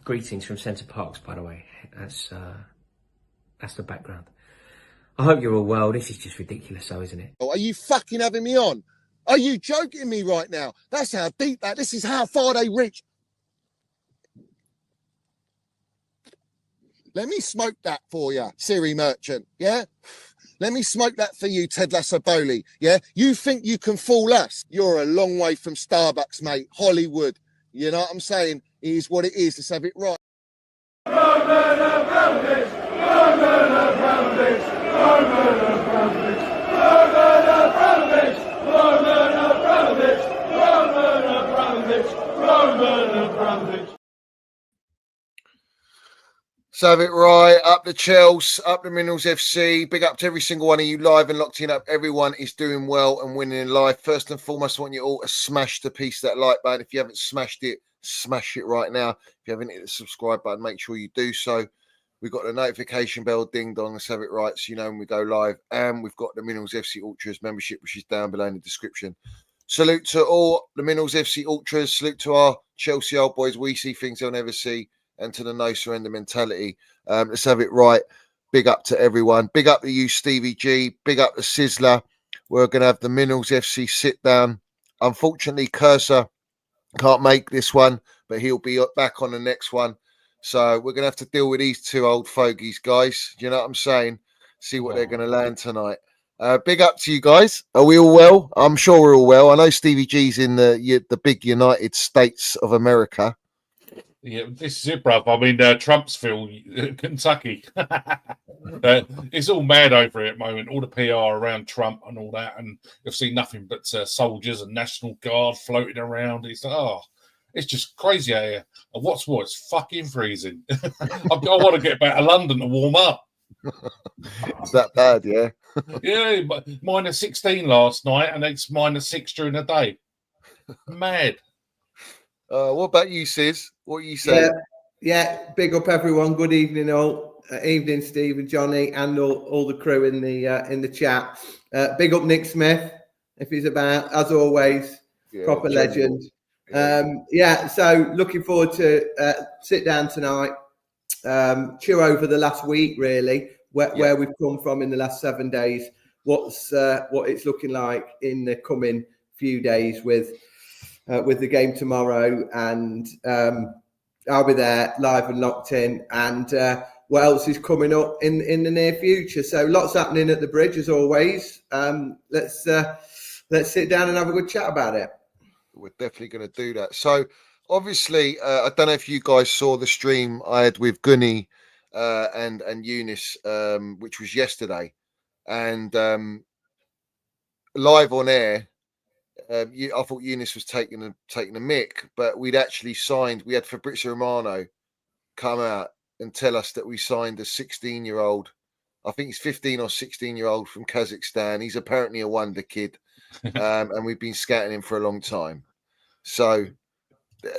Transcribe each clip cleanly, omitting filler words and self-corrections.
Greetings from Centre Parks, by the way. That's the background. I hope you're all well. This is just ridiculous, though, isn't it? Are you fucking having me on? Are you joking me right now? That's how deep that. This is how far they reach. Let me smoke that for you, Siri Merchant. Yeah. Let me smoke that for you, Ted Lasso-Bowley. Yeah. You think you can fool us? You're a long way from Starbucks, mate. Hollywood. You know what I'm saying? It is what it is. Let's have it right. So have it right, up the Chelsea, up the Minerals FC. Big up to every single one of you live and locked in up. Everyone is doing well and winning in life. First and foremost, I want you all to smash the piece of that like button. If you haven't smashed it, smash it right now. If you haven't hit the subscribe button, make sure you do so. We've got the notification bell ding dong. Let's have it right so you know when we go live. And we've got the Minerals FC Ultras membership, which is down below in the description. Salute to all the Minerals FC Ultras. Salute to our Chelsea old boys. We see things they'll never see. And to the no surrender mentality. Let's have it right. Big up to everyone. Big up to you, Stevie G. Big up to Sizzler. We're going to have the Minerals FC sit down. Unfortunately, Cursor can't make this one, but he'll be back on the next one. So we're going to have to deal with these two old fogies, guys. You know what I'm saying? See what they're going to land tonight. Big up to you guys. Are we all well? I'm sure we're all well. I know Stevie G's in the big United States of America. Yeah, this is it, bruv. I mean, Trumpsville, Kentucky. It's all mad over here at the moment. All the PR around Trump and all that, and you've seen nothing but soldiers and National Guard floating around. It's like, it's just crazy out here. And what's more, it's fucking freezing. I want to get back to London to warm up. It's that bad, yeah? Yeah, but minus 16 last night, and it's minus 6 during the day. Mad. What about you, Sis? What are you saying? Yeah, big up everyone. Good evening, all. Evening, Steve and Johnny, and all the crew in the chat. Big up Nick Smith, if he's about, as always, proper legend. So looking forward to sit down tonight, chew over the last week, really, where we've come from in the last 7 days, what it's looking like in the coming few days with the game tomorrow, and I'll be there live and locked in, and what else is coming up in the near future. So lots happening at the bridge as always. Let's sit down and have a good chat about it. We're definitely going to do that. So obviously, I don't know if you guys saw the stream I had with Gunny and Eunice, which was yesterday, and live on air. I thought Eunice was taking a mick, but we'd actually signed. We had Fabrizio Romano come out and tell us that we signed a 16-year-old. I think he's 15 or 16-year-old from Kazakhstan. He's apparently a wonder kid, and we've been scouting him for a long time. So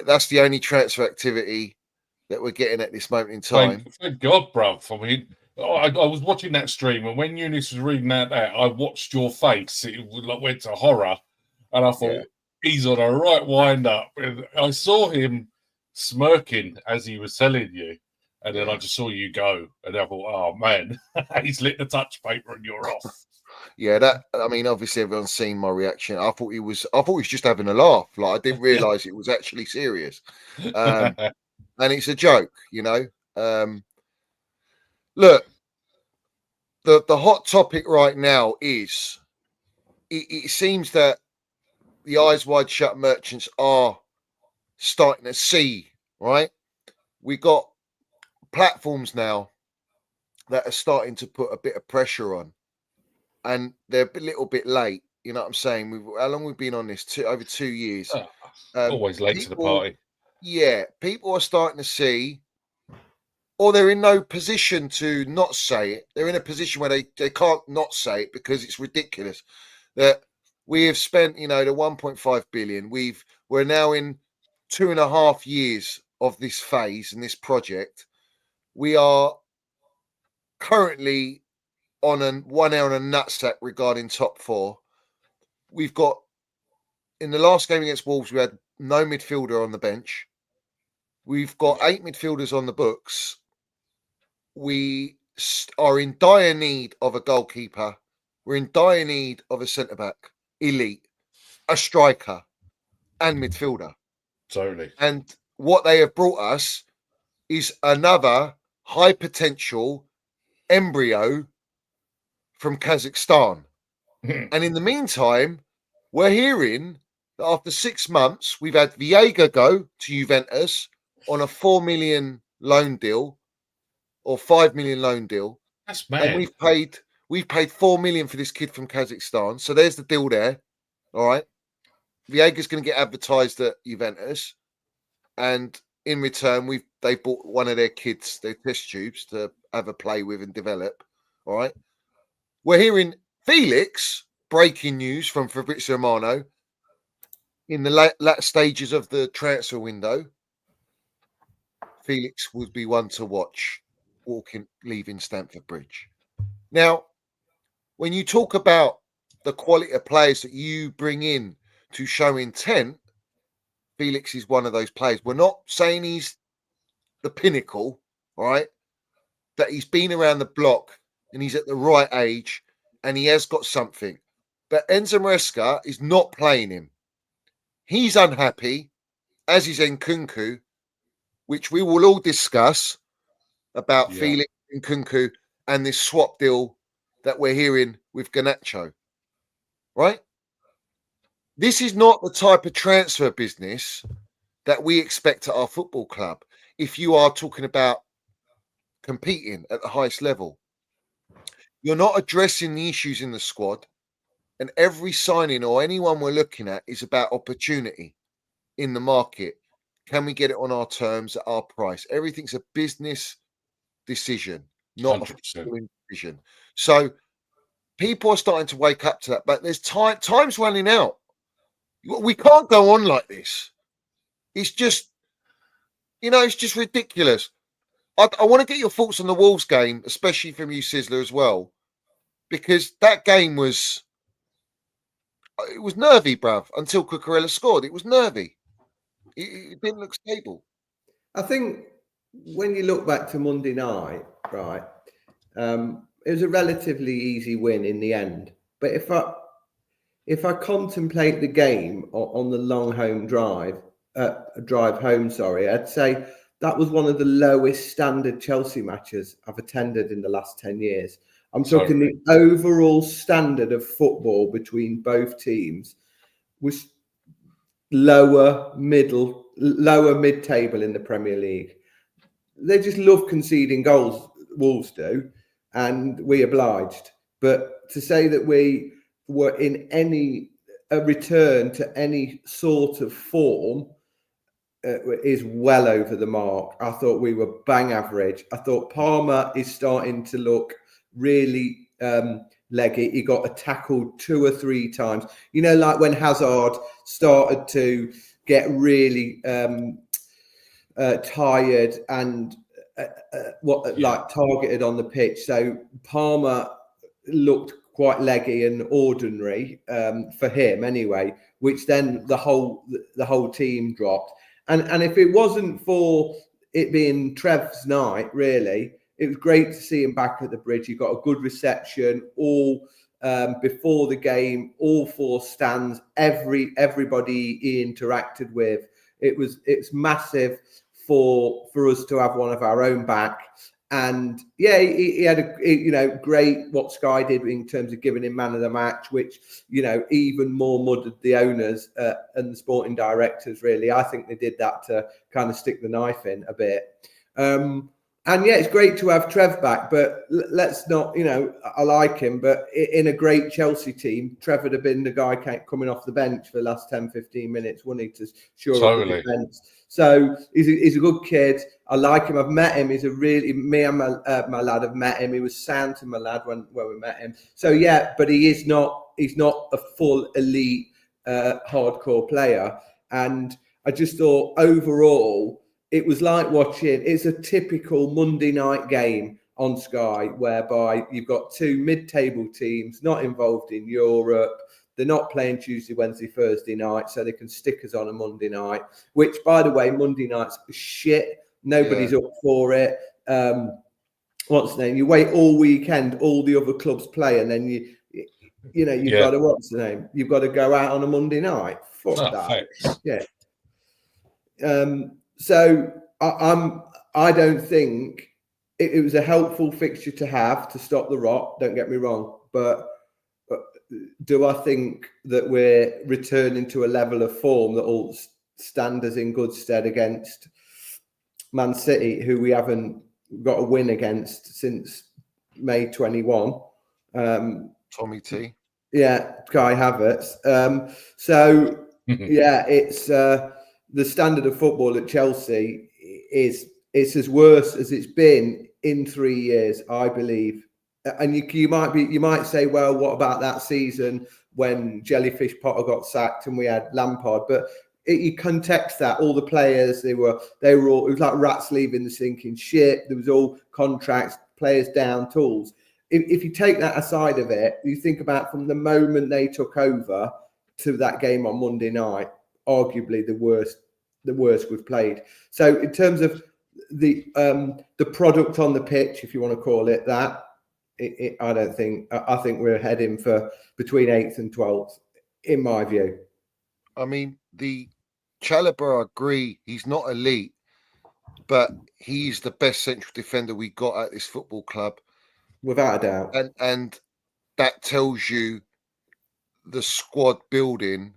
that's the only transfer activity that we're getting at this moment in time. Thank God, bruv. I mean, I was watching that stream, and when Eunice was reading that, I watched your face. It went to horror. And I thought, he's on a right wind-up. And I saw him smirking as he was telling you. And then I just saw you go. And I thought, oh, man, he's lit the touch paper and you're off. Yeah, obviously everyone's seen my reaction. I thought he was just having a laugh. Like, I didn't realise it was actually serious. And it's a joke, you know. Look, the hot topic right now is, it seems that the eyes wide shut merchants are starting to see, right? We got platforms now that are starting to put a bit of pressure on, and they're a little bit late. You know what I'm saying? How long we've been on this? Over 2 years. Always late to the party. Yeah, people are starting to see, or they're in no position to not say it. They're in a position where they can't not say it because it's ridiculous that we have spent, the 1.5 billion. We're now in 2.5 years of this phase and this project. We are currently on one hour on a nutsack regarding top four. We've got, in the last game against Wolves, we had no midfielder on the bench. We've got 8 midfielders on the books. We are in dire need of a goalkeeper. We're in dire need of a centre-back, elite, a striker, and midfielder. Totally. And what they have brought us is another high potential embryo from Kazakhstan. And in the meantime, we're hearing that after 6 months, we've had Viega go to Juventus on a 4 million loan deal or 5 million loan deal. That's mad. And we've paid 4 million for this kid from Kazakhstan. So there's the deal there. All right. Viega's going to get advertised at Juventus. And in return, they bought one of their kids, their test tubes, to have a play with and develop. All right. We're hearing Felix, breaking news from Fabrizio Romano, in the late stages of the transfer window. Felix would be one to watch leaving Stamford Bridge. Now, when you talk about the quality of players that you bring in to show intent, Felix is one of those players. We're not saying he's the pinnacle, all right? That he's been around the block and he's at the right age and he has got something. But Enzo Maresca is not playing him. He's unhappy, as is Nkunku, which we will all discuss about Felix and Nkunku and this swap deal that we're hearing with Garnacho, right? This is not the type of transfer business that we expect at our football club. If you are talking about competing at the highest level, you're not addressing the issues in the squad, and every signing or anyone we're looking at is about opportunity in the market. Can we get it on our terms at our price? Everything's a business decision, not 100%. a footballing decision. So people are starting to wake up to that, but there's time's running out. We can't go on like this. It's just, it's just ridiculous. I want to get your thoughts on the Wolves game, especially from you, Sizzler, as well, because that game was nervy, bruv, until Cucurella scored. It was nervy. It didn't look stable. I think when you look back to Monday night, right, it was a relatively easy win in the end. But if I contemplate the game on the long home drive home, I'd say that was one of the lowest standard Chelsea matches I've attended in the last 10 years. I'm talking the overall standard of football between both teams was lower mid-table in the Premier League. They just love conceding goals, Wolves do, and we obliged. But to say that we were in a return to any sort of form is well over the mark. I thought we were bang average. I thought Palmer is starting to look really leggy. He got tackled 2 or 3 times. Like when Hazard started to get really tired and targeted on the pitch. So Palmer looked quite leggy and ordinary for him anyway, which then the whole team dropped. And if it wasn't for it being Trev's night, really, it was great to see him back at the Bridge. He got a good reception all before the game, all 4 stands, everybody he interacted with. It's massive for us to have one of our own back. And yeah, he had a great what Sky did in terms of giving him man of the match, which even more muddled the owners and the sporting directors. Really, I think they did that to kind of stick the knife in a bit. And yeah, it's great to have Trev back, but let's not, I like him, but in a great Chelsea team, Trev would have been the guy coming off the bench for the last 10, 15 minutes, wouldn't he, to shore up the defence. So he's a good kid. I like him. I've met him. He's me and my lad have met him. He was sound to my lad when we met him. So yeah, but he's not a full elite hardcore player. And I just thought overall, it was like it's a typical Monday night game on Sky, whereby you've got 2 mid-table teams not involved in Europe. they're not playing Tuesday, Wednesday, Thursday night, so they can stick us on a Monday night, which, by the way, Monday night's shit. Nobody's up for it. What's the name? You wait all weekend, all the other clubs play, and then you've got to, what's the name? You've got to go out on a Monday night. Fuck that. Thanks. Yeah. So I don't think it was a helpful fixture to have to stop the rot. Don't get me wrong, but do I think that we're returning to a level of form that will stand us in good stead against Man City, who we haven't got a win against since May 21? Tommy T. Yeah, Kai Havertz. It's the standard of football at Chelsea it's as worse as it's been in 3 years, I believe. And you might say, well, what about that season when Jellyfish Potter got sacked and we had Lampard? But you context that all the players they were all, it was like rats leaving the sinking ship. There was all contracts, players down tools. If you take that aside of it, you think about from the moment they took over to that game on Monday night, arguably the worst we've played. So in terms of the product on the pitch, if you want to call it that, I think we're heading for between 8th and 12th, in my view. I mean, the Chalobah, I agree, he's not elite, but he's the best central defender we got at this football club. Without a doubt. And that tells you the squad building,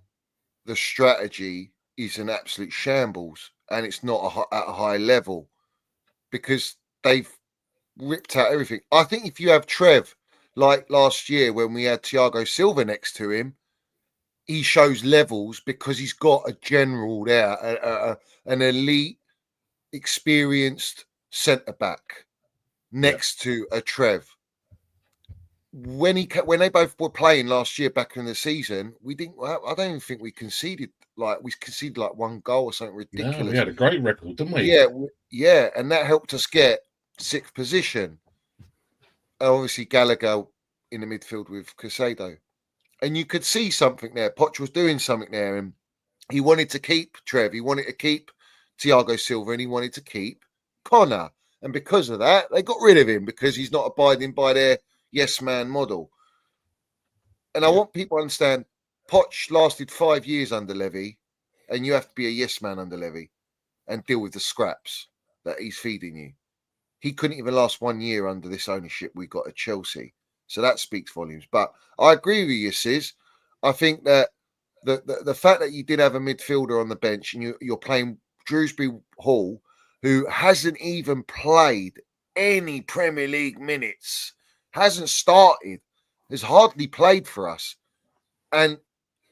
the strategy is an absolute shambles, and it's not at a high level because they've ripped out everything. I think if you have Trev, like last year when we had Thiago Silva next to him, he shows levels because he's got a general there, an elite, experienced centre-back next to a Trev. When they both were playing last year back in the season, I don't even think we conceded like one goal or something ridiculous. No, we had a great record, didn't we? Yeah, and that helped us get 6th position. Obviously, Gallagher in the midfield with Caicedo, and you could see something there. Poch was doing something there, and he wanted to keep Trev, he wanted to keep Thiago Silva, and he wanted to keep Connor. And because of that, they got rid of him because he's not abiding by their yes man model. And I want people to understand, Poch lasted 5 years under Levy, and you have to be a yes man under Levy and deal with the scraps that he's feeding you. He couldn't even last 1 year under this ownership we got at Chelsea. So that speaks volumes. But I agree with you, Sis. I think that the fact that you did have a midfielder on the bench and you're playing Shrewsbury Hall, who hasn't even played any Premier League minutes, hasn't started, has hardly played for us. And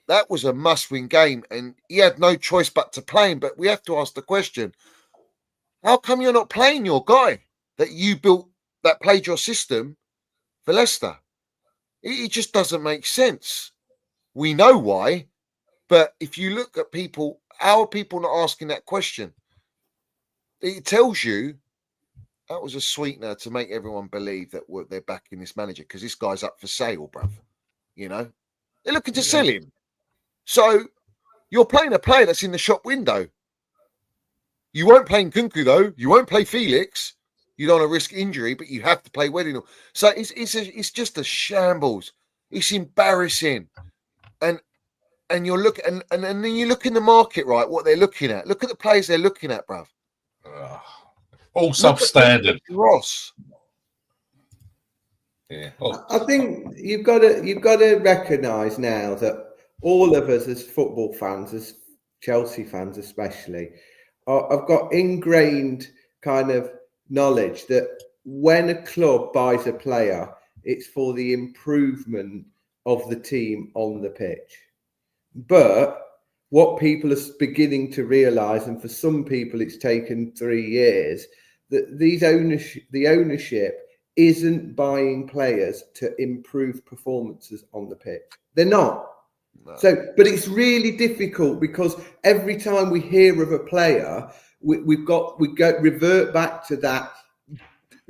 that was a must-win game, and he had no choice but to play him. But we have to ask the question, how come you're not playing your guy that you built, that played your system for Leicester? It just doesn't make sense. We know why, but if you look at people, how are people not asking that question? It tells you that was a sweetener to make everyone believe that they're backing this manager because this guy's up for sale, bruv. You know, they're looking to sell him. So you're playing a player that's in the shop window. You won't play Nkunku, though. You won't play Felix. You don't want to risk injury, but you have to play Wedding. So it's just a shambles. It's embarrassing. And you're looking, and then you look in the market, right? What they're looking at. Look at the players they're looking at, bruv. All substandard. Ross. Yeah. I think you've got to recognise now that all of us as football fans, as Chelsea fans especially, I've got ingrained kind of knowledge that when a club buys a player, it's for the improvement of the team on the pitch. But what people are beginning to realise, and for some people it's taken 3 years, that the ownership isn't buying players to improve performances on the pitch. They're not. No. So, but it's really difficult because every time we hear of a player, we revert back to that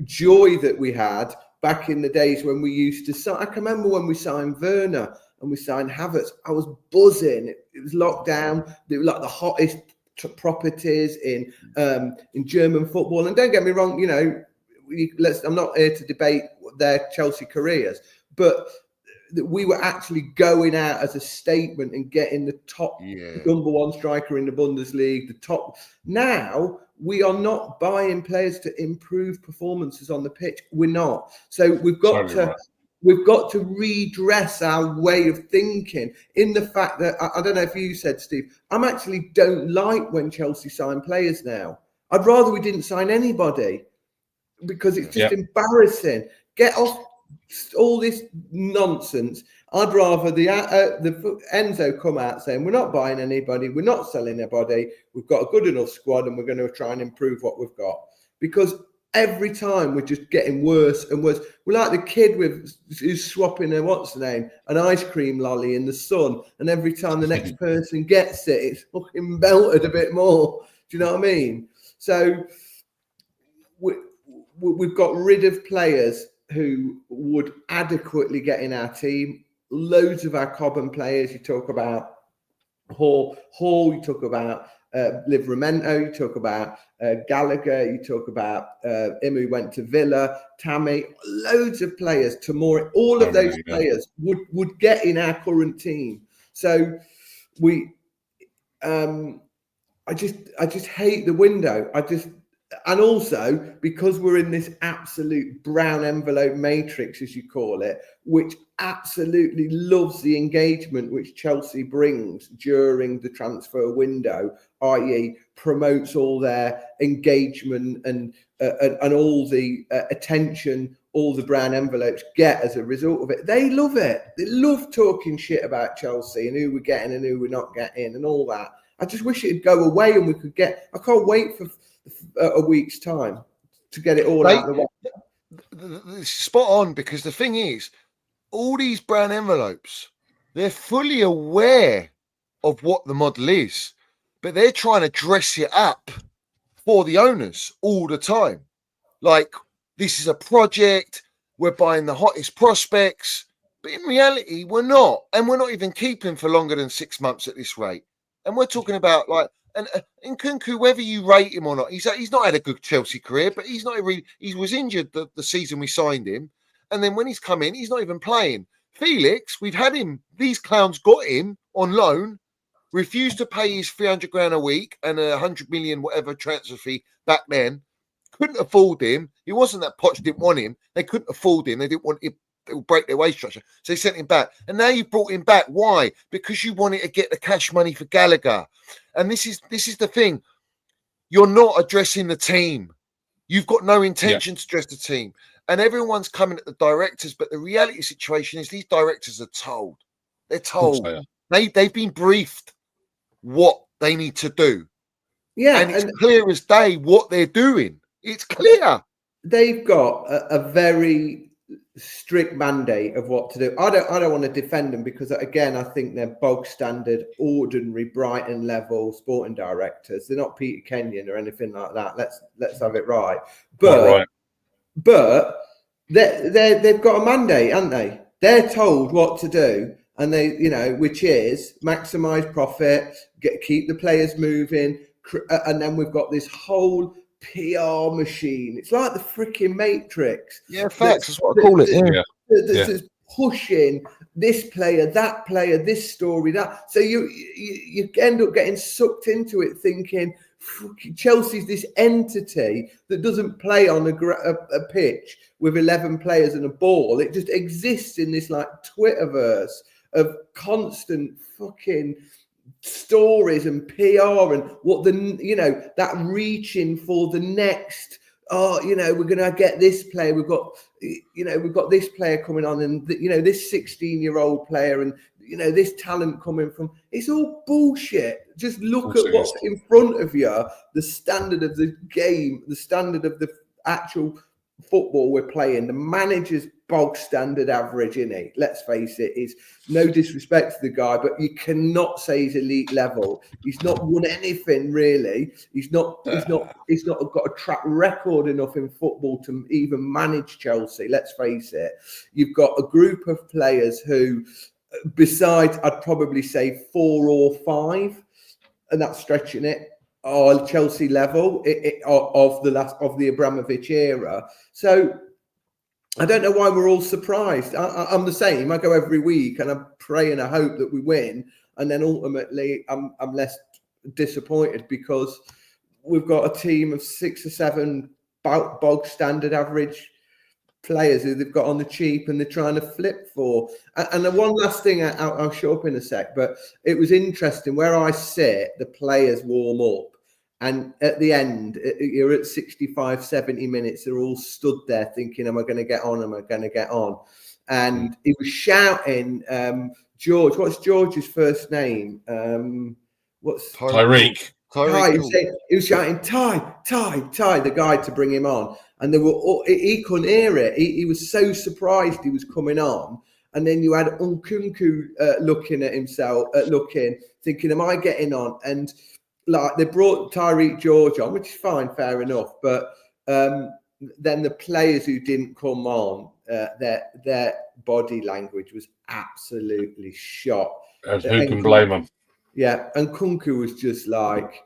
joy that we had back in the days when we used to sign. I can remember when we signed Werner and we signed Havertz, I was buzzing. It was lockdown. They were like the hottest properties in German football. And don't get me wrong, you know, I'm not here to debate their Chelsea careers, but we were actually going out as a statement and getting the top number one striker in the Bundesliga, the top. Now we are not buying players to improve performances on the pitch. We're not. So we've got to redress our way of thinking in the fact that, I don't know if you said, Steve, I'm actually don't like when Chelsea sign players now. I'd rather we didn't sign anybody because it's just embarrassing. Get off all this nonsense. I'd rather the Enzo come out saying, we're not buying anybody, we're not selling anybody, we've got a good enough squad and we're going to try and improve what we've got. Because every time we're just getting worse and worse. We're like the kid who's swapping an ice cream lolly in the sun, and every time the next person gets it, it's fucking melted a bit more. Do you know what I mean? So we've got rid of players who would adequately get in our team. Loads of our Cobham players, you talk about Hall, you talk about Livramento, you talk about Gallagher, you talk about Imu went to Villa, Tammy, loads of players, Tamori, all of those players would get in our current team. So I just hate the window. And also because we're in this absolute brown envelope matrix, as you call it, which absolutely loves the engagement which Chelsea brings during the transfer window, i.e. promotes all their engagement and all the attention all the brown envelopes get as a result of it. They love it. They love talking shit about Chelsea and who we're getting and who we're not getting and all that. I just wish it'd go away and we could I can't wait for a week's time to get it all out of the way. Spot on, because the thing is, all these brown envelopes, they're fully aware of what the model is, but they're trying to dress it up for the owners all the time. Like, this is a project, we're buying the hottest prospects, but in reality, we're not. And we're not even keeping for longer than 6 months at this rate. And we're talking about, like, and Nkunku, whether you rate him or not, he's not had a good Chelsea career, but he was injured the season we signed him. And then when he's come in, he's not even playing. Felix, we've had him, these clowns got him on loan, refused to pay his 300 grand a week and 100 million whatever transfer fee back then, couldn't afford him. He wasn't that Poch didn't want him. They couldn't afford him. They didn't want him. They will break their wage structure. So they sent him back. And now you brought him back. Why? Because you wanted to get the cash money for Gallagher. And this is the thing. You're not addressing the team. You've got no intention to address the team. And everyone's coming at the directors. But the reality situation is these directors are told. They're told. They've been briefed what they need to do. Yeah. And it's clear as day what they're doing. It's clear. They've got a very strict mandate of what to do. I don't want to defend them because, again, I think they're bog standard, ordinary Brighton level sporting directors. They're not Peter Kenyon or anything like that. Let's have it right. But they've got a mandate, haven't they? They're told what to do, and they, which is maximise profit, keep the players moving, and then we've got this whole PR machine. It's like the freaking Matrix. Yeah, facts. That's what I call it. That's pushing this player, that player, this story, that. So you end up getting sucked into it, thinking Chelsea's this entity that doesn't play on a pitch with 11 players and a ball. It just exists in this like Twitterverse of constant fucking stories and PR and what that reaching for the next. We're gonna get this player. We've got this player coming on, and this 16-year-old player, and this talent coming from. It's all bullshit. Just look at what's in front of you. The standard of the game, the standard of the actual football we're playing. The manager's bog standard average, innit? Let's face it, is no disrespect to the guy, but you cannot say he's elite level. He's not won anything really. He's not got a track record enough in football to even manage Chelsea. Let's face it. You've got a group of players who besides, I'd probably say 4 or 5, and that's stretching it, are Chelsea level of the Abramovich era. So I don't know why we're all surprised. I'm the same. I go every week and I pray and I hope that we win, and then ultimately I'm less disappointed because we've got a team of 6 or 7 bog standard average players who they've got on the cheap and they're trying to flip for. And the one last thing, I'll show up in a sec, but it was interesting where I sit, the players warm up, and at the end, you're at 65, 70 minutes, they're all stood there thinking, am I going to get on? Am I going to get on? And he was shouting, George, what's George's first name? What's Tyreek. He was shouting, Ty, the guy to bring him on. And they were he couldn't hear it. He was so surprised he was coming on. And then you had Nkunku looking at himself, thinking, am I getting on? And like they brought Tyreek George on, which is fine, fair enough. But then the players who didn't come on, their body language was absolutely shot. And who can blame them? Yeah, and Nkunku was just like,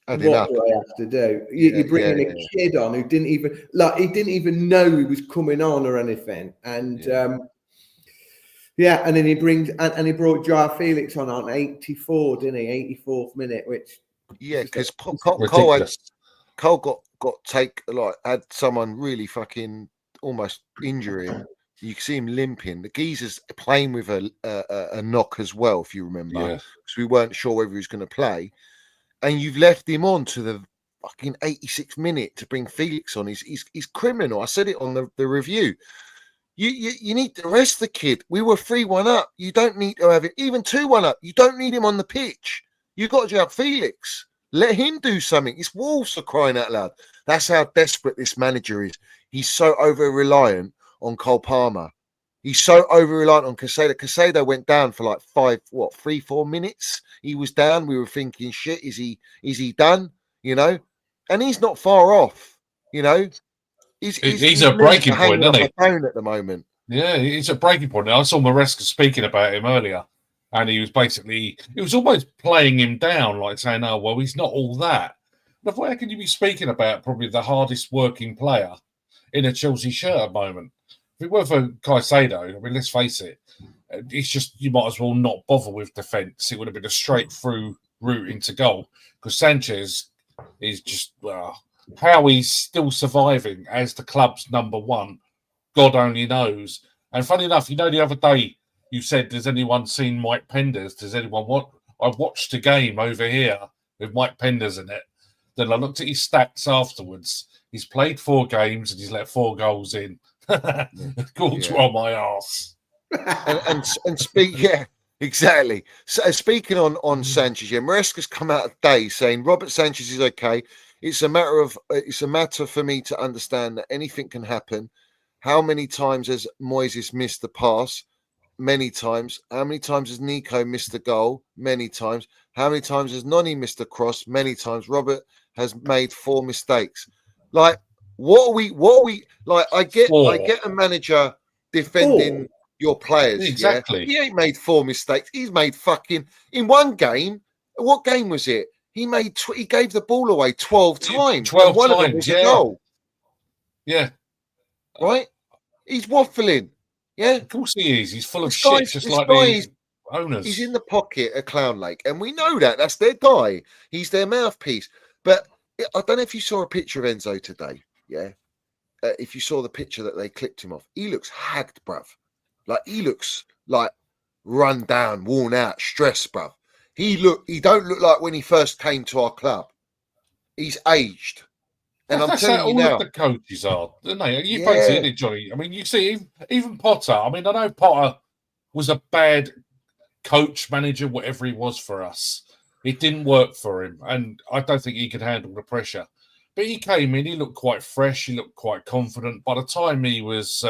what do I have to do? You're bringing a kid on who didn't even know he was coming on or anything, and and then he brought Joao Felix on 84, didn't he? 84th minute, which because Cole got had someone really fucking almost injure him. You can see him limping. The geezer's playing with a knock as well, if you remember, because we weren't sure whether he was going to play. And you've left him on to the fucking 86th minute to bring Felix on. He's criminal. I said it on the review. You need to rest the kid. We were 3-1 up. You don't need to have it. Even 2-1 up. You don't need him on the pitch. You've got to have Felix. Let him do something. It's Wolves for crying out loud. That's how desperate this manager is. He's so over-reliant on Cole Palmer. He's so over-reliant on Caicedo. Caicedo went down for like 3-4 minutes. He was down. We were thinking, shit, is he done? You know? And he's not far off, you know? He's a breaking point, isn't he? At the moment. Yeah, he's a breaking point. I saw Maresca speaking about him earlier, and he was almost playing him down, like saying, oh, well, he's not all that. But how can you be speaking about probably the hardest working player in a Chelsea shirt at the moment? If it were for Caicedo, I mean, let's face it, it's just you might as well not bother with defence. It would have been a straight through route into goal because Sanchez is just how he's still surviving as the club's number one. God only knows. And funny enough, the other day you said, "Has anyone seen Mike Penders? Does anyone want?" I watched a game over here with Mike Penders in it. Then I looked at his stats afterwards. He's played 4 games and he's let 4 goals in. Called on my arse. and speak, exactly. So speaking on Sanchez, Maresca's come out today saying Robert Sanchez is okay. It's a matter for me to understand that anything can happen. How many times has Moises missed the pass? Many times. How many times has Nico missed the goal? Many times. How many times has Noni missed the cross? Many times. Robert has made 4 mistakes. Like, what are we like? I get a manager defending your players. Exactly. Yeah? He ain't made 4 mistakes. He's made fucking in one game. What game was it? He gave the ball away 12 times. 12 one times, of them was a goal. Yeah. Right? He's waffling. Yeah. Of course he is. He's full of shit, just like the owners. He's in the pocket at Clown Lake, and we know that. That's their guy. He's their mouthpiece. But I don't know if you saw a picture of Enzo today. Yeah. If you saw the picture that they clipped him off, he looks hagged, bruv. Like, he looks like run down, worn out, stressed, bruv. He don't look like when he first came to our club. He's aged. And I'm telling you now, all of the coaches are, don't they? You fancy it, Johnny. I mean, you see, even Potter. I mean, I know Potter was a bad coach, manager, whatever he was for us. It didn't work for him, and I don't think he could handle the pressure. But he came in, he looked quite fresh, he looked quite confident. By the time he was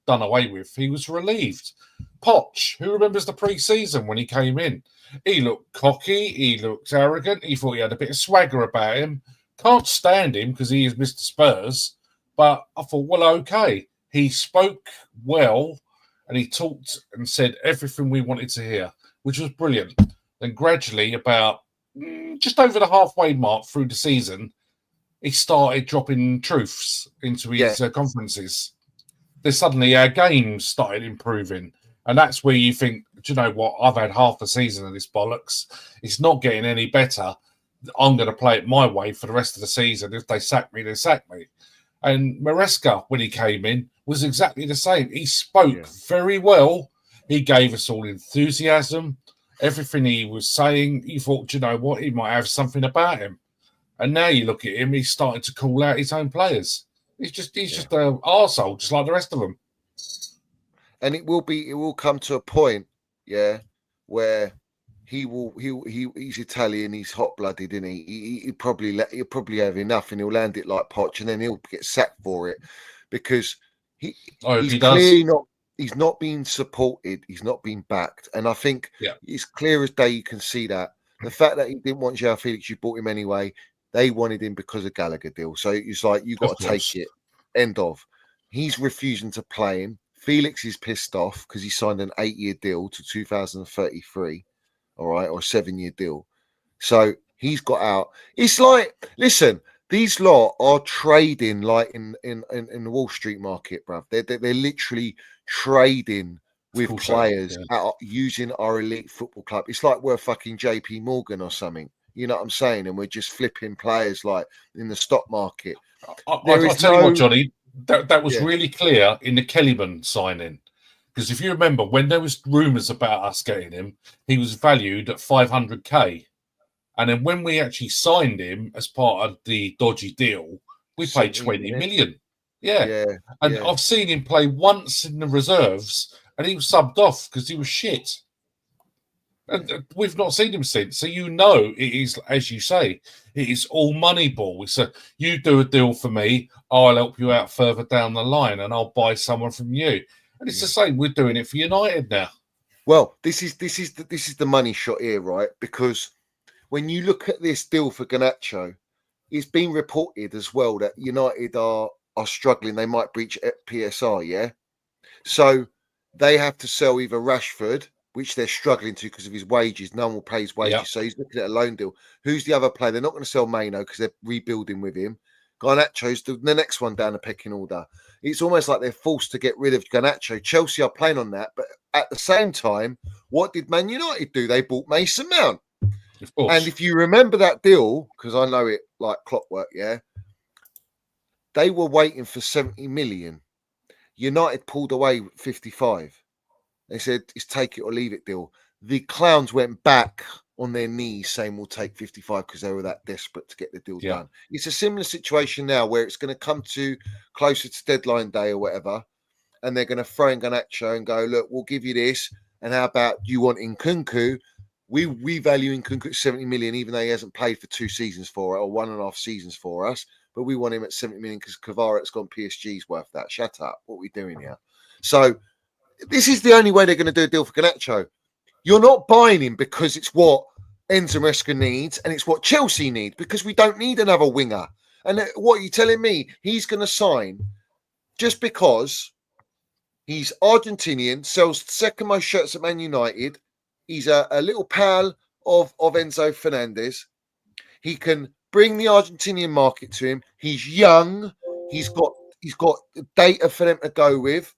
done away with, he was relieved. Poch, who remembers the pre-season when he came in? He looked cocky, he looked arrogant, he thought he had a bit of swagger about him. Can't stand him because he is Mr. Spurs, but I thought, well, okay. He spoke well, and he talked and said everything we wanted to hear, which was brilliant. Then gradually, about just over the halfway mark through the season, he started dropping truths into his conferences. Then suddenly our games started improving. And that's where you think, do you know what? I've had half a season of this bollocks. It's not getting any better. I'm going to play it my way for the rest of the season. If they sack me, they sack me. And Maresca, when he came in, was exactly the same. He spoke very well. He gave us all enthusiasm. Everything he was saying, you thought, do you know what? He might have something about him. And now you look at him, he's starting to call out his own players. He's just an arsehole, just like the rest of them. And it will come to a point, where he's Italian, he's hot blooded, isn't he? He'll probably have enough, and he'll land it like Poch, and then he'll get sacked for it because he's clearly not being supported, he's not being backed, and I think it's clear as day you can see that the fact that he didn't want Joao Felix, you bought him anyway. They wanted him because of Gallagher deal, so it's like you got to take it. End of. He's refusing to play him. Felix is pissed off because he signed an 8-year deal to 2033, all right, or a 7-year deal. So he's got out. It's like, listen, these lot are trading like in the Wall Street market, bruv. They're literally trading with players using our elite football club. It's like we're fucking JP Morgan or something. You know what I'm saying? And we're just flipping players like in the stock market. I'll tell you what, Johnny, that was really clear in the Kellyman signing. Because if you remember, when there was rumours about us getting him, he was valued at 500k. And then when we actually signed him as part of the dodgy deal, we paid 20 million. And I've seen him play once in the reserves, and he was subbed off because he was shit. And we've not seen him since. So it is, as you say, it is all money ball. So you do a deal for me, I'll help you out further down the line, and I'll buy someone from you. And it's the same. We're doing it for United now. Well, this is the money shot here, right? Because when you look at this deal for Garnacho, it's been reported as well that United are struggling. They might breach PSR, yeah? So they have to sell either Rashford, which they're struggling to because of his wages. No one will pay his wages. So he's looking at a loan deal. Who's the other player? They're not going to sell Maino because they're rebuilding with him. Garnacho's the next one down the pecking order. It's almost like they're forced to get rid of Garnacho. Chelsea are playing on that. But at the same time, what did Man United do? They bought Mason Mount. Of course. And if you remember that deal, because I know it like clockwork, they were waiting for 70 million. United pulled away 55. They said, it's take it or leave it deal. The clowns went back on their knees saying we'll take 55 because they were that desperate to get the deal done. It's a similar situation now where it's going to come to closer to deadline day or whatever, and they're going to throw in Garnacho and go, look, we'll give you this, and how about you want Nkunku? We value Nkunku at 70 million, even though he hasn't played for 2 seasons for it or 1.5 seasons for us, but we want him at 70 million because Kvara's gone PSG's worth that. Shut up. What are we doing here? So this is the only way they're going to do a deal for Garnacho. You're not buying him because it's what Enzo needs and it's what Chelsea need, because we don't need another winger. And what are you telling me? He's going to sign just because he's Argentinian, sells second most shirts at Man United. He's a little pal of Enzo Fernandez. He can bring the Argentinian market to him. He's young. He's got data for them to go with.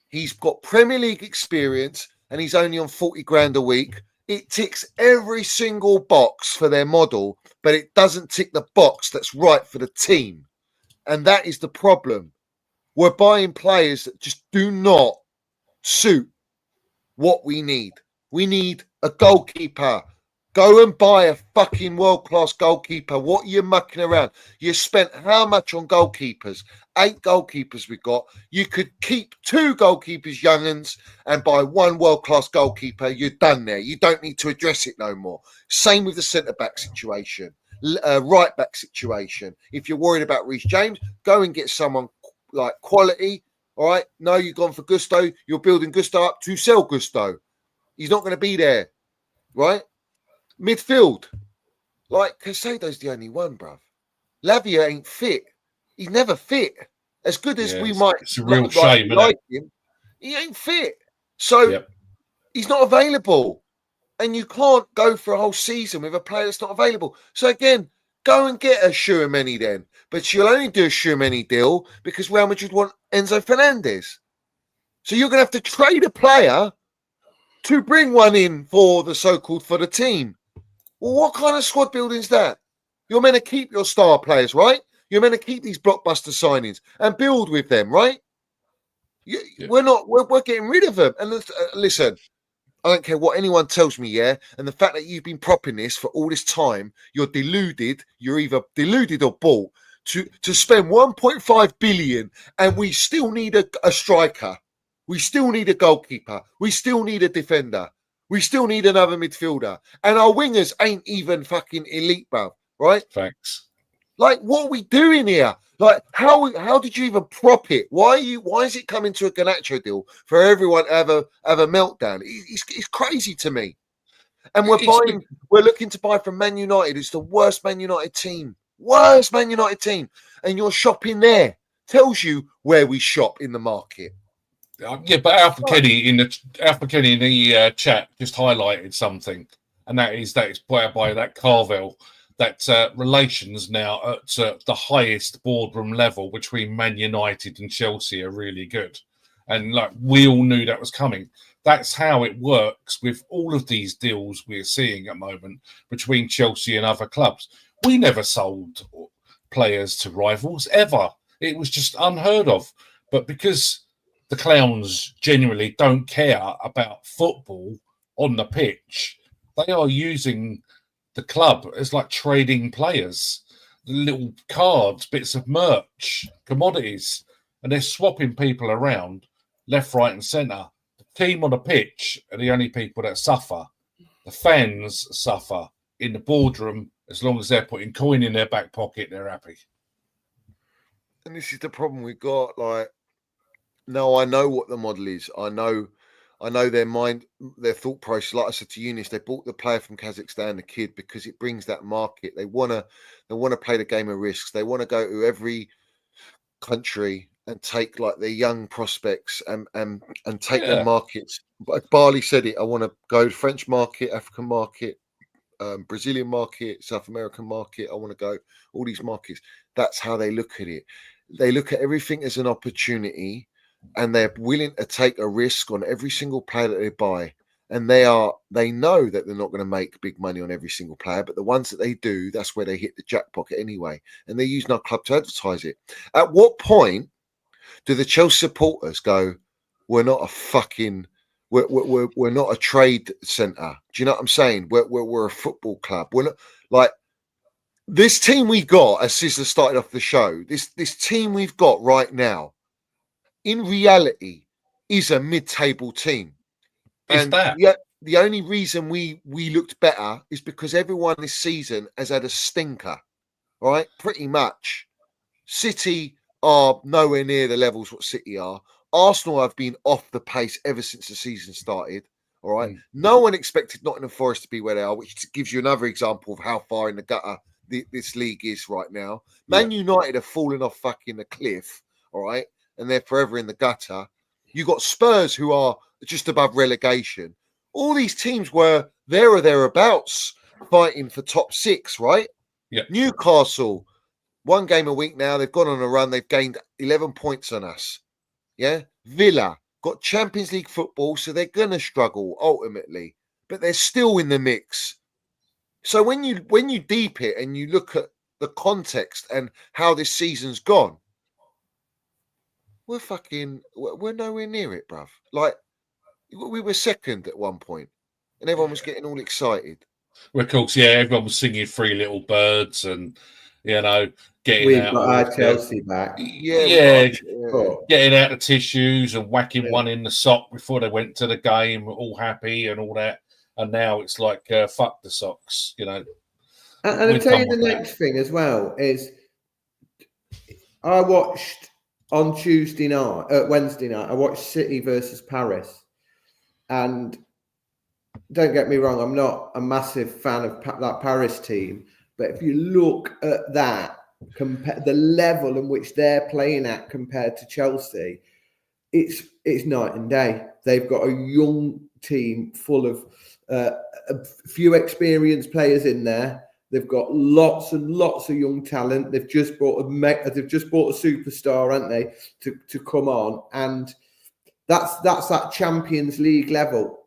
He's got Premier League experience, and he's only on 40 grand a week. It ticks every single box for their model, but it doesn't tick the box that's right for the team. And that is the problem. We're buying players that just do not suit what we need. We need a goalkeeper. Go and buy a fucking world-class goalkeeper. What are you mucking around? You spent how much on goalkeepers? 8 goalkeepers we got. You could keep 2 goalkeepers, young'uns, and buy 1 world-class goalkeeper. You're done there. You don't need to address it no more. Same with the centre-back situation, right-back situation. If you're worried about Reece James, go and get someone like quality. All right? No, you've gone for Gusto. You're building Gusto up to sell Gusto. He's not going to be there, right? Midfield, like Caicedo's the only one, bruv. Lavia ain't fit. He's never fit. As good as we might it's a real shame, like him, he ain't fit. So he's not available. And you can't go for a whole season with a player that's not available. So again, go and get a Tchouaméni then. But you'll only do a Tchouaméni deal because Real Madrid want Enzo Fernandez. So you're going to have to trade a player to bring one in for the team. Well, what kind of squad building is that? You're meant to keep your star players, right? You're meant to keep these blockbuster signings and build with them, right? We're getting rid of them. And listen, I don't care what anyone tells me, yeah? And the fact that you've been propping this for all this time, you're deluded. You're either deluded or bought to spend 1.5 billion, and we still need a striker. We still need a goalkeeper. We still need a defender. We still need another midfielder. And our wingers ain't even fucking elite, bruv, right? Thanks. Like, what are we doing here? Like, how did you even prop it? Why is it coming to a Garnacho deal for everyone to have a meltdown? It's crazy to me. And we're looking to buy from Man United. It's the worst Man United team. Worst Man United team. And you're shopping there. Tells you where we shop in the market. Yeah, but Alpha Kenny in the chat just highlighted something, and that is by that Carvel. That relations now at the highest boardroom level between Man United and Chelsea are really good. And like we all knew that was coming. That's how it works with all of these deals we're seeing at the moment between Chelsea and other clubs. We never sold players to rivals, ever. It was just unheard of. But because the clowns genuinely don't care about football on the pitch, they are using the club is like trading players, little cards, bits of merch, commodities, and they're swapping people around left, right, and centre. The team on the pitch are the only people that suffer. The fans suffer in the boardroom. As long as they're putting coin in their back pocket, they're happy. And this is the problem we've got. Like, no, I know what the model is. I know their mind, their thought process. Like I said to Eunice, they bought the player from Kazakhstan, the kid, because it brings that market. They wanna play the game of risks. They want to go to every country and take like their young prospects and take their markets. But Barley said it. I want to go to French market, African market, Brazilian market, South American market. I want to go all these markets. That's how they look at it. They look at everything as an opportunity. And they're willing to take a risk on every single player that they buy. And they know that they're not going to make big money on every single player, but the ones that they do, that's where they hit the jackpot anyway. And they're using our club to advertise it. At what point do the Chelsea supporters go, we're not a trade centre? Do you know what I'm saying? We're a football club. We're not like this team we got, as Sizzler started off the show, this team we've got right now, in reality, is a mid-table team. And the only reason we looked better is because everyone this season has had a stinker, right? Pretty much. City are nowhere near the levels what City are. Arsenal have been off the pace ever since the season started, all right? No one expected Nottingham Forest to be where they are, which gives you another example of how far in the gutter this league is right now. Man United have fallen off fucking the cliff, all right? And they're forever in the gutter. You got Spurs who are just above relegation. All these teams were there or thereabouts fighting for top six, right? Yeah. Newcastle, one game a week now. They've gone on a run. They've gained 11 points on us. Yeah. Villa got Champions League football, so they're going to struggle ultimately, but they're still in the mix. So when you deep it and you look at the context and how this season's gone, we're nowhere near it, bruv. Like, we were second at one point, and everyone was getting all excited. Well, of course, everyone was singing Three Little Birds and, getting We've out. got our Chelsea back. Getting out the tissues and whacking one in the sock before they went to the game, all happy and all that. And now it's like, fuck the socks, And I'll tell you the next thing as well is I watched on Wednesday night, I watched City versus Paris. And don't get me wrong, I'm not a massive fan of that Paris team. But if you look at that, the level in which they're playing at compared to Chelsea, it's night and day. They've got a young team full of a few experienced players in there. They've got lots and lots of young talent. They've just bought a superstar, haven't they, to come on, and that's that Champions League level.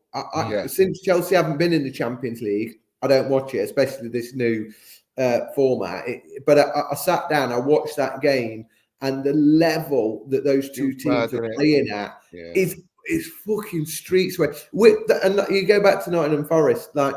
Since Chelsea haven't been in the Champions League, I don't watch it, especially this new format. But I sat down, I watched that game, and the level that those two teams are playing at is fucking street sweat. And you go back to Nottingham Forest, like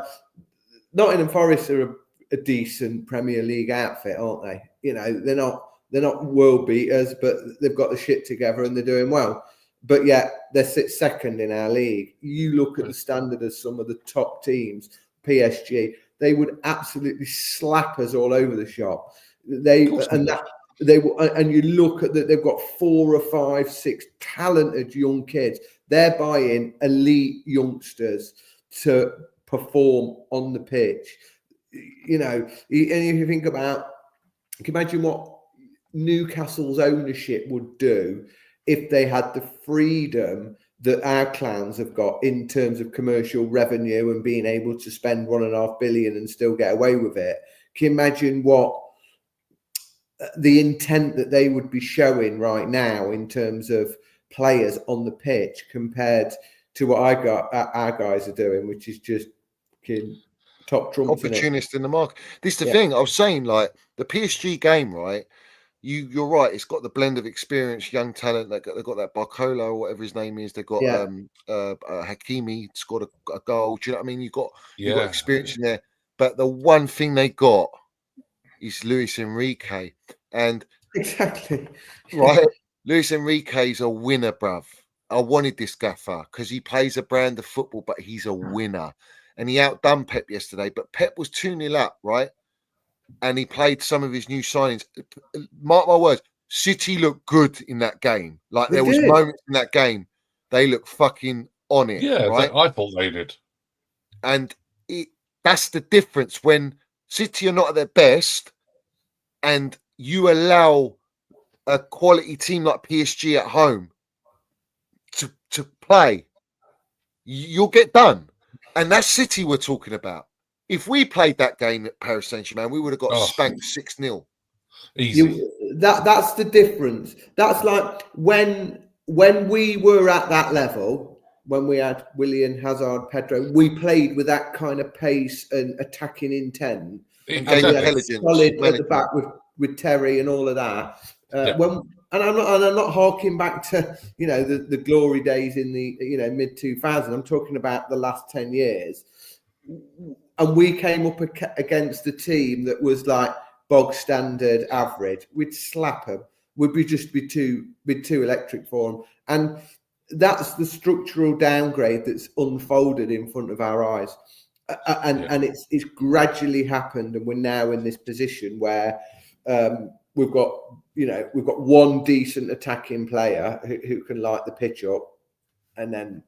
Nottingham Forest are a decent Premier League outfit, aren't they? You know, they're not world beaters, but they've got the shit together and they're doing well. But yet they sit second in our league. You look at the standard of some of the top teams, PSG, they would absolutely slap us all over the shop. And you look at that, they've got 4 or 5, 6 talented young kids. They're buying elite youngsters to perform on the pitch. You know, and if you think about, you can imagine what Newcastle's ownership would do if they had the freedom that our clans have got in terms of commercial revenue and being able to spend 1.5 billion and still get away with it. Can you imagine what the intent that they would be showing right now in terms of players on the pitch compared to what our guys are doing, which is just top trump opportunist in the market. This is the thing I was saying, like the PSG game, right? You're right. It's got the blend of experience, young talent. They've got that Barcola or whatever his name is. They've got Hakimi scored a goal. Do you know what I mean? You've got experience in there. But the one thing they got is Luis Enrique. And exactly right, Luis Enrique's a winner, bruv. I wanted this gaffer because he plays a brand of football, but he's a winner. And he outdone Pep yesterday. But Pep was 2-0 up, right? And he played some of his new signings. Mark my words, City looked good in that game. Like there was moments in that game, they looked fucking on it. Yeah, right? I thought they did. And that's the difference when City are not at their best, and you allow a quality team like PSG at home to play, you'll get done. And that's City we're talking about. If we played that game at Paris Saint-Germain, we would have got spanked 6-0. Easy. That's the difference. That's like when we were at that level, when we had Willian, Hazard, Pedro, we played with that kind of pace and attacking intent. And intelligence, solid at the back with Terry and all of that. And I'm not harking back to the glory days in the mid 2000s. I'm talking about the last 10 years. And we came up against a team that was like bog standard average. We'd slap them. We'd be too electric for them. And that's the structural downgrade that's unfolded in front of our eyes. And it's gradually happened. And we're now in this position where we've got one decent attacking player who can light the pitch up. And then,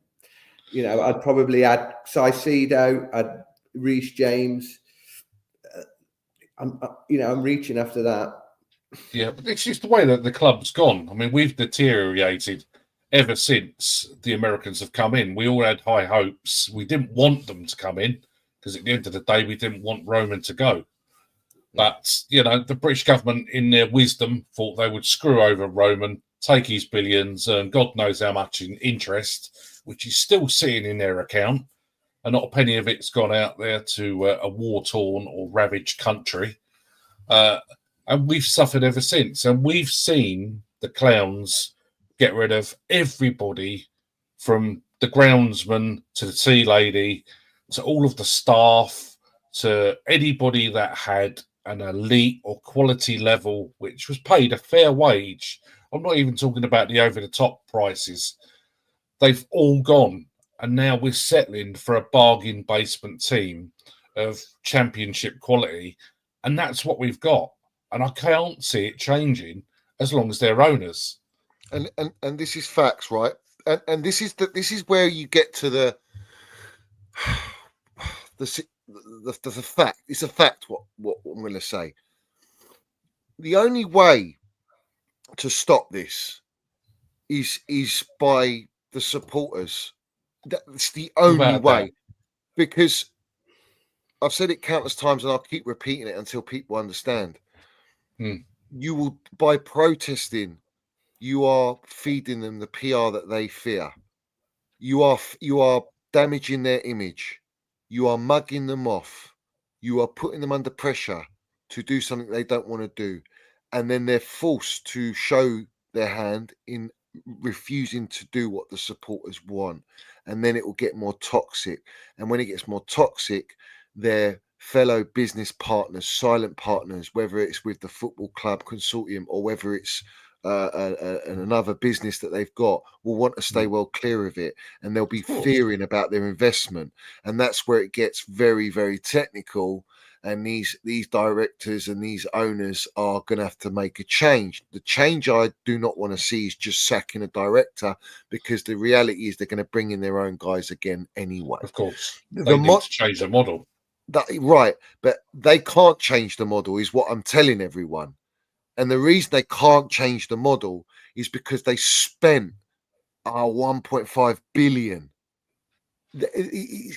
I'd probably add Caicedo, I'd Reece James. I'm reaching after that. Yeah, but it's just the way that the club's gone. I mean, we've deteriorated ever since the Americans have come in. We all had high hopes. We didn't want them to come in because at the end of the day, we didn't want Roman to go. But, the British government, in their wisdom, thought they would screw over Roman, take his billions, and God knows how much in interest, which is still sitting in their account. And not a penny of it's gone out there to a war-torn or ravaged country. And we've suffered ever since. And we've seen the clowns get rid of everybody from the groundsman to the tea lady to all of the staff to anybody that had an elite or quality level, which was paid a fair wage. I'm not even talking about the over-the-top prices. They've all gone. And now we're settling for a bargain basement team of championship quality. And that's what we've got. And I can't see it changing as long as they're owners. And this is facts, right? And this is where you get to the fact. It's a fact what I'm going to say. The only way to stop this is by the supporters. That's the only Without a way. doubt. Because I've said it countless times and I'll keep repeating it until people understand. You will, by protesting, you are feeding them the PR that they fear. You are damaging their image. You are mugging them off. You are putting them under pressure to do something they don't want to do. And then they're forced to show their hand in refusing to do what the supporters want. And then it will get more toxic. And when it gets more toxic, their fellow business partners, silent partners, whether it's with the football club consortium or whether it's another business that they've got, will want to stay well clear of it, and they'll be fearing about their investment. And that's where it gets very, very technical. And these directors and these owners are going to have to make a change. The change I do not want to see is just sacking a director, because the reality is they're going to bring in their own guys again anyway. Of course, they need to change the model. Right, but they can't change the model, is what I'm telling everyone. And the reason they can't change the model is because they spent 1.5 billion.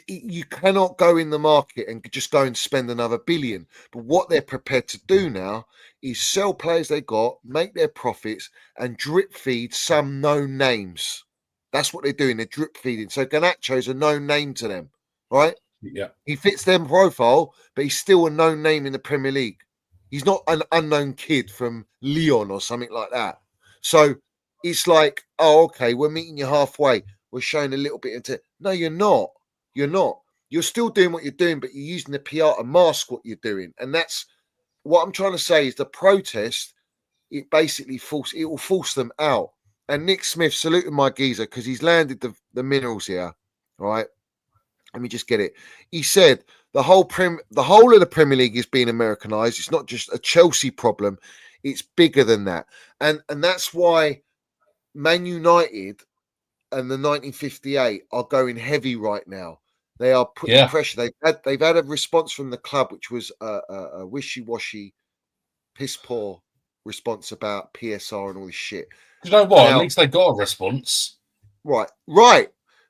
You cannot go in the market and just go and spend another billion. But what they're prepared to do now is sell players they got, make their profits, and drip feed some known names. That's what they're doing. They're drip feeding. So Garnacho is a known name to them, right? Yeah. He fits their profile, but he's still a known name in the Premier League. He's not an unknown kid from Lyon or something like that. So it's like, oh, okay, we're meeting you halfway. We're showing a little bit into. No, you're not. You're not. You're still doing what you're doing, but you're using the PR to mask what you're doing. And that's what I'm trying to say is the protest, it basically will force them out. And Nick Smith, saluting my geezer, because he's landed the minerals here, right? Let me just get it. He said the whole of the Premier League is being Americanized. It's not just a Chelsea problem; it's bigger than that. And that's why Man United and the 1958 are going heavy right now. They are putting pressure. They've had a response from the club, which was a wishy-washy, piss poor response about PSR and all this shit. You know what? At least they got a response. Right.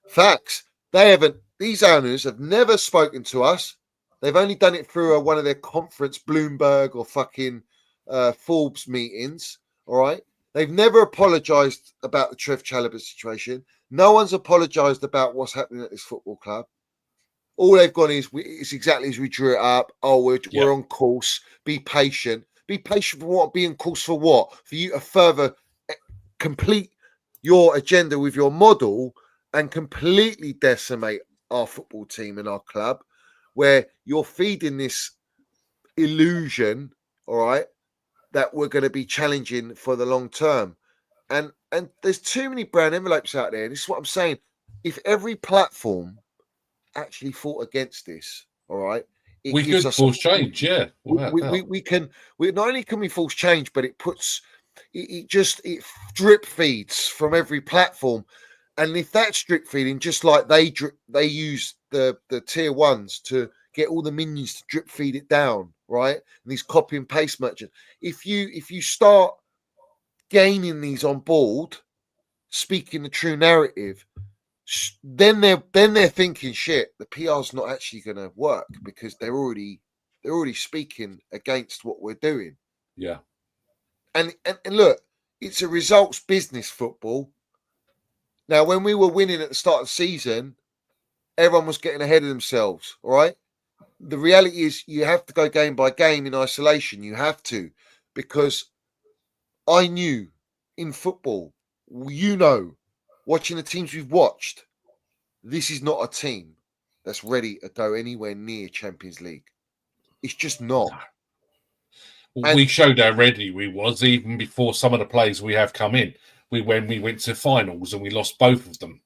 Facts. They haven't. These owners have never spoken to us. They've only done it through one of their conference, Bloomberg or fucking Forbes meetings. All right. They've never apologized about the Trevoh Chalobah situation. No one's apologized about what's happening at this football club. All they've gone is, it's exactly as we drew it up. Oh, we're on course. Be patient. Be patient for what? Be on course for what? For you to further complete your agenda with your model and completely decimate our football team and our club, where you're feeding this illusion, all right, that we're going to be challenging for the long term. And there's too many brown envelopes out there. And this is what I'm saying. If every platform actually fought against this, all right, we could force change. Yeah, we can. We not only can we force change, but it puts it drip feeds from every platform. And if that's drip feeding, just like they use the tier ones to get all the minions to drip feed it down, right? And these copy and paste merchants. If you start gaining these on board, speaking the true narrative, then they're thinking, shit, the PR's not actually going to work, because they're already speaking against what we're doing. Yeah. And look, it's a results business, football. Now, when we were winning at the start of the season, everyone was getting ahead of themselves, all right? The reality is you have to go game by game in isolation. You have to, because I knew in football, watching the teams we've watched, this is not a team that's ready to go anywhere near Champions League. It's just not. We showed how ready we was even before some of the players we have come in. When we went to finals and we lost both of them.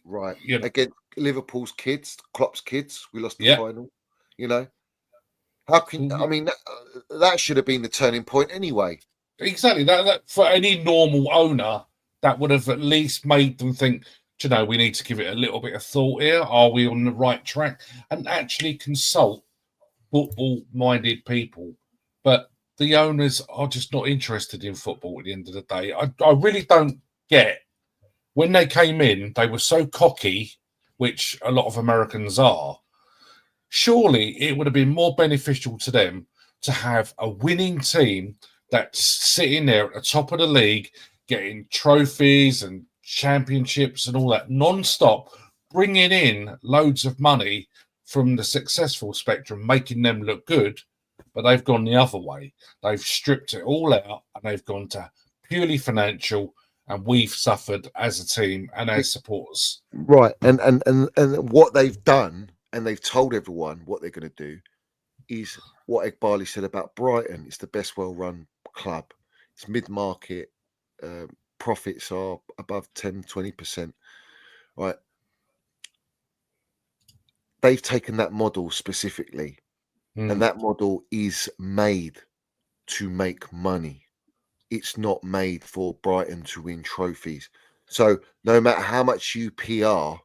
Right. Against Liverpool's kids, Klopp's kids, we lost the final. You know, how can that should have been the turning point anyway. Exactly. That for any normal owner, that would have at least made them think, we need to give it a little bit of thought here. Are we on the right track? And actually consult football-minded people. But the owners are just not interested in football at the end of the day. I really don't forget when they came in, they were so cocky, which a lot of Americans are. Surely it would have been more beneficial to them to have a winning team that's sitting there at the top of the league, getting trophies and championships and all that non-stop, bringing in loads of money from the successful spectrum, making them look good. But they've gone the other way. They've stripped it all out and they've gone to purely financial, and we've suffered as a team and as supporters. Right. And what they've done, and they've told everyone what they're going to do, is what Egbali said about Brighton. It's the best well-run club. It's mid-market. Profits are above 10, 20%. Right. They've taken that model specifically. And that model is made to make money. It's not made for Brighton to win trophies. So no matter how much you PR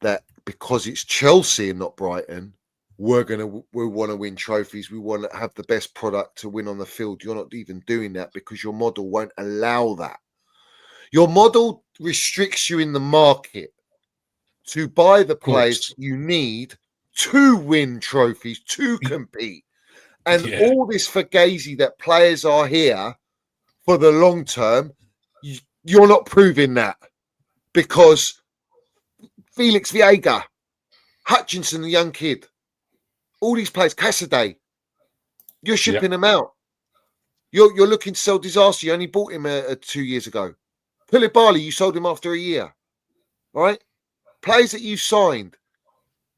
that, because it's Chelsea and not Brighton, we want to win trophies. We want to have the best product to win on the field. You're not even doing that because your model won't allow that. Your model restricts you in the market to buy the players you need to win trophies, to compete. And all this fugazi that players are here for the long term, you're not proving that, because Felix Viega, Hutchinson, the young kid, all these players, Caicedo, you're shipping them out. You're looking to sell disaster. You only bought him 2 years ago. Koulibaly, you sold him after a year. All right? Players that you signed,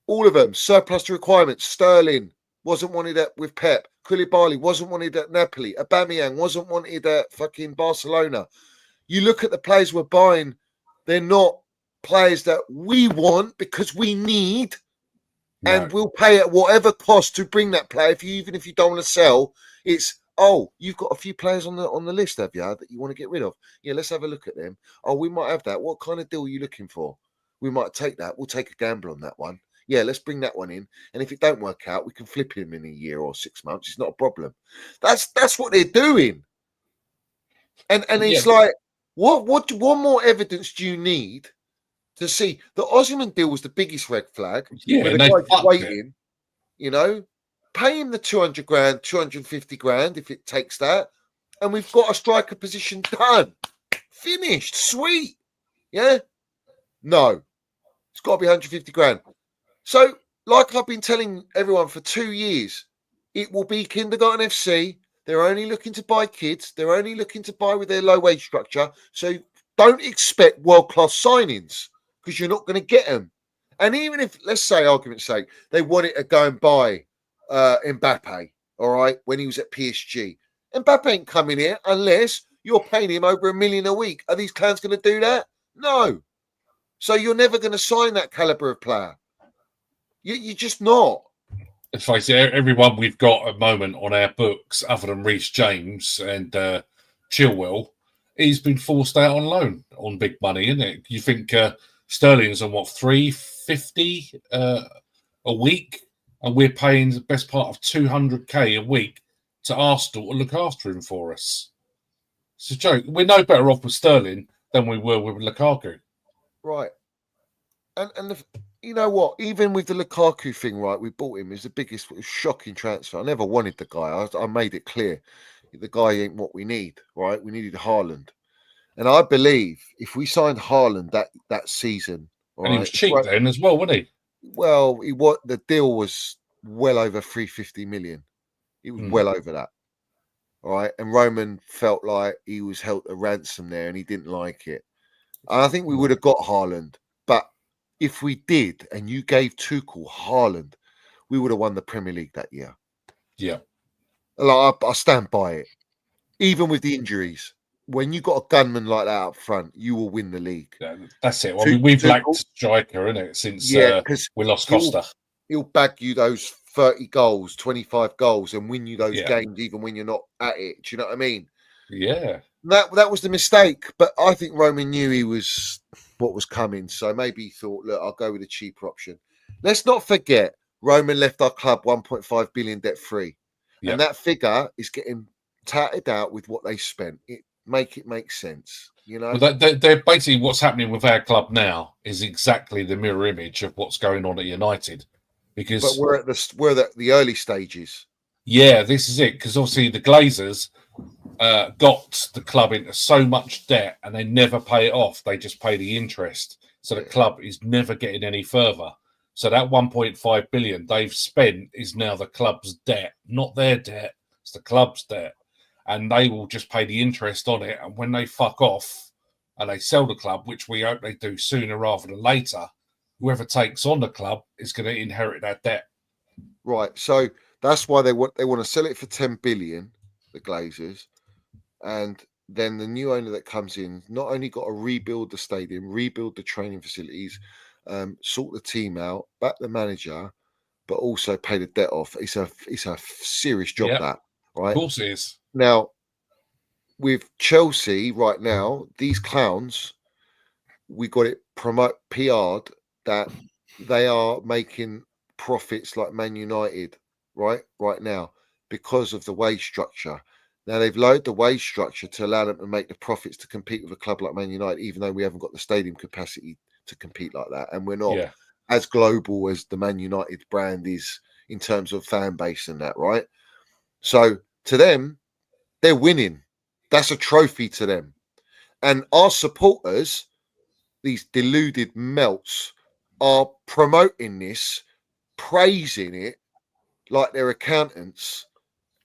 all of them, surplus to requirements. Sterling wasn't wanted with Pep. Koulibaly wasn't wanted at Napoli. Aubameyang wasn't wanted at fucking Barcelona. You look at the players we're buying, they're not players that we want because we need, and we'll pay at whatever cost to bring that player. Even if you don't want to sell, it's, oh, you've got a few players on the list, have you, that you want to get rid of? Yeah, let's have a look at them. Oh, we might have that. What kind of deal are you looking for? We might take that. We'll take a gamble on that one. Yeah, let's bring that one in. And if it don't work out, we can flip him in a year or 6 months. It's not a problem. That's what they're doing. And it's like, what more evidence do you need to see? The Osimhen deal was the biggest red flag. Yeah, where the guy's waiting, you know, pay him the 200 grand, 250 grand if it takes that. And we've got a striker position done. Finished. Sweet. Yeah? No. It's got to be 150 grand. So, like I've been telling everyone for 2 years, it will be Kindergarten FC. They're only looking to buy kids. They're only looking to buy with their low wage structure. So don't expect world-class signings, because you're not going to get them. And even if, let's say, argument's sake, they wanted to go and buy Mbappe, all right, when he was at PSG. Mbappe ain't coming here unless you're paying him over $1 million a week. Are these clans going to do that? No. So you're never going to sign that caliber of player. You're just not. Let's face it, everyone we've got at the moment on our books, other than Reece James and Chilwell, he's been forced out on loan on big money, isn't it? You think Sterling's on what, 350 a week, and we're paying the best part of 200k a week to Arsenal to look after him for us. It's a joke. We're no better off with Sterling than we were with Lukaku. Right. And you know what? Even with the Lukaku thing, right, we bought him. It was the biggest, shocking transfer. I never wanted the guy. I made it clear. The guy ain't what we need, right? We needed Haaland. And I believe if we signed Haaland that season... And he was cheap then as well, wasn't he? Well, the deal was well over 350 million. It was well over that. All right. And Roman felt like he was held a ransom there and he didn't like it. And I think we would have got Haaland. But if we did, and you gave Tuchel Haaland, we would have won the Premier League that year. Yeah. Like, I stand by it. Even with the injuries, when you got a gunman like that up front, you will win the league. Yeah, that's it. Well, we've lacked striker, isn't it, since we lost Costa. He'll bag you those 30 goals, 25 goals, and win you those games, even when you're not at it. Do you know what I mean? Yeah. That was the mistake. But I think Roman knew he was what was coming. So maybe he thought, look, I'll go with a cheaper option. Let's not forget, Roman left our club 1.5 billion debt free. Yep. And that figure is getting tatted out with what they spent. Make sense. You know, Well, they're basically what's happening with our club now is exactly the mirror image of what's going on at United. Because, but we're at the early stages. yeah, this is it. Because obviously the Glazers got the club into so much debt and they never pay it off. They just pay the interest. So the club is never getting any further. So that 1.5 billion they've spent is now the club's debt, not their debt. It's the club's debt. And they will just pay the interest on it. And when they fuck off and they sell the club, which we hope they do sooner rather than later, whoever takes on the club is going to inherit that debt. Right. So that's why they want to sell it for 10 billion, the Glazers. And then the new owner that comes in not only got to rebuild the stadium, rebuild the training facilities, sort the team out, back the manager, but also pay the debt off. It's a serious job, that, right? Of course it is. Now, with Chelsea right now, these clowns, we got it PR'd that they are making profits like Man United right now because of the wage structure. Now they've lowered the wage structure to allow them to make the profits to compete with a club like Man United, even though we haven't got the stadium capacity to compete like that, and we're not as global as the Man United brand is in terms of fan base and that, right? So to them, they're winning. That's a trophy to them. And our supporters, these deluded melts, are promoting this, praising it like they're accountants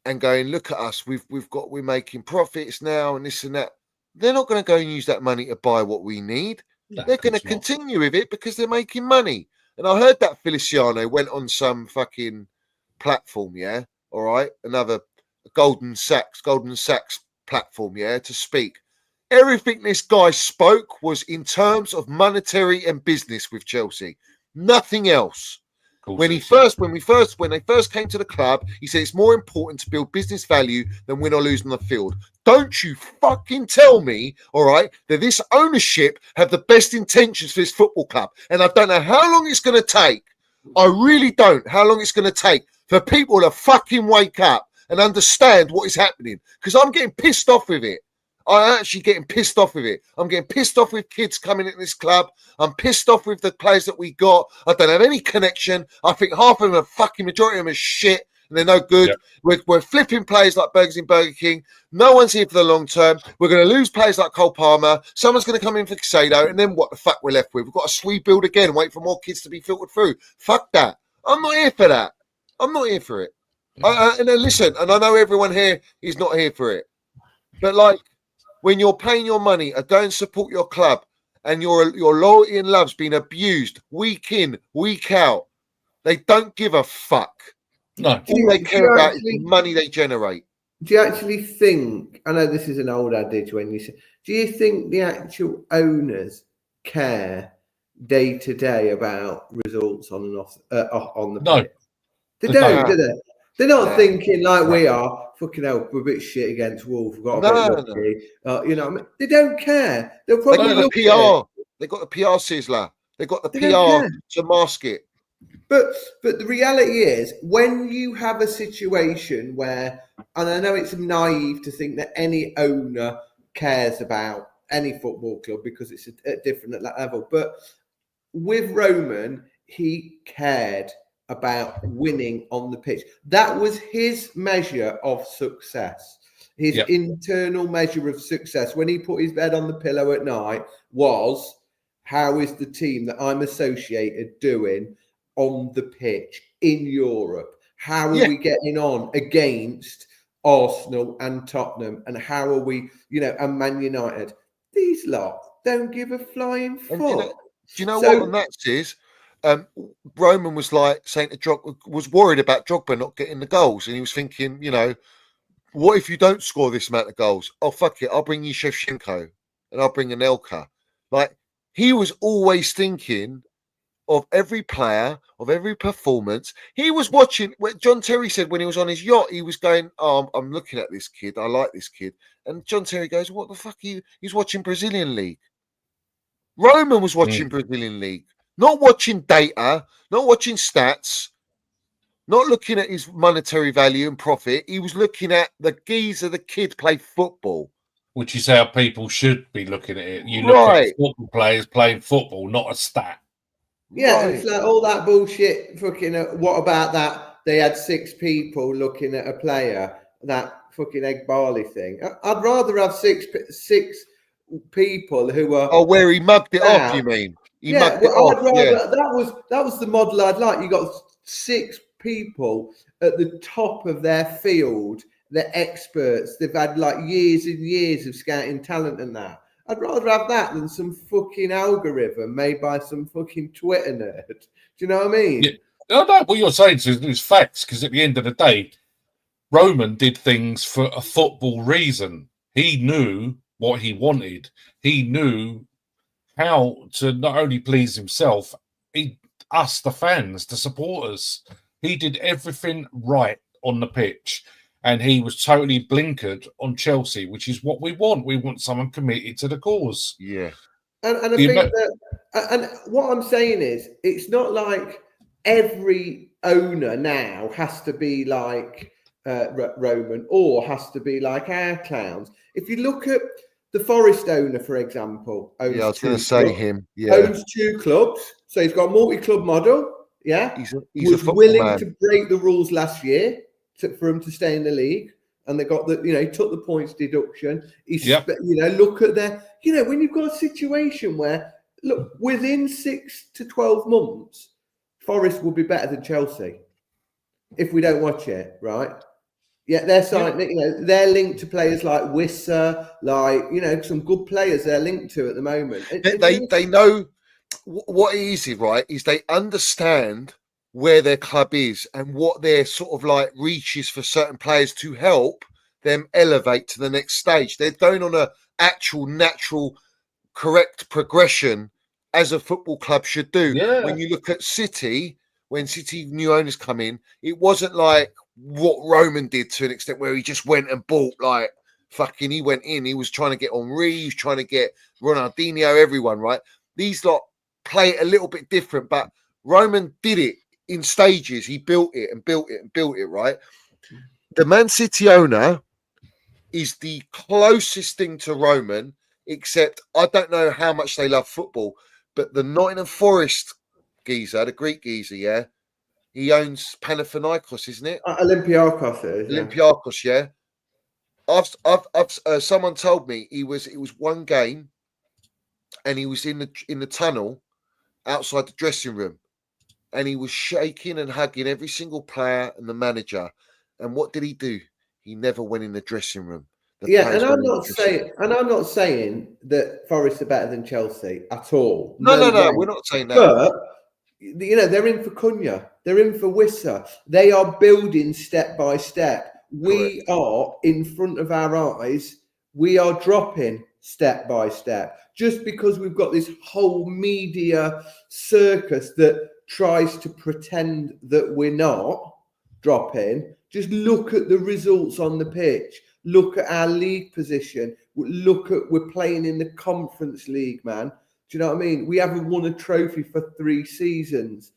and going, look at us, we're making profits now and this and that. They're not going to go and use that money to buy what we need. No, they're going to continue with it because they're making money. And I heard that Feliciano went on some fucking platform, yeah, all right, another Golden Sachs platform, yeah, to speak. Everything this guy spoke was in terms of monetary and business with Chelsea, nothing else. When they first came to the club, he said it's more important to build business value than win or lose on the field. Don't you fucking tell me, all right, that this ownership have the best intentions for this football club. And I don't know how long it's going to take. I really don't. How long it's going to take for people to fucking wake up and understand what is happening. Because I'm getting pissed off with it. I'm actually getting pissed off with it. I'm getting pissed off with kids coming into this club. I'm pissed off with the players that we got. I don't have any connection. I think half of them, a fucking majority of them are shit and they're no good. Yep. We're flipping players like Burgers in Burger King. No one's here for the long term. We're going to lose players like Cole Palmer. Someone's going to come in for Caicedo, and then what the fuck we're left with? We've got to rebuild again, wait for more kids to be filtered through. Fuck that. I'm not here for that. I'm not here for it. And then listen, and I know everyone here is not here for it. But like, when you're paying your money, go and support your club, and your loyalty and love's been abused week in, week out. They don't give a fuck. No. All they care about is the money they generate. Do you actually think, I know this is an old adage when you say, do you think the actual owners care day to day about results on and off on the pitch? They don't, do they? They're not thinking like we are. Fucking hell, we're a bit shit against Wolves. We've got a bit lucky. You know, what I mean? They don't care. They'll probably got the PR. They got the PR sizzler. They got the PR to mask it. But the reality is, when you have a situation where, and I know it's naive to think that any owner cares about any football club because it's different at that level. But with Roman, he cared about winning on the pitch. That was his measure of success. His internal measure of success when he put his head on the pillow at night was, how is the team that I'm associated doing on the pitch in Europe? How are we getting on against Arsenal and Tottenham? And how are we, and Man United? These lot don't give a flying fuck. Do you know what? And that is, Roman was like saying to Drogba, was worried about Drogba not getting the goals, and he was thinking, what if you don't score this amount of goals? Oh fuck it, I'll bring you Shevchenko and I'll bring Anelka. Like, he was always thinking of every player, of every performance. He was watching what John Terry said when he was on his yacht. He was going, "Oh, I'm looking at this kid. I like this kid." And John Terry goes, "What the fuck are you?" He's watching Brazilian League. Roman was watching Brazilian League. Not watching data, not watching stats, not looking at his monetary value and profit. He was looking at the geezer, the kid play football. which is how people should be looking at it. You look Right. at football players playing football, not a stat. Yeah, Right. it's like all that bullshit. Fucking, what about that? They had 6 people looking at a player. That fucking egg barley thing. I'd rather have six people who are. Oh, where he mugged it off, out. you mean? He Yeah, mugged it well, off. I'd rather Yeah. that was the model I'd like. You got 6 people at the top of their field. They're experts. They've had like years and years of scouting talent and that. I'd rather have that than some fucking algorithm made by some fucking Twitter nerd. Do you know what I mean? Yeah. No, what you're saying is facts, because at the end of the day, Roman did things for a football reason. He knew what he wanted. He knew how to not only please himself, us, the fans, the supporters. He did everything right on the pitch, and he was totally blinkered on Chelsea, which is what we want. We want someone committed to the cause. Yeah. And I think that, and what I'm saying is, it's not like every owner now has to be like Roman or has to be like our clowns. If you look at the Forest owner, for example, owns Yeah, I was going to 2 say clubs, him. Yeah. owns 2 clubs, so he's got a multi-club model. Yeah, He's a was football willing man. to break the rules last year for him to stay in the league. And they got he took the points deduction. Yep. Look at their, when you've got a situation where, look, within 6 to 12 months, Forest will be better than Chelsea if we don't watch it, right? Yeah, they're signing, they're linked to players like Wissa, like, some good players they're linked to at the moment. They know what it is, right? Is they understand where their club is and what their sort of like reach is for certain players to help them elevate to the next stage. They're going on a actual, natural, correct progression as a football club should do. Yeah. When you look at City, when City new owners come in, it wasn't like what Roman did to an extent where he just went and bought like fucking, he went in, he was trying to get Henri, he was trying to get Ronaldinho, everyone, right? These lot play it a little bit different, but Roman did it in stages. He built it and built it and built it, right? The Man City owner is the closest thing to Roman, except I don't know how much they love football, but the Nottingham Forest geezer, the Greek geezer, yeah, he owns Panathinaikos, isn't it? Olympiacos is, yeah. Olympiacos, yeah. I've someone told me it was one game, and he was in the tunnel outside the dressing room, and he was shaking and hugging every single player and the manager. And what did he do? He never went in the dressing room. And I'm not saying that Forest are better than Chelsea at all. No, we're not saying that. But they're in for Cunha, they're in for Wissa. They are building step by step. We are in front of our eyes. We are dropping step by step. Just because we've got this whole media circus that tries to pretend that we're not dropping, just look at the results on the pitch. Look at our league position. We're playing in the Conference League, man. Do you know what I mean? We haven't won a trophy for 3 seasons.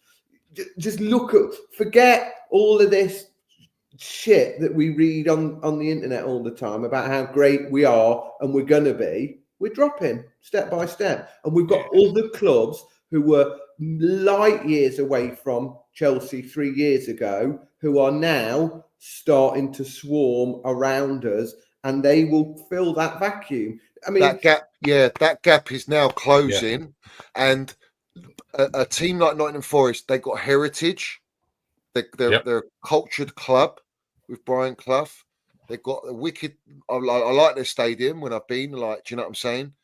Just forget all of this shit that we read on the internet all the time about how great we are and we're going to be. We're dropping step by step. And we've got other clubs who were light years away from Chelsea 3 years ago who are now starting to swarm around us, and they will fill that vacuum. I mean, that gap is now closing. And a team like Nottingham Forest, they got heritage. They're a cultured club with Brian Clough. They've got a wicked. I like their stadium when I've been. Like, do you know what I'm saying?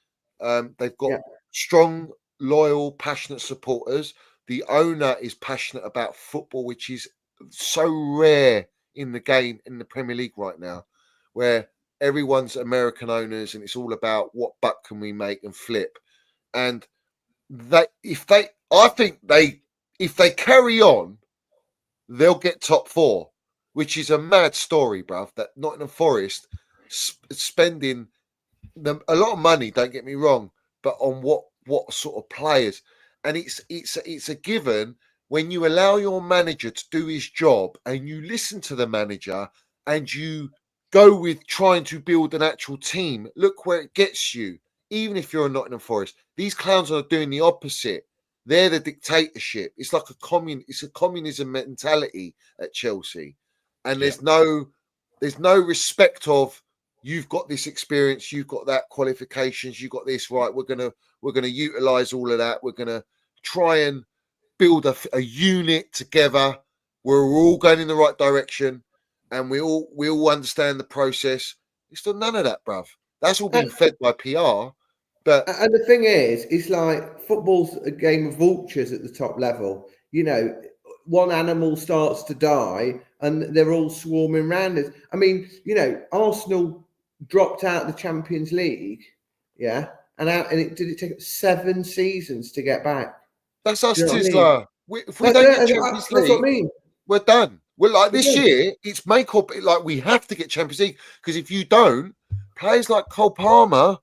They've got strong, loyal, passionate supporters. The owner is passionate about football, which is so rare in the game in the Premier League right now, where everyone's American owners and it's all about what buck can we make and flip. And if they carry on, they'll get top 4, which is a mad story, bruv. That Nottingham Forest spending a lot of money, don't get me wrong, but on what sort of players. And it's a given when you allow your manager to do his job and you listen to the manager and you go with trying to build an actual team. Look where it gets you. Even if you're a Nottingham Forest, these clowns are doing the opposite. They're the dictatorship. It's like it's a communism mentality at Chelsea, and there's no respect of you've got this experience, you've got that qualifications, you've got this right. We're gonna utilize all of that. We're gonna try and build a unit together where we're all going in the right direction, and we all understand the process. It's still none of that, bruv. That's all being fed by PR. And the thing is, it's like football's a game of vultures at the top level. You know, one animal starts to die and they're all swarming around us. I mean, you know, Arsenal dropped out of the Champions League, yeah, and did it take 7 seasons to get back? That's us, Tisla. If we don't get Champions League, that's what I mean. We're done. We're like this year, it's make or like we have to get Champions League, because if you don't, players like Cole Palmer,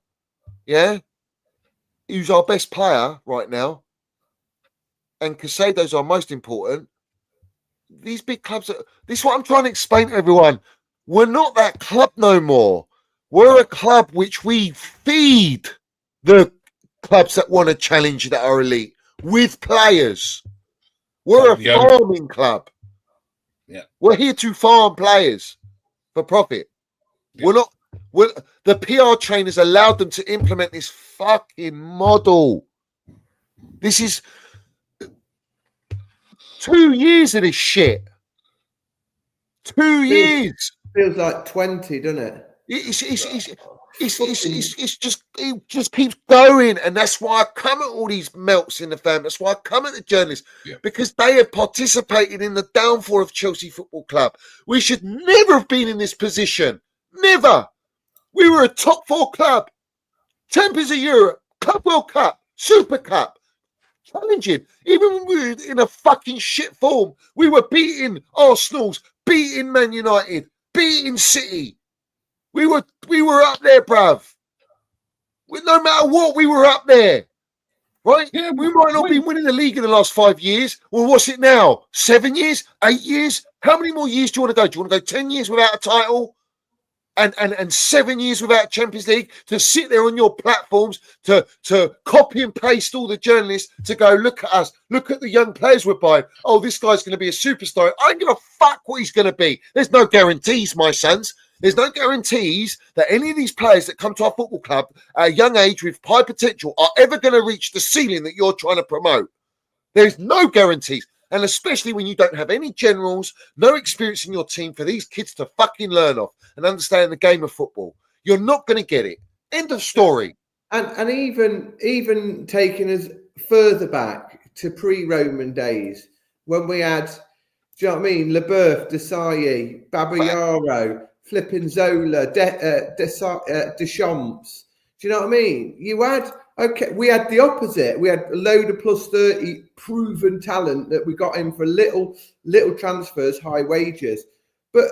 yeah, who's our best player right now, and Caicedo's our most important. These big clubs, this is what I'm trying to explain to everyone. We're not that club no more. We're a club which we feed the clubs that want to challenge, that are elite, with players. We're a farming club. Yeah, we're here to farm players for profit. Yeah. The PR trainers allowed them to implement this fucking model. This is 2 years of this shit. 2 years. Feels like 20, doesn't it? It just keeps going, and that's why I come at all these melts in the fan. That's why I come at the journalists, because they have participated in the downfall of Chelsea Football Club. We should never have been in this position. Never. We were a top 4 club, Champions of Europe, Club World Cup, Super Cup, challenging. Even when we were in a fucking shit form, we were beating Arsenal's, beating Man United, beating City. We were up there, bruv. No matter what, we were up there. Right? Yeah, we might not be winning the league in the last 5 years. Well, what's it now? 7 years? 8 years? How many more years do you want to go? Do you want to go 10 years without a title? And 7 years without Champions League, to sit there on your platforms to copy and paste all the journalists to go, look at us, look at the young players we're buying. Oh, this guy's going to be a superstar. I don't give a fuck what he's going to be. There's no guarantees, my sons. There's no guarantees that any of these players that come to our football club at a young age with high potential are ever going to reach the ceiling that you're trying to promote. There's no guarantees. And especially when you don't have any generals, no experience in your team for these kids to fucking learn off and understand the game of football. You're not going to get it. End of story. And even taking us further back to pre-Roman days, when we had, do you know what I mean, Leboeuf, Desailly, Babayaro, flipping Zola, Deschamps. Do you know what I mean? We had the opposite. We had a load of plus 30 proven talent that we got in for little transfers, high wages. But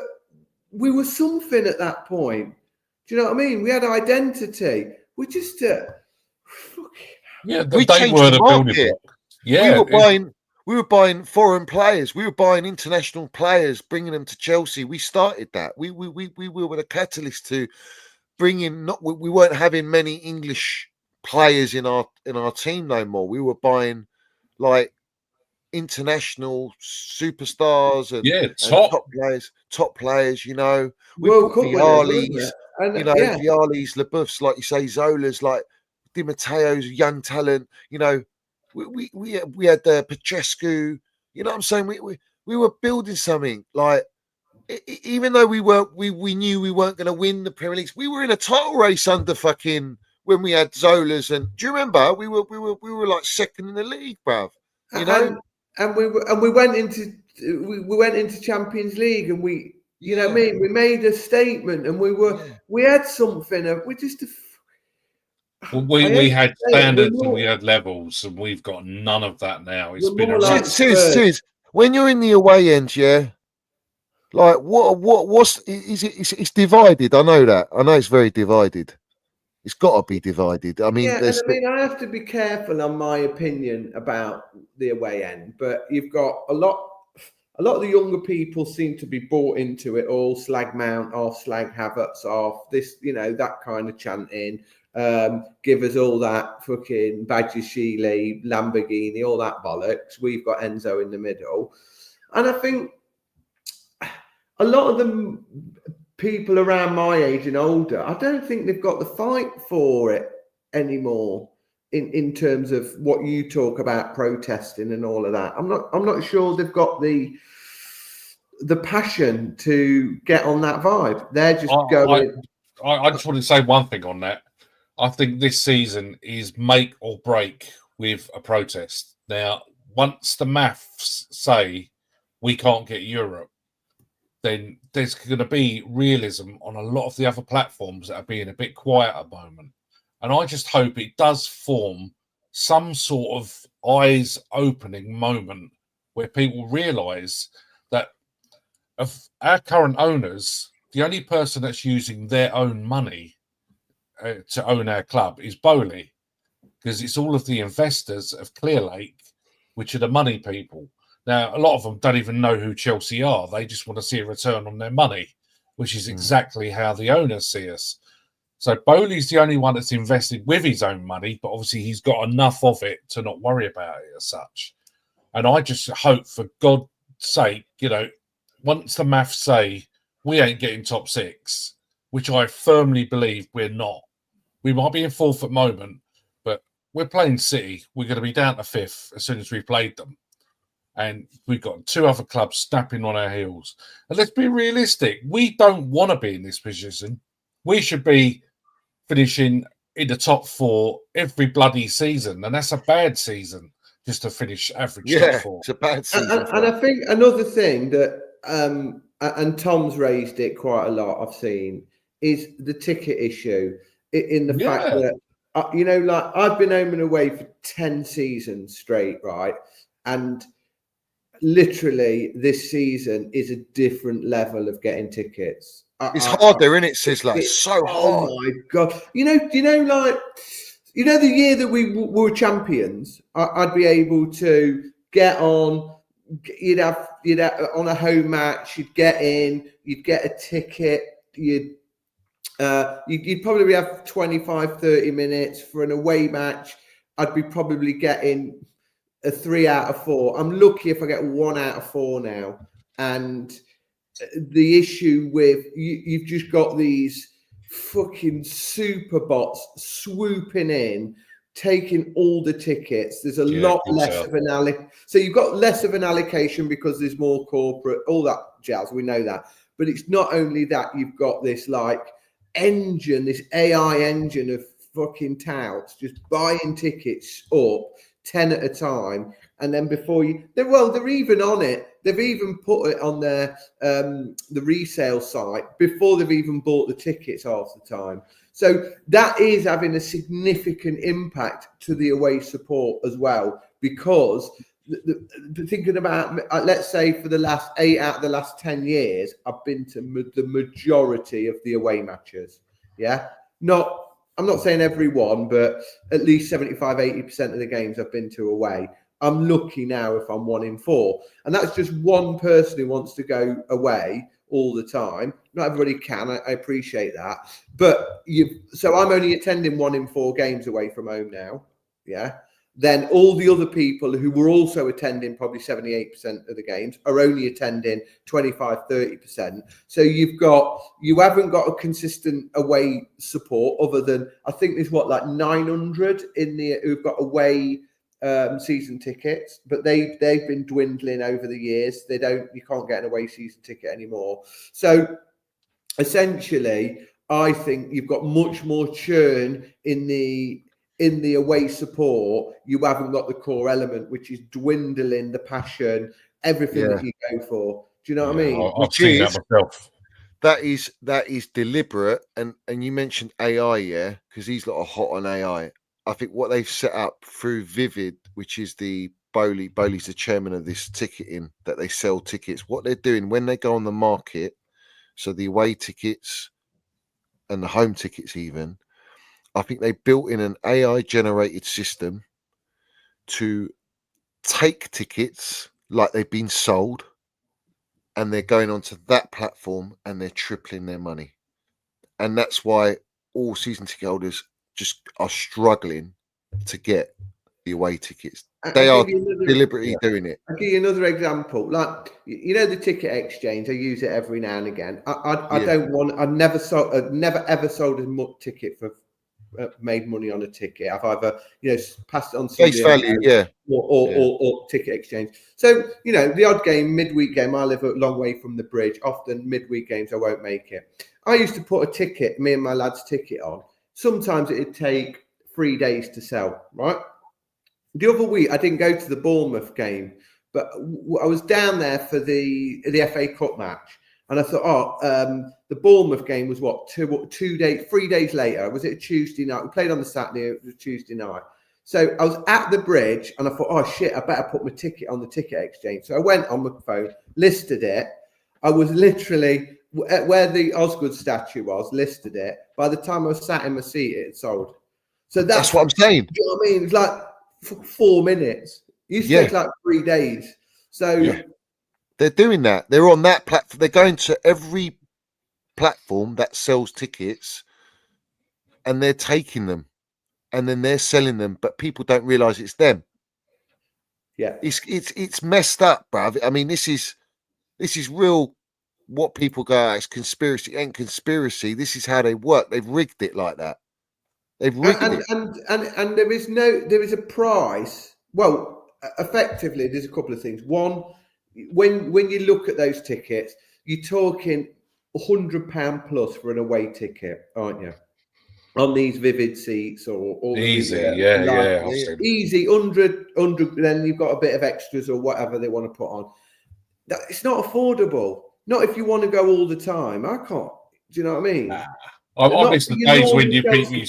we were something at that point. Do you know what I mean? We had identity. We just we changed the market. Yeah, we were buying foreign players. We were buying international players, bringing them to Chelsea. We started that. We were the catalyst to bring in. We weren't having many English players in our team no more. We were buying like international superstars and top players. You know, we put Vialis, Vialis, Leboeufs, like you say, Zola's, like Di Matteo's, young talent. You know, we had Pochettino. You know what I'm saying? We were building something. Like, even though we knew we weren't going to win the Premier League, we were in a title race under fucking. When we had Zola's, and do you remember we were like second in the league, bruv? You know, and we went into Champions League, and we, you know what I mean, we made a statement, and we had something. We had standards and we had levels, and we've got none of that now. It's been Sis, when you're in the away end, like it's divided. I know that. I know it's very divided. It's got to be divided. I mean, I have to be careful on my opinion about the away end, but you've got a lot a lot of the younger people seem to be bought into it all. Slag Mount off, slag Havertz off, this, that kind of chanting. Give us all that fucking Bajashile, Lamborghini, all that bollocks. We've got Enzo in the middle. And I think a lot of the people around my age and older, I don't think they've got the fight for it anymore in terms of what you talk about, protesting and all of that. I'm not sure they've got the passion to get on that vibe. They're just going. I just want to say one thing on that. I think this season is make or break with a protest. Now, once the maths say we can't get Europe, then there's going to be realism on a lot of the other platforms that are being a bit quiet at the moment. And I just hope it does form some sort of eyes-opening moment where people realise that of our current owners, the only person that's using their own money to own our club is Bowley, because it's all of the investors of Clearlake, which are the money people. Now, a lot of them don't even know who Chelsea are. They just want to see a return on their money, which is exactly how the owners see us. So Bowley's the only one that's invested with his own money, but obviously he's got enough of it to not worry about it as such. And I just hope, for God's sake, once the maths say we ain't getting top six, which I firmly believe we're not. We might be in fourth at the moment, but we're playing City. We're going to be down to fifth as soon as we've played them. And we've got two other clubs snapping on our heels. And let's be realistic. We don't want to be in this position. We should be finishing in the top four every bloody season. And that's a bad season just to finish average top four. It's a bad season. And I think another thing that, and Tom's raised it quite a lot, I've seen, is the ticket issue. In the fact that, I've been home and away for 10 seasons straight, right? And literally this season is a different level of getting tickets. It's harder, isn't it, Sizzler? It's so hard. Oh my God. The year that we were champions, I'd be able to get on, you'd have on a home match, you'd get in, you'd get a ticket, you'd probably have 25, 30 minutes for an away match. I'd be probably getting a 3 out of 4. I'm lucky if I get 1 out of 4 now. And the issue with you've just got these fucking super bots swooping in, taking all the tickets. There's a lot less of an allocation. So you've got less of an allocation because there's more corporate, all that jazz. We know that. But it's not only that, you've got this engine, this AI engine of fucking touts just buying tickets up 10 at a time, and then before they're even on it. They've even put it on their the resale site before they've even bought the tickets half the time. So that is having a significant impact to the away support as well, because thinking about, let's say for the last 8 out of the last 10 years, I've been to the majority of the away matches. Yeah, I'm not saying every one, but at least 75, 80% of the games I've been to away. I'm lucky now if I'm 1 in 4. And that's just one person who wants to go away all the time. Not everybody can. I appreciate that. But so I'm only attending 1 in 4 games away from home now. Yeah. Then all the other people who were also attending probably 78% of the games are only attending 25, 30%. So you haven't got a consistent away support other than, I think there's 900 who've got away season tickets, but they've been dwindling over the years. You can't get an away season ticket anymore. So essentially, I think you've got much more churn in the away support. You haven't got the core element, which is dwindling the passion, everything that you go for. Do you know what I mean? I've seen that myself. That is deliberate. And you mentioned AI, because these lot are hot on AI. I think what they've set up through Vivid, which is Bowley's the chairman of this ticketing, that they sell tickets. What they're doing when they go on the market, so the away tickets and the home tickets even, I think they built in an AI generated system to take tickets like they've been sold and they're going onto that platform and they're tripling their money. And that's why all season ticket holders just are struggling to get the away tickets. They are deliberately doing it. I'll give you another example. Like, you know, the ticket exchange, I use it every now and again. I've never ever sold a ticket for made money on a ticket. I've either, you know, passed it on face value, or ticket exchange. So, you know, the odd game, midweek game, I live a long way from the bridge. Often midweek games I won't make it. I used to put a ticket, me and my lads' ticket on. Sometimes it'd take 3 days to sell, right? The other week, I didn't go to the Bournemouth game, but I was down there for the FA Cup match. And I thought, the Bournemouth game was what, 3 days later? Was it a Tuesday night? We played on the Saturday, it was a Tuesday night. So I was at the bridge and I thought, oh shit, I better put my ticket on the ticket exchange. So I went on my phone, listed it. I was literally where the Osgood statue was, listed it. By the time I was sat in my seat, it had sold. So that's what I'm saying. You know what I mean? It's like 4 minutes. It used to take like 3 days. So they're doing that. They're on that platform. They're going to every platform that sells tickets and they're taking them and then they're selling them, but people don't realize it's them. Yeah. It's messed up, bruv. I mean, this is real. What people go, it's conspiracy. Ain't conspiracy. This is how they work. They've rigged it like that. They've rigged it. And there is a price. Well, effectively, there's a couple of things. One, when you look at those tickets, you're talking £100 plus for an away ticket, aren't you? On these Vivid seats or easy, easy 100. Then you've got a bit of extras or whatever they want to put on. It's not affordable. Not if you want to go all the time. I can't. Do you know what I mean? I miss the days when you people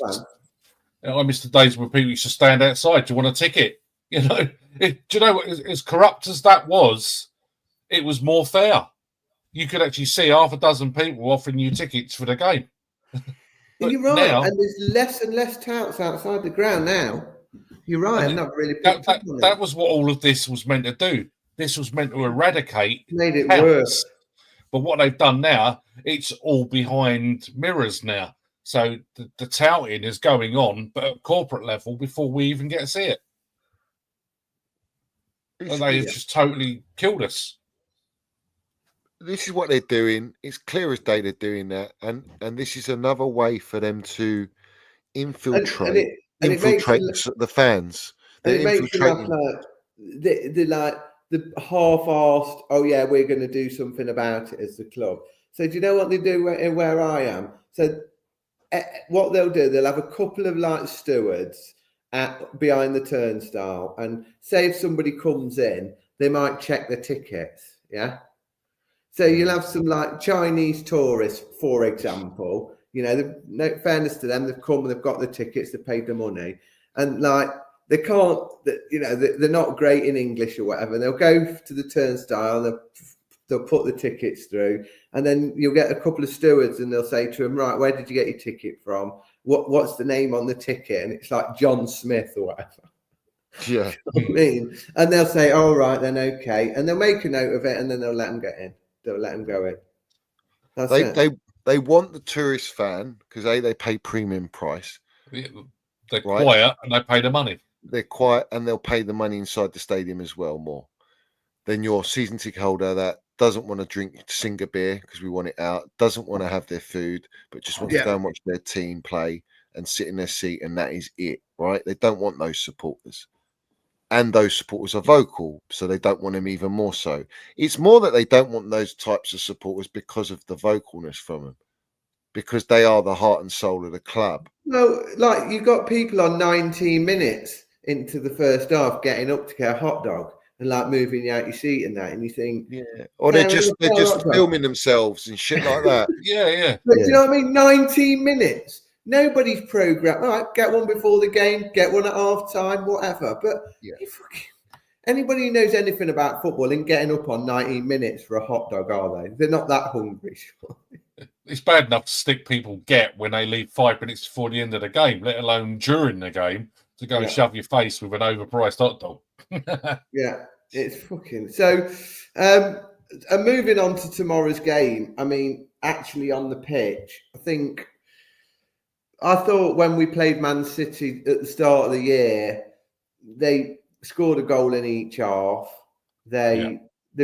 I miss the days when people used to stand outside. Do you want a ticket? You know, do you know what? As corrupt as that was, it was more fair. You could actually see half a dozen people offering you tickets for the game. You're right, now, and there's less and less touts outside the ground now. You're right. I'm not really. That was what all of this was meant to do. This was meant to eradicate. Made it worse. But what they've done now, it's all behind mirrors now. So the touting is going on, but at corporate level before we even get to see it. And they've just totally killed us. This is what they're doing. It's clear as day they're doing that. And this is another way for them to infiltrate the fans. They're infiltrating. They're like the half-arsed, oh yeah, we're going to do something about it as the club. So do you know what they do where I am? So what they'll do, they'll have a couple of like stewards behind the turnstile, and say if somebody comes in, they might check their tickets, yeah? So you'll have some like Chinese tourists, for example, you know, no fairness to them, they've come, they've got the tickets, they've paid the money, and like, they can't, you know, they're not great in English or whatever. They'll go to the turnstile, they'll put the tickets through, and then you'll get a couple of stewards and they'll say to them, right, where did you get your ticket from? What's the name on the ticket? And it's like John Smith or whatever. Yeah. You know what I mean? And they'll say, all right, then okay. And they'll make a note of it and then they'll let them get in. They'll let them go in. They want the tourist fan because they pay premium price. They're quiet and they pay the money. They're quiet and they'll pay the money inside the stadium as well more than your season ticket holder that doesn't want to drink Singer beer because we want it out, doesn't want to have their food, but just wants to go and watch their team play and sit in their seat, and that is it, right? They don't want those supporters. And those supporters are vocal, so they don't want them even more so. It's more that they don't want those types of supporters because of the vocalness from them, because they are the heart and soul of the club. No, like you've got people on 19 minutes into the first half getting up to get a hot dog and like moving you out your seat and that, and you think, or they're just filming themselves and shit like that. But do you know what I mean? 19 minutes. Nobody's programmed. All right, get one before the game, get one at half time, whatever. But anybody who knows anything about football ain't getting up on 19 minutes for a hot dog, are they? They're not that hungry. It's bad enough to stick people get when they leave 5 minutes before the end of the game, let alone during the game, to go and shove your face with an overpriced hot dog. Yeah, it's fucking. So And moving on to tomorrow's game, I mean, actually on the pitch, I thought when we played Man City at the start of the year, they scored a goal in each half. They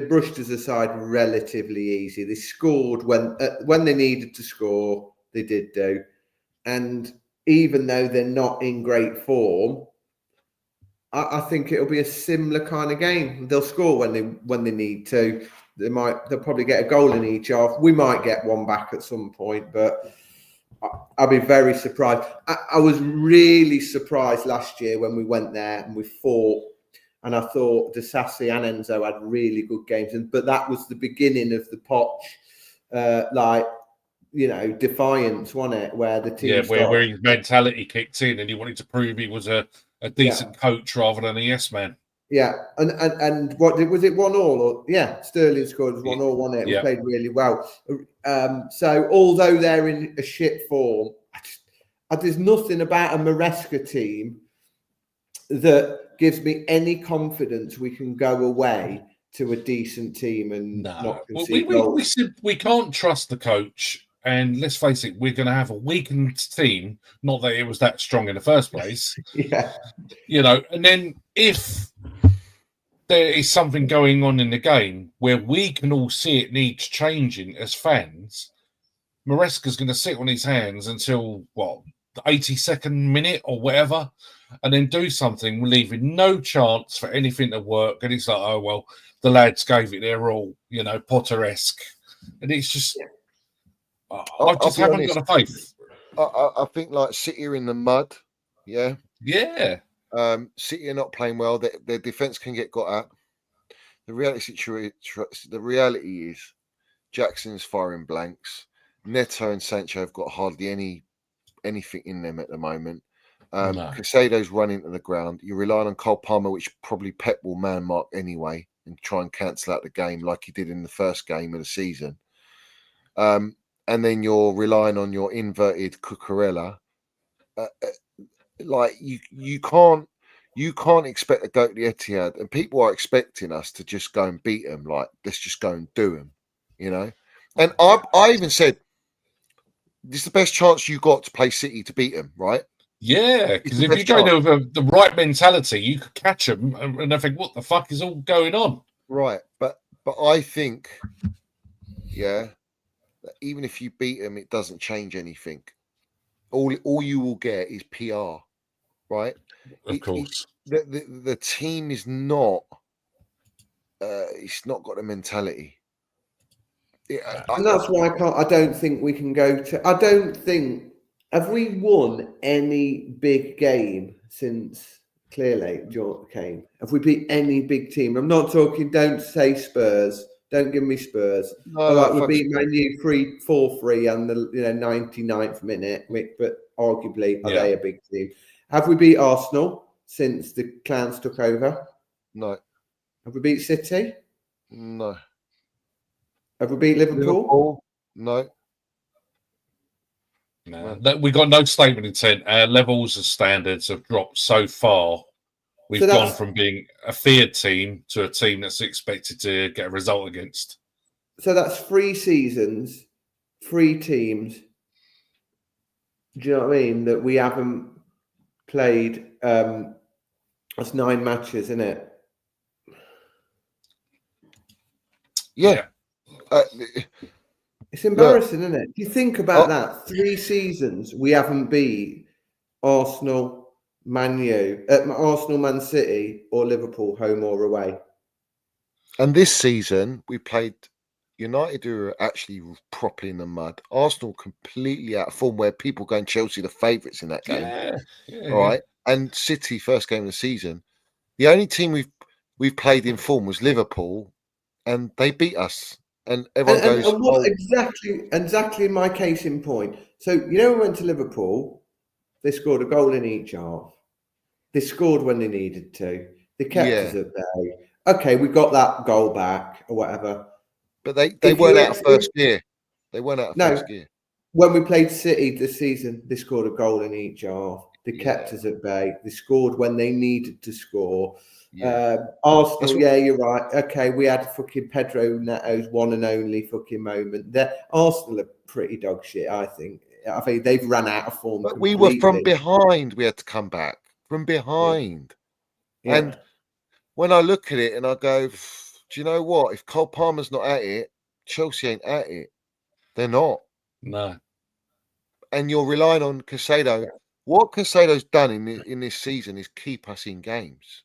brushed us aside relatively easy. They scored when they needed to score. They did do, and even though they're not in great form, I think it'll be a similar kind of game. They'll score when they need to. They'll probably get a goal in each half. We might get one back at some point, but I'll be very surprised. I was really surprised last year when we went there and we fought, and I thought Disasi and Enzo had really good games. But that was the beginning of the Poch, defiance, wasn't it? Where the team where his mentality kicked in and he wanted to prove he was a decent coach rather than a yes man. Yeah, and what was it 1-1 or Sterling scored 1-1, wasn't it? We played really well. So although they're in a shit form, there's nothing about a Maresca team that gives me any confidence we can go away to a decent team and not concede goals. We can't trust the coach. And let's face it, we're going to have a weakened team. Not that it was that strong in the first place. And then if there is something going on in the game where we can all see it needs changing as fans, Maresca's going to sit on his hands until, the 82nd minute or whatever, and then do something, leaving no chance for anything to work. And it's like, oh, well, the lads gave it their all, Potter-esque. And it's just... I just haven't got a faith. I think like City are in the mud. Yeah. City are not playing well. Their defense can get got at. The reality is Jackson's firing blanks. Neto and Sanchez have got hardly anything in them at the moment. Caicedo's running to the ground. You're relying on Cole Palmer, which probably Pep will man mark anyway and try and cancel out the game like he did in the first game of the season. And then you're relying on your inverted Cucurella. You can't expect to go to the Etihad, and people are expecting us to just go and beat them. Like, let's just go and do them, And I even said, this is the best chance you got to play City to beat them, right? Yeah, because if you go there with the right mentality, you could catch them, and I think, what the fuck is all going on? Right, but I think, even if you beat them, it doesn't change anything. All you will get is PR, right? Of course. The team is not. It's not got a mentality. And that's why I don't think we can go to. I don't think. Have we won any big game since clearly Jordan came? Have we beat any big team? I'm not talking. Don't say Spurs. Don't give me Spurs. We beat Man U 4-3 on the 99th minute, but arguably are they a big team? Have we beat Arsenal since the Clowns took over? No. Have we beat City? No. Have we beat Liverpool? No. No. We got no statement intent. Our levels of standards have dropped so far. We've gone from being a feared team to a team that's expected to get a result against. So that's 3 seasons, 3 teams. Do you know what I mean? That we haven't played. That's 9 matches, isn't it? Yeah. It's embarrassing, isn't it? If you think about that, 3 seasons we haven't beat Arsenal, Man U, Arsenal, Man City, or Liverpool, home or away. And this season we played United, who are actually properly in the mud. Arsenal completely out of form, where people going Chelsea the favourites in that game. All right, and City first game of the season. The only team we've played in form was Liverpool, and they beat us. And everyone goes, and what exactly my case in point. So we went to Liverpool. They scored a goal in each half. They scored when they needed to. They kept us at bay. Okay, we got that goal back or whatever. But they weren't out of first gear. They weren't out of first gear. When we played City this season, they scored a goal in each half. They kept us at bay. They scored when they needed to score. Yeah. Arsenal, you're right. Okay, we had fucking Pedro Neto's one and only fucking moment. Arsenal are pretty dog shit, I think. I think they've run out of form. But completely. we were from behind. We had to come back from behind. Yeah. And when I look at it and I go, do you know what? If Cole Palmer's not at it, Chelsea ain't at it. They're not. No. And you're relying on Caicedo. Yeah. What Caicedo's done in this season is keep us in games.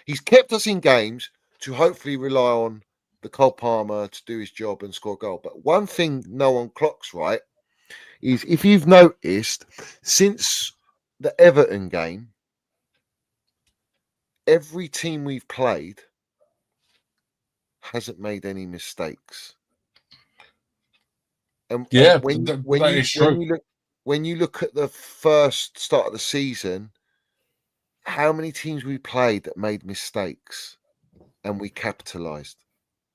He's kept us in games to hopefully rely on the Cole Palmer to do his job and score a goal. But one thing no one clocks right is, if you've noticed, since the Everton game, every team we've played hasn't made any mistakes. And when you look at the first start of the season, how many teams we played that made mistakes and we capitalized?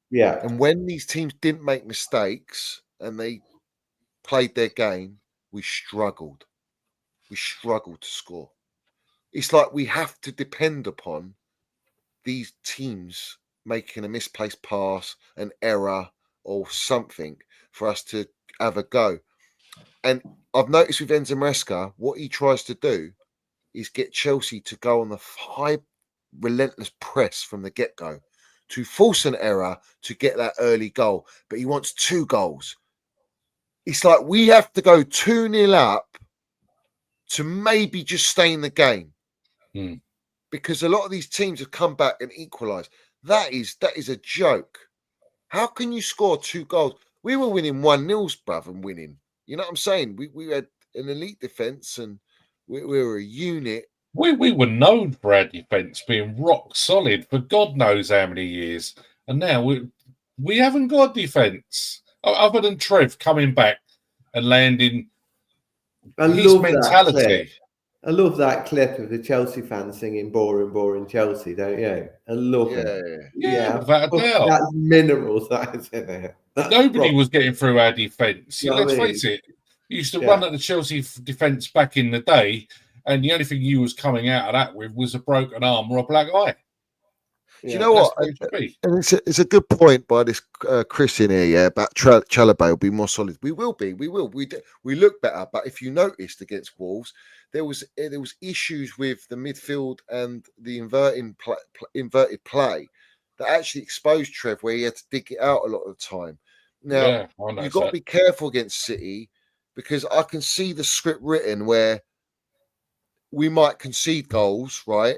Yeah. And when these teams didn't make mistakes and they played their game, we struggled. We struggled to score. It's like we have to depend upon these teams making a misplaced pass, an error, or something for us to have a go. And I've noticed with Enzo Maresca, what he tries to do is get Chelsea to go on the high, relentless press from the get-go to force an error to get that early goal. But he wants 2 goals. It's like we have to go 2-0 up to maybe just stay in the game. Because a lot of these teams have come back and equalised. That is a joke. How can you score 2 goals? We were winning 1-0, bruv, and winning. You know what I'm saying? We had an elite defence and we were a unit. We were known for our defence being rock solid for God knows how many years. And now we haven't got defence. Other than Trev coming back and landing his mentality. I love that clip of the Chelsea fans singing "Boring, Boring Chelsea," don't you? I love it. Yeah, without a doubt. That's minerals, that is in there. Nobody was getting through our defence. Let's face it. You used to run at the Chelsea defence back in the day, and the only thing you was coming out of that with was a broken arm or a black eye. Do you know what? And it's a good point by this Chris in here, about Chalobah will be more solid. We will be. We will. We look better. But if you noticed against Wolves, there was issues with the midfield and the inverted play that actually exposed Trev, where he had to dig it out a lot of the time. Now, you've got to be careful against City, because I can see the script written where we might concede goals, right?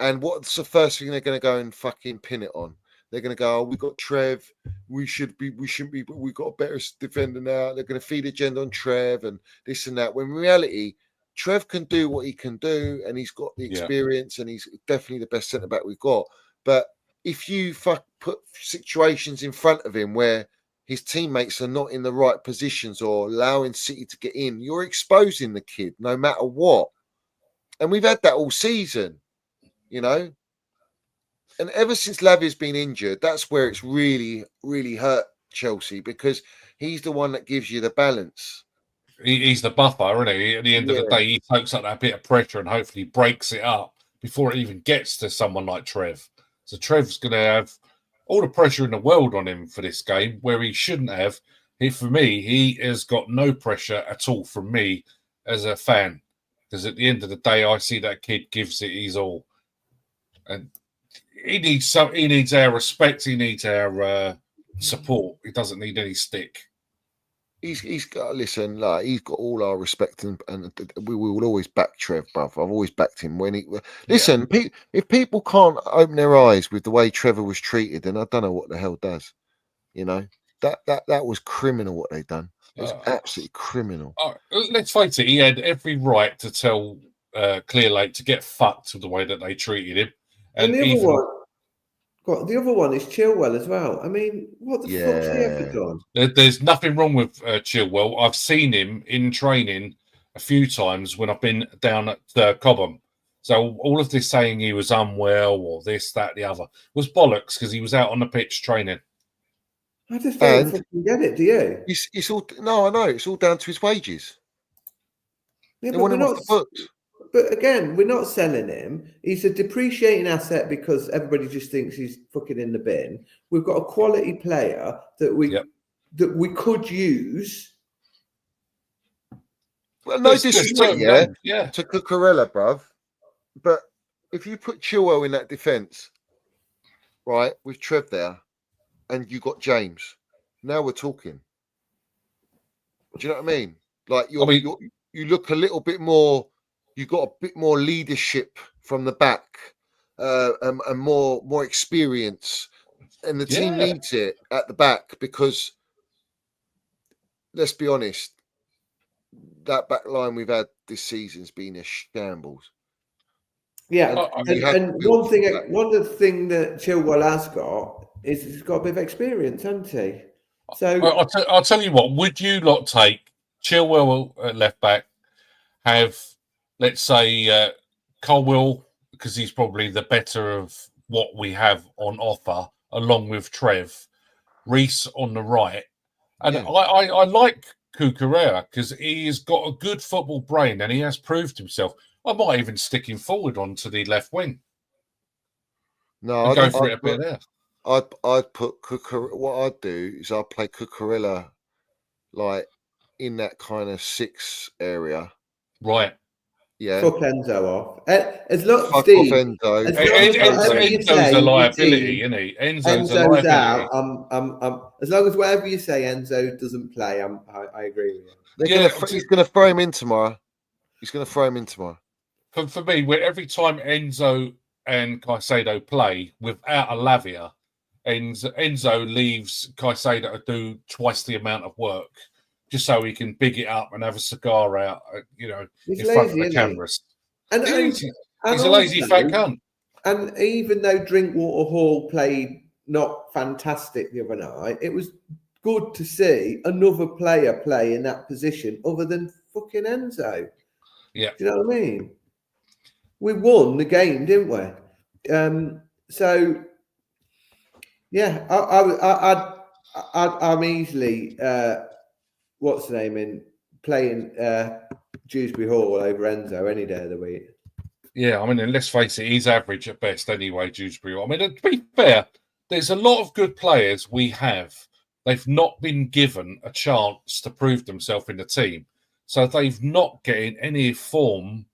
And what's the first thing they're going to go and fucking pin it on? They're going to go, "Oh, we got Trev. We shouldn't be. We got a better defender now." They're going to feed agenda on Trev and this and that. When in reality, Trev can do what he can do, and he's got the experience, and he's definitely the best centre back we've got. But if you put situations in front of him where his teammates are not in the right positions or allowing City to get in, you're exposing the kid no matter what. And we've had that all season. You know, and ever since Lavia's been injured, that's where it's really, really hurt Chelsea, because he's the one that gives you the balance. He's the buffer, isn't he? At the end of the day, he takes up that bit of pressure and hopefully breaks it up before it even gets to someone like Trev. So Trev's going to have all the pressure in the world on him for this game, where he shouldn't have. For me, he has got no pressure at all from me as a fan, because at the end of the day, I see that kid gives it his all. And he needs our respect. He needs our support. He doesn't need any stick. He's got, listen, like, he's got all our respect, and we will always back Trev, bruv. I've always backed him when he listen. If people can't open their eyes with the way Trevor was treated, then I don't know what the hell does. You know, that was criminal what they done. It was absolutely criminal. Let's face it, he had every right to tell Clearlake to get fucked with the way that they treated him. And the other one is Chilwell as well. I mean, what the fuck's he ever done? There's nothing wrong with Chilwell. I've seen him in training a few times when I've been down at Cobham. So all of this saying he was unwell or this, that, the other was bollocks, because he was out on the pitch training. I just don't fucking get it, do you? It's all, no, I know. It's all down to his wages. Yeah, They want him off the books. But again, we're not selling him. He's a depreciating asset because everybody just thinks he's fucking in the bin. We've got a quality player that we could use. Well, no disrespect, to Cucurella, bruv. But if you put Chilwell in that defence, right, with Trev there, and you got James, now we're talking. Do you know what I mean? Like you look a little bit more. You got a bit more leadership from the back, and more experience, and the team needs it at the back because, let's be honest, that back line we've had this season's been a shambles. Yeah, and one of the things that Chilwell has got is he's got a bit of experience, hasn't he? So I'll tell you what. Would you lot take Chilwell at left back? Have, let's say, Colwill, because he's probably the better of what we have on offer, along with Trev, Reece on the right. And I like Cucurella because he's got a good football brain and he has proved himself. I might even stick him forward onto the left wing. No, I'd go for it a bit there. I'd put Cucurella. What I'd do is I'd play Cucurella like in that kind of 6 area. Right. Yeah. Fuck Enzo off. As long Fuck Steve, off Enzo. Enzo's a liability, isn't he? Enzo's a liability. Out. As long as whatever you say, Enzo doesn't play, I agree with you. He's going to throw him in tomorrow. For me, every time Enzo and Caicedo play without a Lavia, Enzo leaves Caicedo to do twice the amount of work just so he can big it up and have a cigar out, he's in lazy, front of the cameras. He's a lazy fat cunt. And even though Drinkwater Hall played not fantastic the other night, it was good to see another player play in that position other than fucking Enzo. Yeah. Do you know what I mean? We won the game, didn't we? So, yeah, I'm easily what's the name in playing Dewsbury Hall over Enzo any day of the week. Yeah, I mean, and let's face it, he's average at best anyway, Dewsbury Hall. I mean, to be fair, there's a lot of good players we have. They've not been given a chance to prove themselves in the team. So they've not getting any form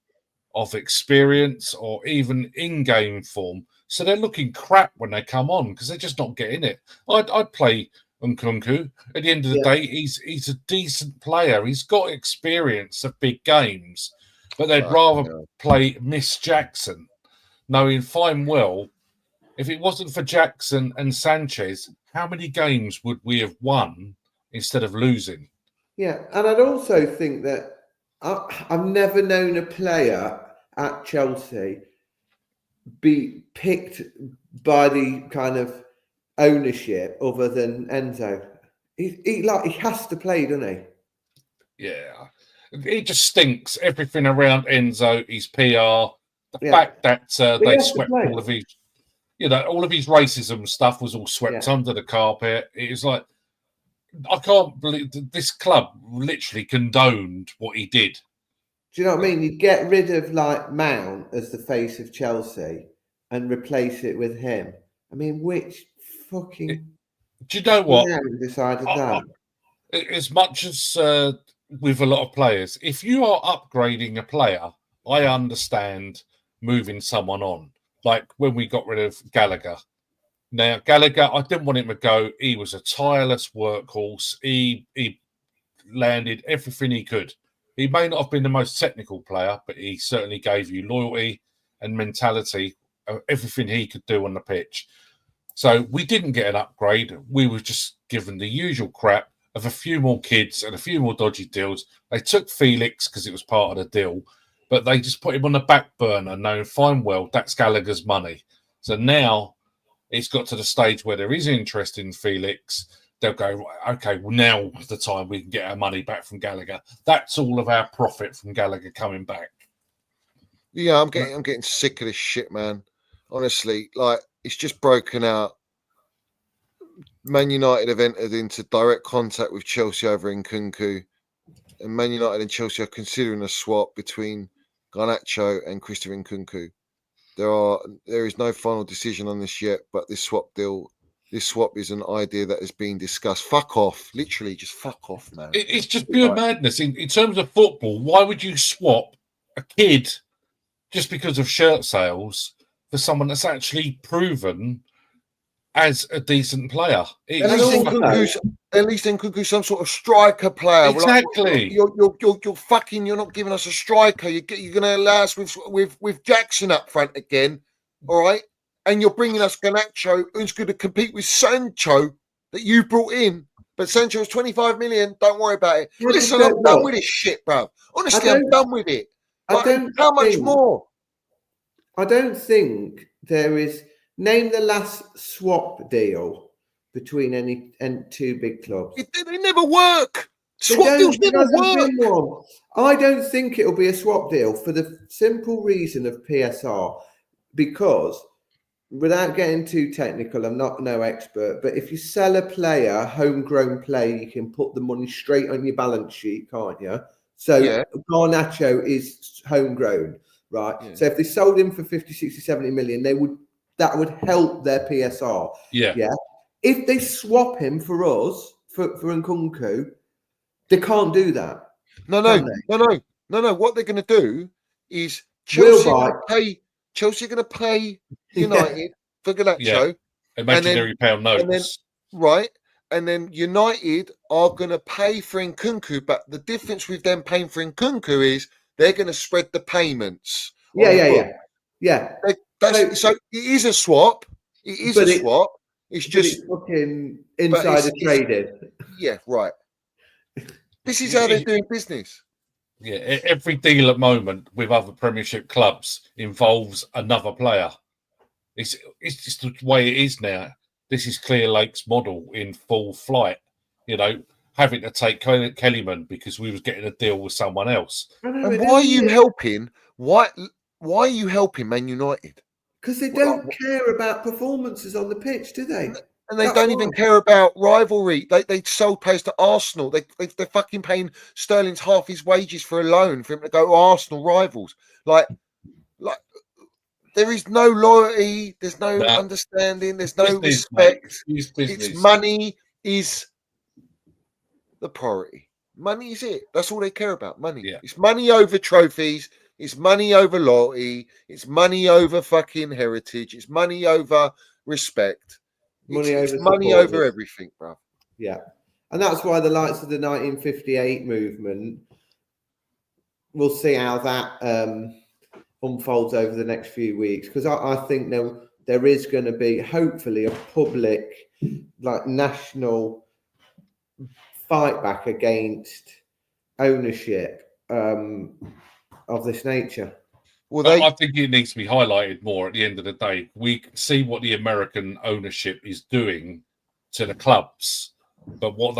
of experience or even in-game form. So they're looking crap when they come on because they're just not getting it. I'd play Nkunku. At the end of the day, he's a decent player. He's got experience of big games, but they'd rather play Miss Jackson, knowing fine well, if it wasn't for Jackson and Sanchez, how many games would we have won instead of losing? Yeah, and I'd also think that I've never known a player at Chelsea be picked by the kind of ownership other than Enzo. He has to play, doesn't he? Yeah, it just stinks. Everything around Enzo, his PR, the fact that they swept all of his, all of his racism stuff was all swept under the carpet. It was like, I can't believe this club literally condoned what he did. Do you know what I mean? You get rid of Mount as the face of Chelsea and replace it with him. I mean, which fucking... Do you know what? Decided that? As much as with a lot of players, if you are upgrading a player, I understand moving someone on. Like when we got rid of Gallagher. Now, Gallagher, I didn't want him to go. He was a tireless workhorse. He landed everything he could. He may not have been the most technical player, but he certainly gave you loyalty and mentality of everything he could do on the pitch. So we didn't get an upgrade. We were just given the usual crap of a few more kids and a few more dodgy deals. They took Felix because it was part of the deal, but they just put him on the back burner, knowing fine well that's Gallagher's money. So now it's got to the stage where there is interest in Felix. They'll go, okay, well, now's the time we can get our money back from Gallagher. That's all of our profit from Gallagher coming back. Yeah, I'm getting sick of this shit, man. Honestly, it's just broken out. Man United have entered into direct contact with Chelsea over Nkunku. and Man United and Chelsea are considering a swap between Garnacho and Christopher Nkunku. There is no final decision on this yet, but this swap is an idea that is being discussed. Fuck off. Literally, just fuck off, man. It's just pure madness. In terms of football, why would you swap a kid just because of shirt sales for someone that's actually proven as a decent player? At least Nkunku's some sort of striker player. Exactly. You're fucking. You're not giving us a striker. You're going to allow us with Jackson up front again, all right? And you're bringing us Garnacho, who's going to compete with Sancho that you brought in. But Sancho's 25 million. Don't worry about it. Listen, I'm done with this shit, bro. Honestly, I'm done with it. How much more? I don't think there is. Name the last swap deal between any two big clubs. They never work. Swap deals never work. I don't think it'll be a swap deal for the simple reason of PSR, because without getting too technical, I'm not no expert, but if you sell a player, homegrown player, you can put the money straight on your balance sheet, can't you? So Garnacho is homegrown, right? Yeah. So if they sold him for 50, 60, 70 million, that would help their PSR. Yeah. If they swap him for us, for Nkunku, they can't do that. No. What they're going to do is Chelsea are going to pay United for Garnacho. Imaginary pound notes. And then United are going to pay for Nkunku, but the difference with them paying for Nkunku is they're going to spread the payments. Yeah. So it is a swap. It's swap. It's just fucking insider traded. Yeah, right. This is how they're doing business. Yeah, every deal at the moment with other Premiership clubs involves another player. It's just the way it is now. This is Clear Lake's model in full flight. Having to take Kellyman because we was getting a deal with someone else. And why are you helping? Why are you helping Man United? Because they don't care about performances on the pitch, do they? And they don't even care about rivalry. They sold players to Arsenal. They're fucking paying Sterling's half his wages for a loan for him to go to Arsenal rivals. Like there is no loyalty. There's no understanding. There's no respect. It's money is the priority. Money is it. That's all they care about. Money. Yeah. It's money over trophies. It's money over loyalty. It's money over fucking heritage. It's money over respect. It's money over everything, bro. Yeah. And that's why the likes of the 1958 movement, we'll see how that unfolds over the next few weeks. Because I think there is going to be, hopefully, a public, national fight back against ownership of this nature. Well, I think it needs to be highlighted more at the end of the day. We see what the American ownership is doing to the clubs, but what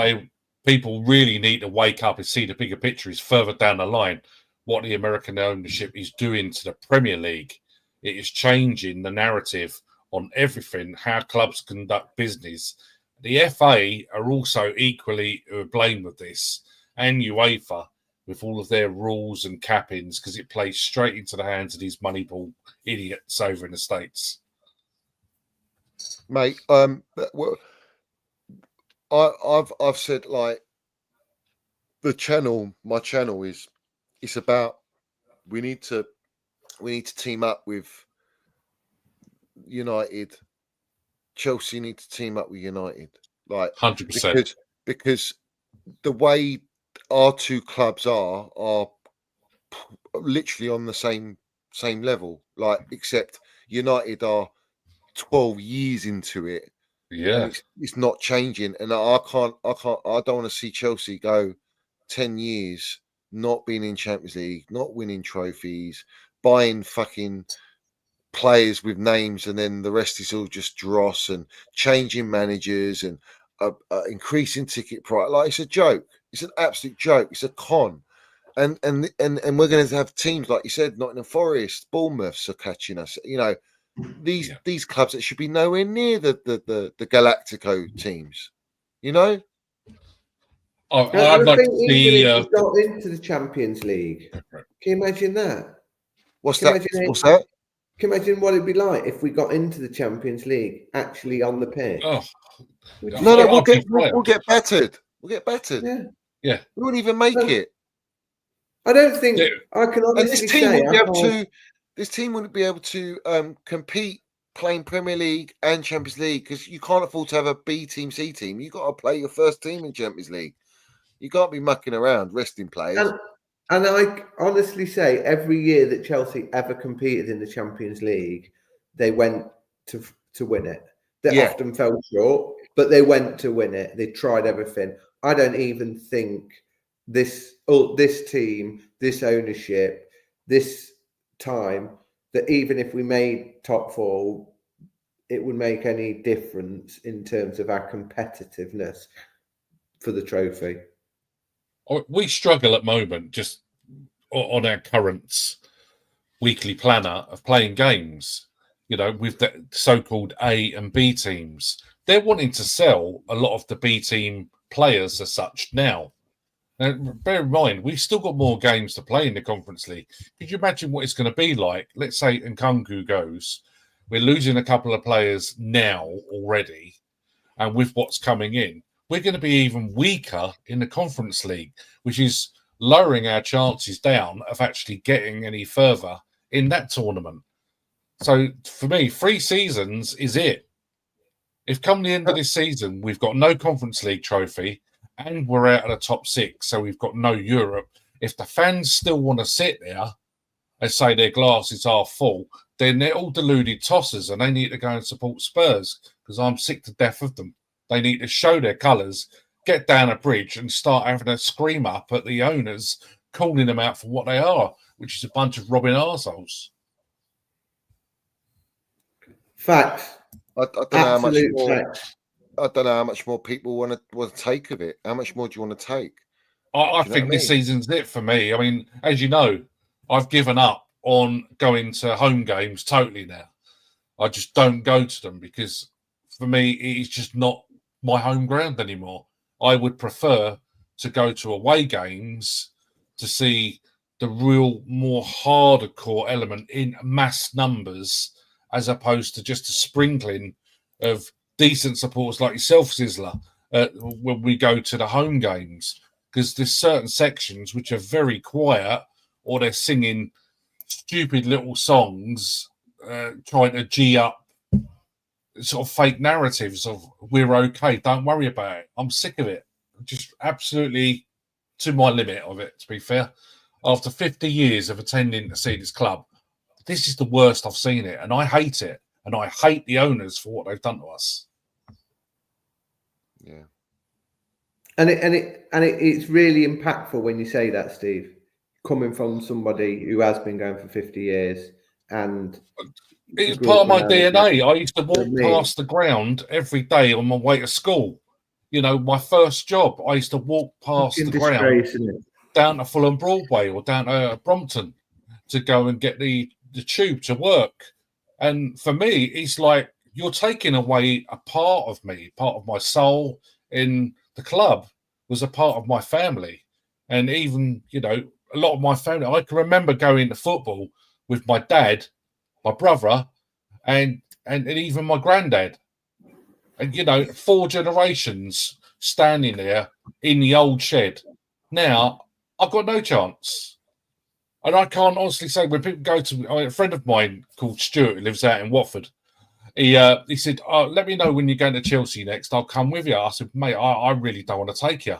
people really need to wake up and see the bigger picture is further down the line. What the American ownership is doing to the Premier League. It is changing the narrative on everything, how clubs conduct business. The FA are also equally to blame with this, and UEFA, with all of their rules and cappings, because it plays straight into the hands of these moneyball idiots over in the States. Mate, I've said, my channel it's about we need to team up with United. Chelsea need to team up with United, 100%, because the way our two clubs are literally on the same level, except United are 12 years into it. Yeah, it's not changing, and I don't want to see Chelsea go 10 years not being in Champions League, not winning trophies, buying fucking players with names, and then the rest is all just dross and changing managers and increasing ticket price. It's a joke. It's an absolute joke. It's a con. And we're going to have teams, like you said, Nottingham Forest, Bournemouth are catching us. These clubs that should be nowhere near the Galactico teams. I'd like to see. Even if we got into the Champions League, can you imagine that? What's that? What's that? Can you imagine what it'd be like if we got into the Champions League actually on the pitch? Oh, no, we'll get battered. We'll get battered. Yeah. We won't even make it. I don't think I can honestly say this team wouldn't be able to compete playing Premier League and Champions League because you can't afford to have a B team, C team. You got to play your first team in Champions League. You can't be mucking around, resting players. And I honestly say every year that Chelsea ever competed in the Champions League, they went to win it. They often fell short, but they went to win it. They tried everything. I don't even think this team, this ownership, this time, that even if we made top four, it would make any difference in terms of our competitiveness for the trophy. We struggle at the moment just on our current weekly planner of playing games, with the so-called A and B teams. They're wanting to sell a lot of the B team players as such now. Now, bear in mind, we've still got more games to play in the Conference League. Could you imagine what it's going to be like? Let's say Nkunku goes. We're losing a couple of players now already. And with what's coming in, we're going to be even weaker in the Conference League, which is lowering our chances down of actually getting any further in that tournament. So for me, 3 seasons is it. If come the end of this season, we've got no Conference League trophy and we're out of the top 6, so we've got no Europe. If the fans still want to sit there and say their glass is half full, then they're all deluded tossers and they need to go and support Spurs because I'm sick to death of them. They need to show their colours, get down a bridge and start having a scream up at the owners, calling them out for what they are, which is a bunch of robbing arseholes. Facts. I don't know how much more people want to take of it. How much more do you want to take? I think this season's it for me. I mean, as you know, I've given up on going to home games totally now. I just don't go to them because for me, it's just not my home ground anymore. I would prefer to go to away games to see the real more hardcore element in mass numbers as opposed to just a sprinkling of decent supporters like yourself, Sizzler, when we go to the home games. Because there's certain sections which are very quiet or they're singing stupid little songs trying to G up sort of fake narratives of we're okay, don't worry about it. I'm sick of it. Just absolutely to my limit of it, to be fair. After 50 years of attending to see this club, this is the worst I've seen it, and I hate it. And I hate the owners for what they've done to us. Yeah. And it's really impactful when you say that, Steve, coming from somebody who has been going for 50 years and it's part of my DNA. I used to walk past the ground every day on my way to school. My first job, I used to walk past the ground down to Fulham Broadway or down to Brompton to go and get the tube to work. And for me, it's like you're taking away a part of me, part of my soul. In the club was a part of my family. And even, a lot of my family, I can remember going to football with my dad, my brother, and even my granddad. And, 4 generations standing there in the old shed. Now, I've got no chance. And I can't honestly say when people go to a friend of mine called Stuart, who lives out in Watford, he said, let me know when you're going to Chelsea next. I'll come with you. I said, mate, I really don't want to take you.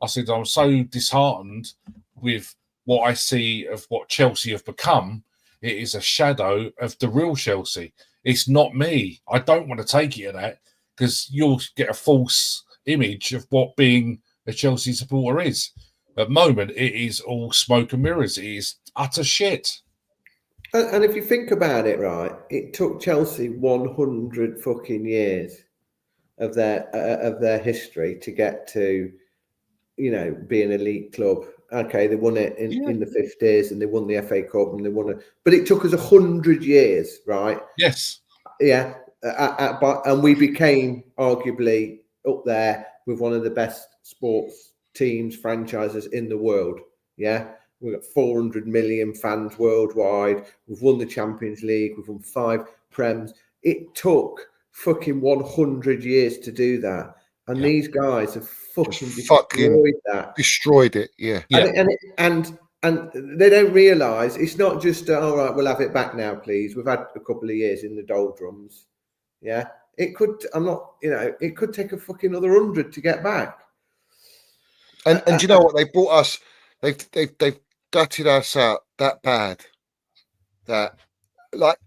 I said, I'm so disheartened with what I see of what Chelsea have become. It is a shadow of the real Chelsea. It's not me. I don't want to take you to that because you'll get a false image of what being a Chelsea supporter is. At the moment, it is all smoke and mirrors. It is utter shit. And if you think about it, right, it took Chelsea 100 fucking years of their history to get to, be an elite club. Okay, they won it in the 50s and they won the FA Cup and they won it. But it took us 100 years, right? Yes. Yeah. And we became arguably up there with one of the best sports teams, franchises in the world. Yeah, we've got 400 million fans worldwide. We've won the Champions League. We've won 5 Prems. It took fucking 100 years to do that, and these guys have fucking destroyed that. Destroyed it. Yeah. And they don't realise it's not just all right. We'll have it back now, please. We've had a couple of years in the doldrums. Yeah, it could. I'm not. It could take a fucking another 100 to get back. And do you know what they brought us? They've gutted us out that bad. That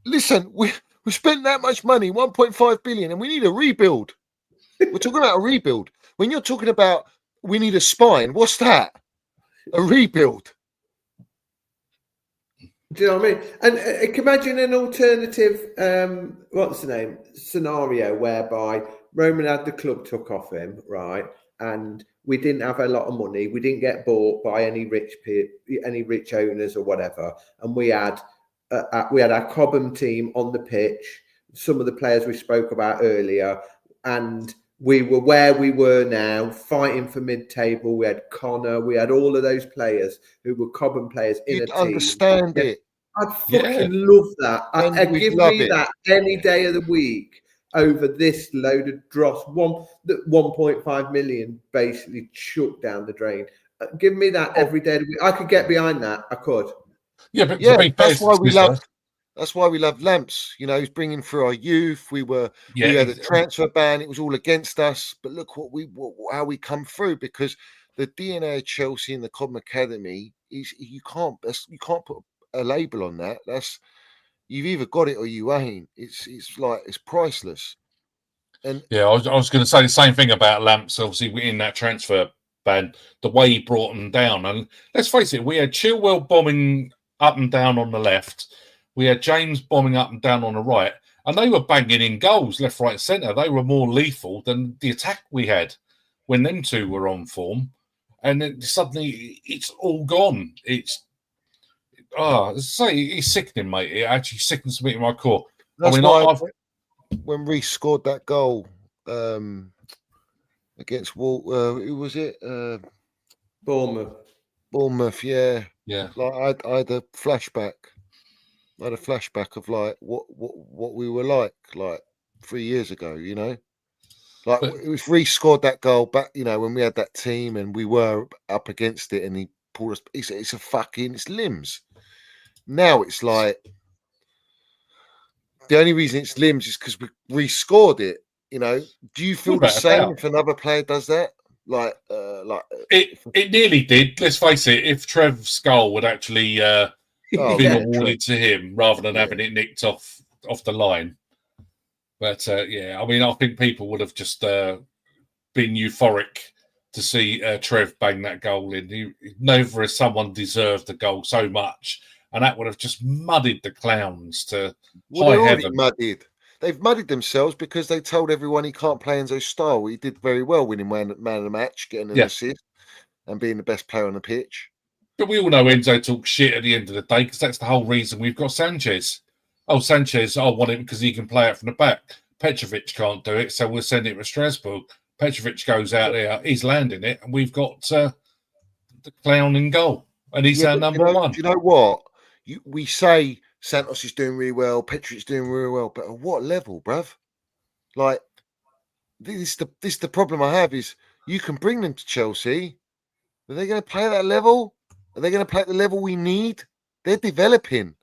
listen, we spent that much money, 1.5 billion, and we need a rebuild. We're talking about a rebuild. When you're talking about we need a spine, what's that? A rebuild. Do you know what I mean? And imagine an alternative, what's the name, scenario whereby Roman had the club took off him, right? And we didn't have a lot of money. We didn't get bought by any rich owners or whatever. And we had our Cobham team on the pitch, some of the players we spoke about earlier, and we were where we were now, fighting for mid-table. We had Connor. We had all of those players who were Cobham players in a team. Understand it. I'd fucking love that. I'd give me that any day of the week over this load of dross. 1.5 million basically chucked down the drain. Give me that every day of the week. I could get behind that. I could. Yeah, but that's why we love. That's why we love Lamps. He's bringing through our youth. We had a transfer ban. It was all against us. But look how we come through, because the DNA of Chelsea and the Cobham Academy is you can't put a label on that. You've either got it or you ain't. It's priceless. And yeah, I was going to say the same thing about Lamps. Obviously, in that transfer ban, the way he brought them down, and let's face it, we had Chilwell bombing up and down on the left. We had James bombing up and down on the right, and they were banging in goals left, right, centre. They were more lethal than the attack we had when them two were on form. And then suddenly it's all gone. It's sickening, mate. It actually sickens me to my core. That's why when Reece scored that goal against who was it? Bournemouth, yeah. Like I had a flashback. I had a flashback of what we were like 3 years ago, it was Reece scored that goal back, when we had that team and we were up against it and he pulled us. It's limbs. Now it's like the only reason it's limbs is because we re-scored it. Do you feel the same if another player does that? It nearly did. Let's face it. If Trev's goal would actually been awarded to him rather than having it nicked off the line. But I think people would have just been euphoric to see Trev bang that goal in. Never has someone deserved the goal so much, and that would have just muddied the clowns to high heaven. They've muddied themselves because they told everyone he can't play Enzo's style. He did very well winning man of the match, getting an assist, and being the best player on the pitch. But we all know Enzo talks shit at the end of the day, because that's the whole reason we've got Sanchez. Oh, Sanchez, I want him because he can play it from the back. Petrovic can't do it, so we'll send it to Strasbourg. Petrovic goes out there, he's landing it, and we've got the clown in goal, and he's our number one. Do you know what? We say Santos is doing really well, Petrovic's doing really well, but at what level, bruv? Like, this is the problem I have, is you can bring them to Chelsea. Are they going to play at that level? Are they going to play at the level we need? They're developing.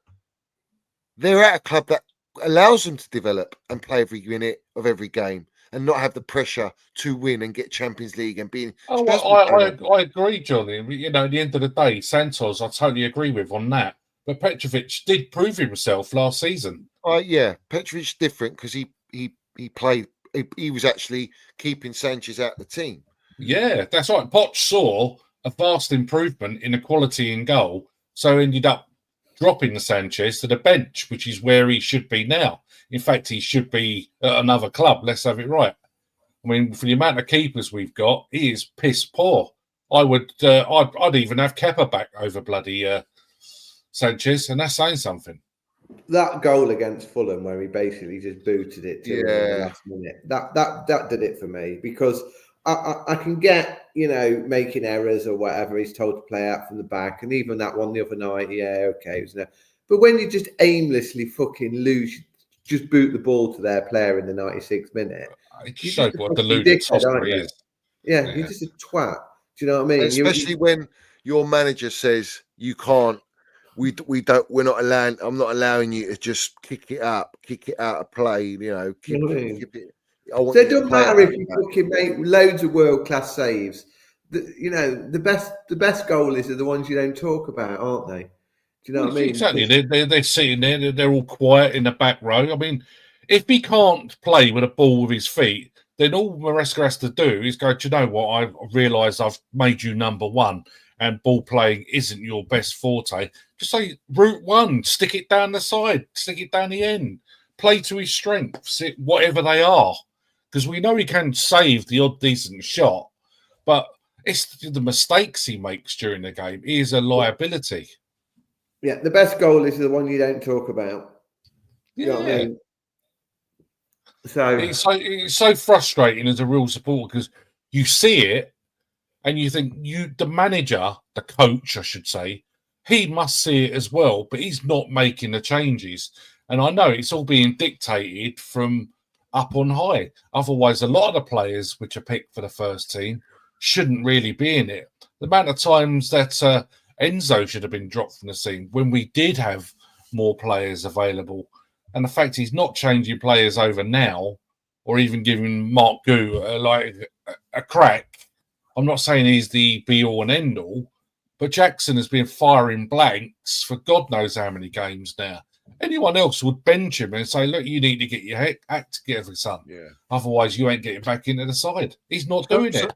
They're at a club that allows them to develop and play every minute of every game and not have the pressure to win and get Champions League and being. I agree, Johnny. At the end of the day, Santos, I totally agree with on that. But Petrovic did prove himself last season. Yeah, Petrovic's different because he played. He was actually keeping Sanchez out of the team. Yeah, that's right. Poch saw a vast improvement in the quality in goal, so ended up dropping the Sanchez to the bench, which is where he should be now. In fact, he should be at another club. Let's have it right. I mean, for the amount of keepers we've got, he is piss poor. I'd even have Kepa back over bloody Sanchez, and that's saying something. That goal against Fulham, where he basically just booted it to him in the last minute, that did it for me, because I can get making errors or whatever. He's told to play out from the back, and even that one the other night, okay, but when you just aimlessly fucking lose, just boot the ball to their player in the 96th minute. It shows what deluded tosser he is. Yeah, you're just a twat. Do you know what I mean? Especially when your manager says you can't. We're not allowing. I'm not allowing you to just kick it out of play. Keep it. So it doesn't matter if you fucking make loads of world class saves. The best goalies are the ones you don't talk about, aren't they? Do you know what I mean? Exactly. They're sitting there. They're all quiet in the back row. I mean, if he can't play with a ball with his feet, then all Maresca has to do is go, do you know what? I realise I've made you number one and ball playing isn't your best forte. Just say, route one, stick it down the side, stick it down the end, play to his strengths, whatever they are. Because we know he can save the odd decent shot, but it's the mistakes he makes during the game. He is a liability. Yeah, the best goalies are the one you don't talk about. You know what I mean? So it's so frustrating as a real supporter because you see it and you think the manager, the coach, I should say, he must see it as well, but he's not making the changes. And I know it's all being dictated from up on high. Otherwise, a lot of the players which are picked for the first team shouldn't really be in it. The amount of times that Enzo should have been dropped from the scene when we did have more players available. And the fact he's not changing players over now or even giving Mark Gu a crack. I'm not saying he's the be-all and end-all, but Jackson has been firing blanks for God knows how many games now. Anyone else would bench him and say, look, you need to get your act together, son. Yeah. Otherwise, you ain't getting back into the side. He's not doing it.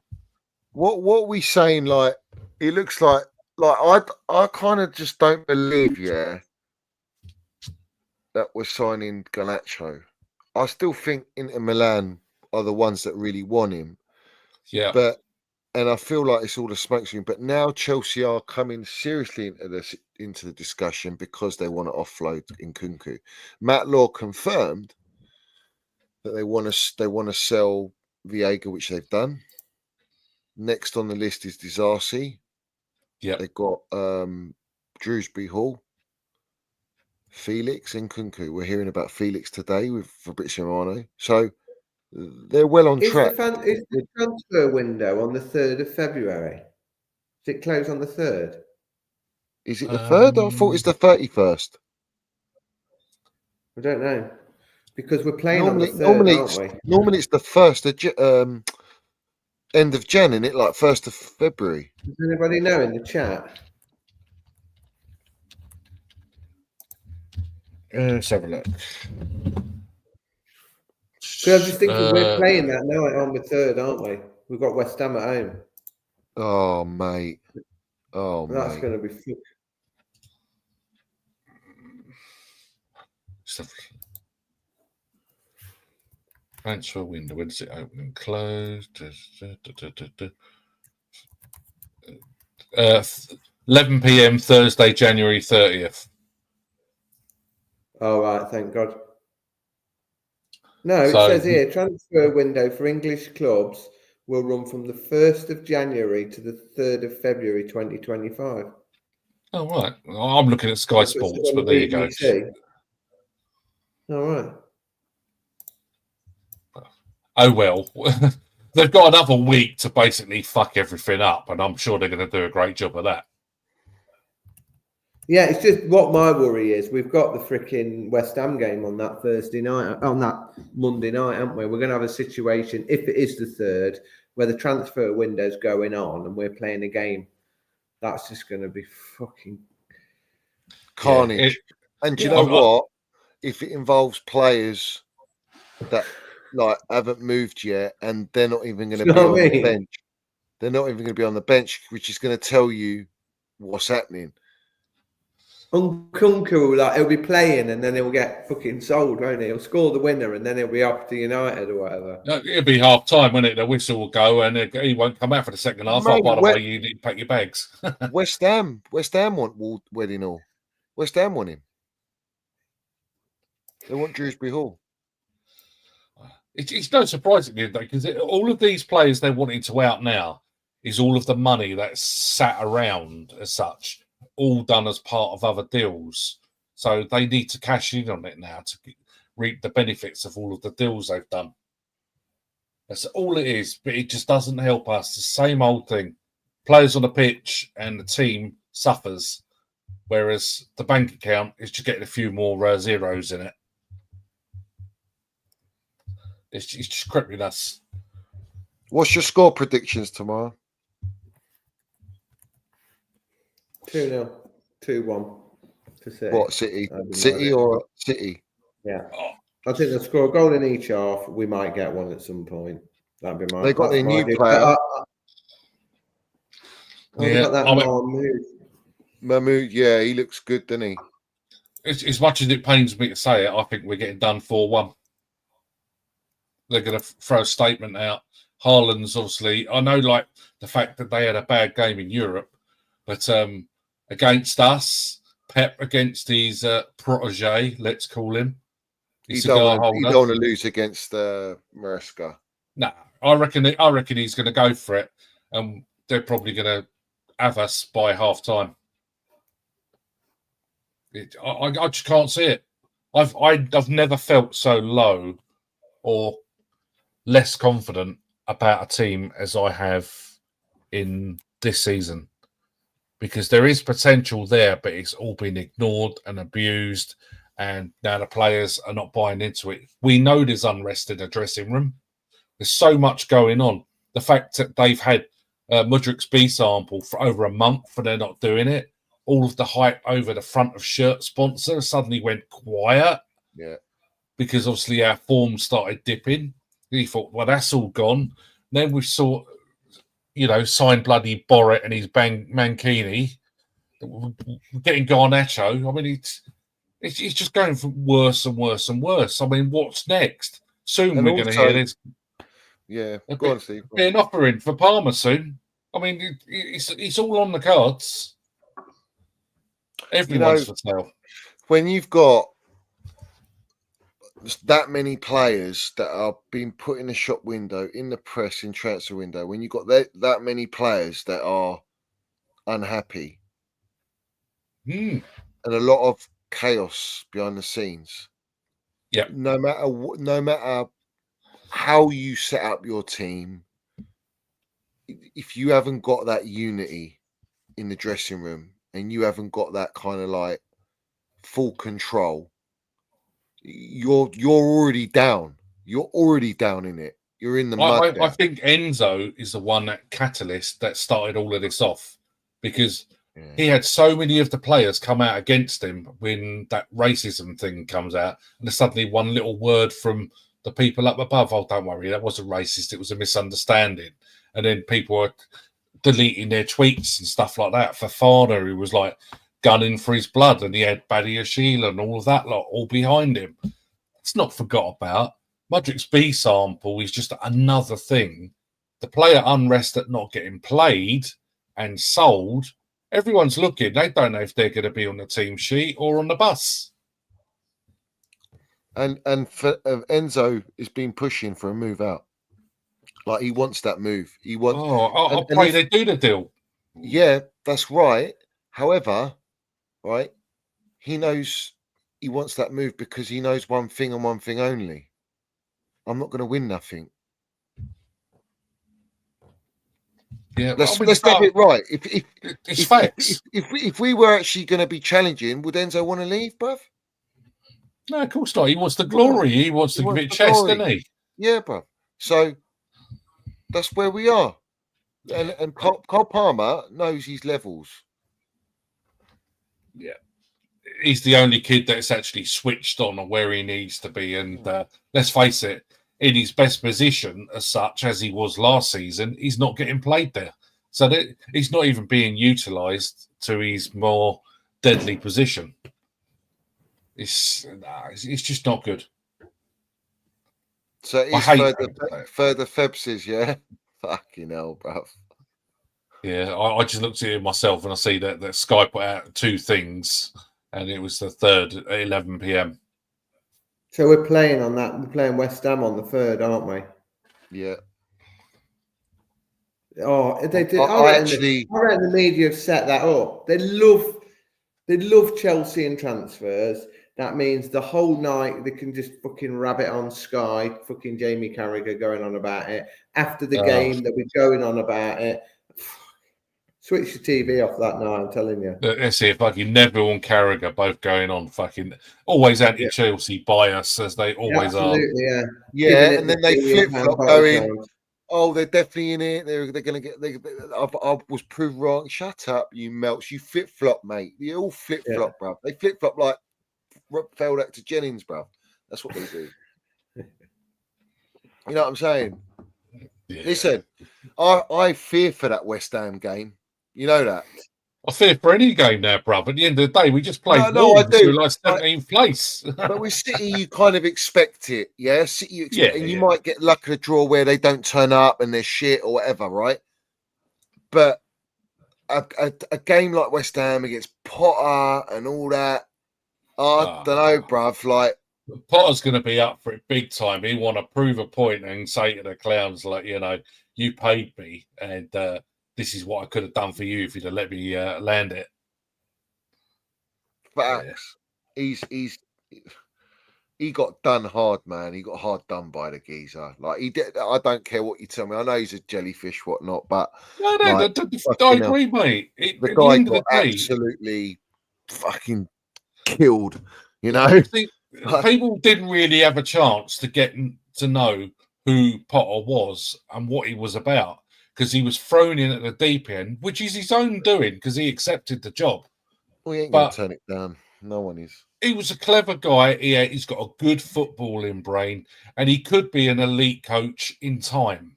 What are we saying? Like, it looks like I kind of just don't believe, that we're signing Garnacho. I still think Inter Milan are the ones that really want him. Yeah. And I feel like it's all a smokescreen. But now Chelsea are coming seriously into the discussion because they want to offload Nkunku. Matt Law confirmed that they want to sell Viega, which they've done. Next on the list is Disasi. Yeah, they've got Drewsbury Hall, Felix, and Nkunku. We're hearing about Felix today with Fabrizio Romano. So they're well on track. Is the transfer window on the 3rd of February? Does it close on the 3rd? Is it the 3rd? I thought it's the 31st. I don't know. Because we're playing on the 3rd, aren't we? Normally it's the 1st of end of Jan, isn't it? Like 1st of February. Does anybody know in the chat? Let's have a look. Because I was just thinking we're playing that night on the 3rd, aren't we? We've got West Ham at home. Oh, mate. That's going to be... Transfer window. When does it open and close? 11 p.m. Thursday, January 30th. Oh, right. Thank God. No, it says here, transfer window for English clubs will run from the 1st of January to the 3rd of February 2025. Oh, right. I'm looking at Sky Sports, but there you go. All right. Oh, well. They've got another week to basically fuck everything up, and I'm sure they're going to do a great job of that. Yeah, it's just what my worry is. We've got the freaking West Ham game on that Thursday night, on that Monday night, haven't we? We're going to have a situation, if it is the 3rd, where the transfer window's going on and we're playing a game. That's just going to be fucking carnage. And do you know what? If it involves players that haven't moved yet and they're not even going to be on the bench, they're not even going to be on the bench, which is going to tell you what's happening. Nkunku, he'll be playing and then he'll get fucking sold, won't he? He'll score the winner and then he'll be off to United or whatever. No, it'll be half time, won't it? The whistle will go and he won't come out for the second half. Mate, by the way, you need to pack your bags. West Ham want Wedding Hall. West Ham want him. They want Drewsbury Hall. It's no surprise to me, though, because all of these players they're wanting to out now, is all of the money that's sat around as such, all done as part of other deals. So they need to cash in on it now to reap the benefits of all of the deals they've done. That's all it is, but it just doesn't help us. The same old thing. Players on the pitch and the team suffers, whereas the bank account is just getting a few more zeros in it. It's just crippling us. What's your score predictions tomorrow? 2-0, 2-1 to City. What, City? City or City? Yeah. I think they'll score a goal in each half. We might get one at some point. That'd be my. They got their new idea. player. They got that Mahmood, yeah, he looks good, doesn't he? As much as it pains me to say it, I think we're getting done 4-1. They're going to throw a statement out. Haaland's obviously, I know, like the fact that they had a bad game in Europe, but against us, Pep against his protege, let's call him. You don't want to lose against Maresca. No, I reckon he's going to go for it, and they're probably going to have us by half time. I just can't see it. I've never felt so low or less confident about a team as I have in this season, because there is potential there, but it's all been ignored and abused, and now the players are not buying into it. We know there's unrest in the dressing room. There's so much going on. The fact that they've had Mudrik's B sample for over a month and they're not doing it, all of the hype over the front of shirt sponsor suddenly went quiet. Yeah. Because obviously our form started dipping. He thought, well, that's all gone. Then we saw, signed bloody Borret and his Mancini. We're getting Garnacho. I mean, it's just going from worse and worse and worse. I mean, what's next? Soon we're going to hear this. Yeah, go on, Steve. Be an offer in for Palmer soon. I mean, it's all on the cards. Everyone's for sale. When you've got that many players that are being put in the shop window, in the press, in transfer window, when you've got that many players that are unhappy, and a lot of chaos behind the scenes. Yeah. No matter how you set up your team, if you haven't got that unity in the dressing room and you haven't got that kind of like full control, you're already down. You're already down in it. You're in the mud. I think Enzo is the one catalyst that started all of this off, because he had so many of the players come out against him when that racism thing comes out, and there's suddenly one little word from the people up above, oh, don't worry, that wasn't racist, it was a misunderstanding. And then people are deleting their tweets and stuff like that. Fafana, who was like gunning for his blood, and he had Badia Sheila and all of that lot all behind him. It's not forgot about. Mudrik's B sample is just another thing. The player unrest at not getting played and sold, everyone's looking. They don't know if they're going to be on the team sheet or on the bus. And Enzo has been pushing for a move out. Like, he wants that move. He wants. I'll pray they do the deal. Yeah, that's right. However, right, he knows he wants that move because he knows one thing and one thing only. I'm not going to win nothing. Yeah, let's get it right. If we were actually going to be challenging, would Enzo want to leave, bruv? No, of course not. He wants the glory. He wants to give it chest, doesn't he? Yeah, bruv. So that's where we are. And Cole Palmer knows his levels. Yeah. He's the only kid that's actually switched on where he needs to be. And let's face it, in his best position as such, as he was last season, he's not getting played there. So he's not even being utilised to his more deadly position. It's just not good. So it's further Febses, yeah? Fucking hell, bruv. Yeah, I just looked at it myself and I see that Sky put out two things, and it was the third at 11 p.m. So we're playing on that. We're playing West Ham on the 3rd, aren't we? Yeah. Oh, they did. I I reckon the media have set that up. They love Chelsea and transfers. That means the whole night they can just fucking rabbit on Sky, fucking Jamie Carragher going on about it. After the game, they'll be going on about it. Switch the TV off that night, I'm telling you. Let's see, fucking Neville and Carragher both going on fucking always anti-Chelsea bias, as they always Absolutely, are. Yeah, and then they flip-flop going, oh, they're definitely in it. They're going to get. I was proved wrong. Shut up, you melts. You flip-flop, mate. You all flip-flop, bruv. They flip-flop like failed actor Jennings, bruv. That's what they do. You know what I'm saying? Yeah. Listen, I fear for that West Ham game. You know that. I fear for any game now, bruv. At the end of the day, we just played I do. Like 17th place. But with City, you kind of expect it. Yeah, City, you expect, and you might get luck of the draw where they don't turn up and they're shit or whatever, right? But a game like West Ham against Potter and all that, I don't know, bruv. Like, Potter's going to be up for it big time. He want to prove a point and say to the clowns, like, you know, you paid me, and this is what I could have done for you if you'd have let me land it. Facts. He got done hard, man. He got hard done by the geezer. Like, he did. I don't care what you tell me. I know he's a jellyfish, whatnot, but no, I agree, mate. The guy got absolutely fucking killed. You know, people didn't really have a chance to get to know who Potter was and what he was about, because he was thrown in at the deep end, which is his own doing because he accepted the job. Well, he ain't going to turn it down. No one is. He was a clever guy. He's got a good footballing brain, and he could be an elite coach in time.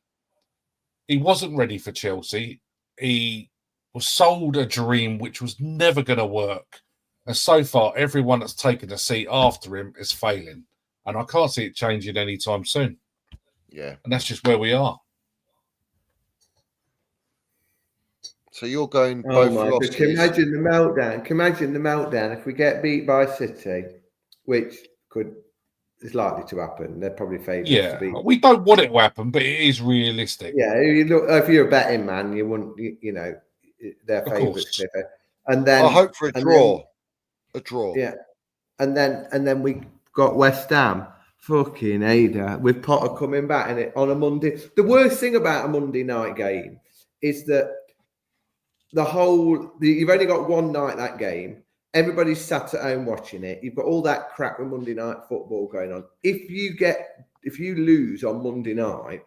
He wasn't ready for Chelsea. He was sold a dream which was never going to work. And so far, everyone that's taken a seat after him is failing. And I can't see it changing anytime soon. Yeah. And that's just where we are. So you're going both losses. Can you imagine the meltdown? Can you imagine the meltdown if we get beat by City, which is likely to happen? They're probably favourites to beat. We don't want it to happen, but it is realistic. Yeah, if you're a betting man, you wouldn't, you know, they're favourites. And then I hope for a draw. A draw. Yeah. And then we got West Ham. Fucking Ada, with Potter coming back in it on a Monday. The worst thing about a Monday night game is that you've only got one night that game. Everybody's sat at home watching it. You've got all that crap with Monday night football going on. If you lose on Monday night,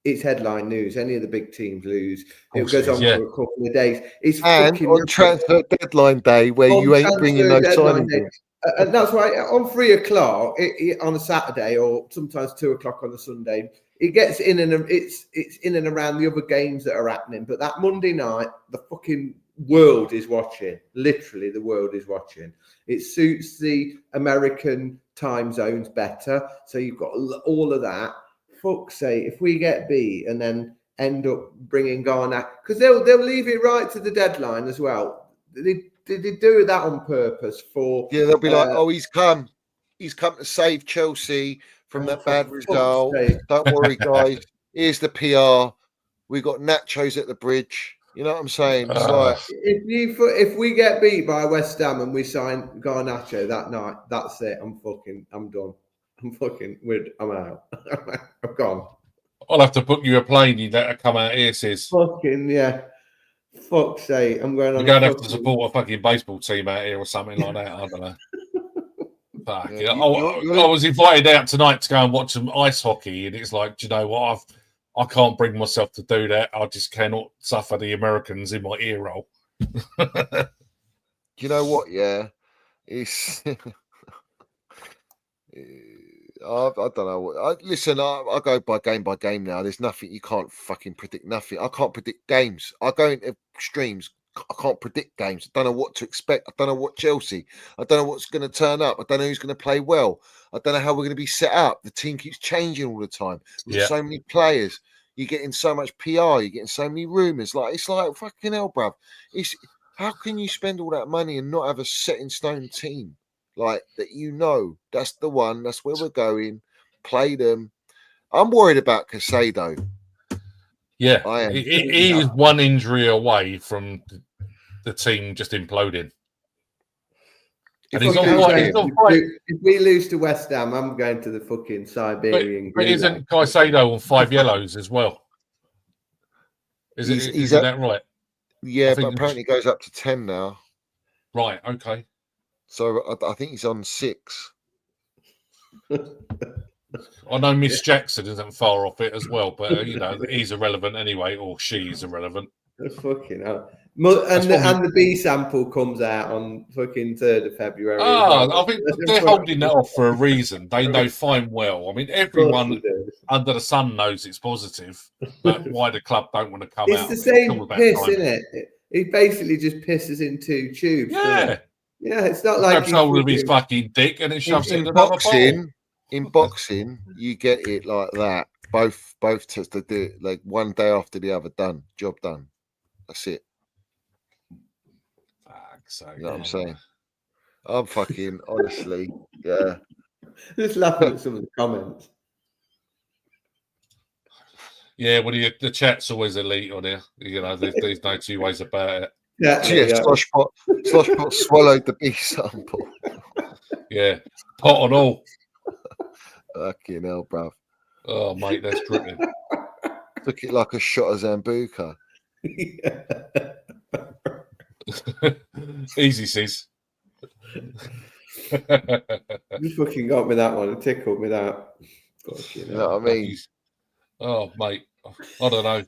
it's headline news. Any of the big teams lose. It goes on for a couple of days. It's fucking on transfer deadline day where you ain't bringing no signing. And that's why on 3 o'clock on a Saturday, or sometimes 2 o'clock on a Sunday, it gets in and it's in and around the other games that are happening. But that Monday night, the fucking world is watching. Literally, the world is watching. It suits the American time zones better. So you've got all of that. Fuck's sake, if we get beat and then end up bringing Garnacho, because they'll leave it right to the deadline as well. They do that on purpose for. Yeah, they'll be like, oh, he's come to save Chelsea from that bad result. Don't worry, guys. Here's the PR. We got nachos at the bridge. You know what I'm saying? It's like, if we get beat by West Ham and we sign Garnacho that night, that's it. I'm done. I'm out. I'm gone. I'll have to book you a plane. You let her come out here, sis. Fucking yeah. Fuck's sake. I'm going on. You're going to have to support a fucking baseball team out here or something like that. I don't know. Fuck yeah. I was invited out tonight to go and watch some ice hockey, and it's like, do you know what? I can't bring myself to do that. I just cannot suffer the Americans in my ear roll. Do you know what? Yeah, it's. I don't know. Listen, I go by game now. There's nothing. You can't fucking predict nothing. I can't predict games. I go into streams. I can't predict games. I don't know what to expect. I don't know what Chelsea. I don't know what's going to turn up. I don't know who's going to play well. I don't know how we're going to be set up. The team keeps changing all the time. There's so many players. You're getting so much PR. You're getting so many rumours. Like, it's like fucking hell, bruv. How can you spend all that money and not have a set in stone team? Like that, that's the one. That's where we're going. Play them. I'm worried about Caicedo. Yeah, I am. he is one injury away from the team just imploding. And he's on fire. If we lose to West Ham, I'm going to the fucking Siberian. But isn't Caicedo on 5 yellows as well? Is that right? Yeah, but apparently it goes up to 10 now. Right, okay. So I think he's on 6. I know Miss Jackson isn't far off it as well, but he's irrelevant anyway, or she's irrelevant. Fucking hell. And the B sample comes out on fucking 3rd of February. I think they're holding that off for a reason. They know fine well. I mean, everyone under the sun knows it's positive, but why the club don't want to come out? It's the same piss, isn't it? He basically just pisses in 2 tubes. Yeah. Yeah, it's not like grabs hold of his fucking dick and it shoves it in another bottle. In boxing, you get it like that. Both tests they do it like one day after the other. Done. Job done. That's it. You know what I'm saying? I'm fucking honestly, yeah. Just laughing at some of the comments. Yeah, well, the chat's always elite on here. There's no 2 ways about it. Yeah. Sloshpot swallowed the B sample. Yeah, pot on all. Fucking hell, bruv. Oh, mate, that's dripping. Took it like a shot of Zambuca. Easy, sis. You fucking got me that one. It tickled me that. You know what I mean? Oh, mate. I don't know.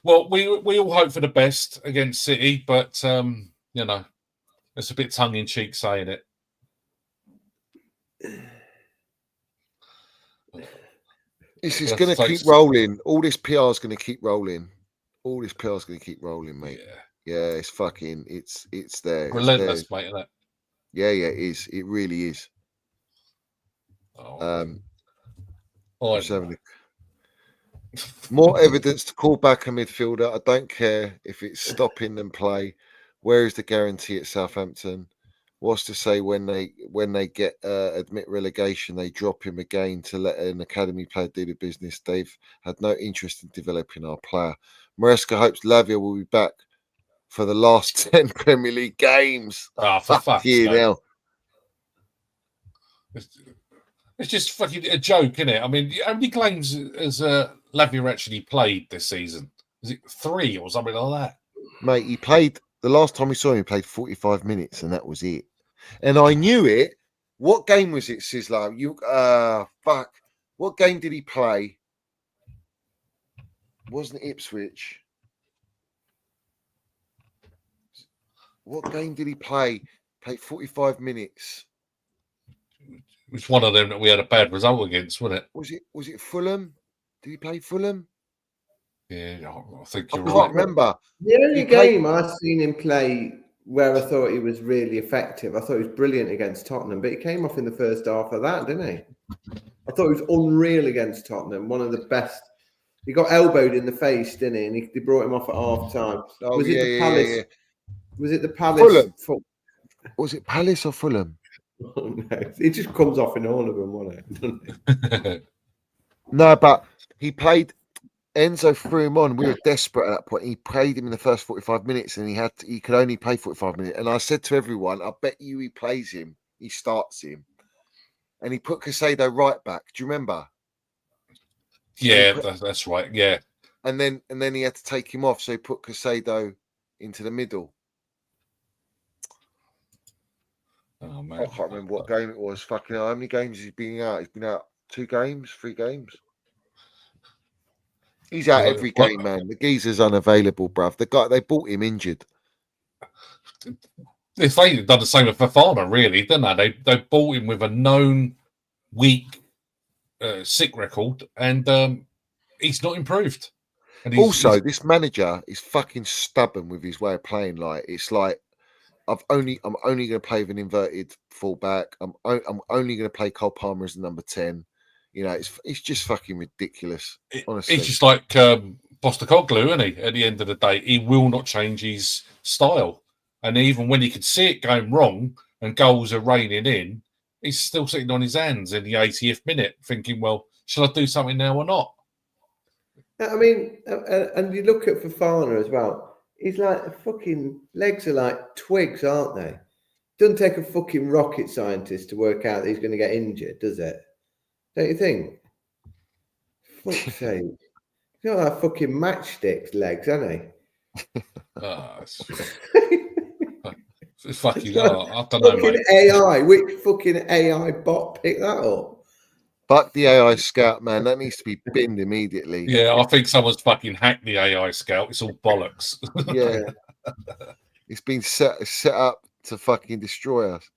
Well, we all hope for the best against City, but it's a bit tongue in cheek saying it. This is going to keep rolling. All this PR is going to keep rolling. All this PR is going to keep rolling, mate. Yeah, it's fucking. It's there. Relentless, mate. Isn't it? Yeah, it is. It really is. More evidence to call back a midfielder. I don't care if it's stopping them play. Where is the guarantee at Southampton? What's to say when they get admit relegation, they drop him again to let an academy player do the business? They've had no interest in developing our player. Maresca hopes Lavia will be back for the last 10 Premier League games. Oh, for fuck's sake. Hell. It's just fucking a joke, isn't it? I mean, how many games has Lavia actually played this season? Is it 3 or something like that? Mate, he played, the last time we saw him, he played 45 minutes and that was it. And I knew it. What game was it, Sizzler? Fuck. What game did he play? Wasn't Ipswich? What game did he play? Played 45 minutes. It's one of them that we had a bad result against, wasn't it? Was it Fulham? Did he play Fulham? Yeah, I think you're I right. can't remember. The only game I've seen him play where I thought he was really effective, I thought he was brilliant against Tottenham, but he came off in the first half of that, didn't he? I thought he was unreal against Tottenham, one of the best. He got elbowed in the face, didn't he? And they brought him off at half time. Was it the Palace? Yeah. Was it the Palace? Fulham. Was it Palace or Fulham? Oh, no. It just comes off in all of them, wasn't it? No, but he played. Enzo threw him on. We were desperate at that point. He played him in the first 45 minutes, and he could only play 45 minutes. And I said to everyone, "I bet you he plays him. He starts him." And he put Caicedo right back. Do you remember? Yeah, that's right. Yeah. And then he had to take him off, so he put Caicedo into the middle. Oh man, I can't remember what game it was. Fucking hell, how many games has he been out? He's been out 2 games, 3 games. He's out every game, man. The geezer's unavailable, bruv. The guy, they bought him injured. They've done the same with Fafana, really, didn't they? They bought him with a known weak sick record, and he's not improved. And this manager is fucking stubborn with his way of playing. Like it's like I'm only going to play with an inverted fullback. I'm only going to play Cole Palmer as the number 10. You know, it's just fucking ridiculous. Honestly, it's just like Postecoglou, isn't he? At the end of the day, he will not change his style, and even when he can see it going wrong and goals are raining in, he's still sitting on his hands in the 80th minute, thinking, "Well, shall I do something now or not?" I mean, and you look at Fofana as well. He's like fucking legs are like twigs, aren't they? Doesn't take a fucking rocket scientist to work out that he's going to get injured, does it? Don't you think? Fuck's sake. He's got like fucking matchsticks legs, hasn't he? It's fucking, I don't know, fucking mate. AI. Which fucking AI bot picked that up? Fuck the AI scout, man. That needs to be binned immediately. Yeah, I think someone's fucking hacked the AI scout. It's all bollocks. Yeah. It's been set up to fucking destroy us.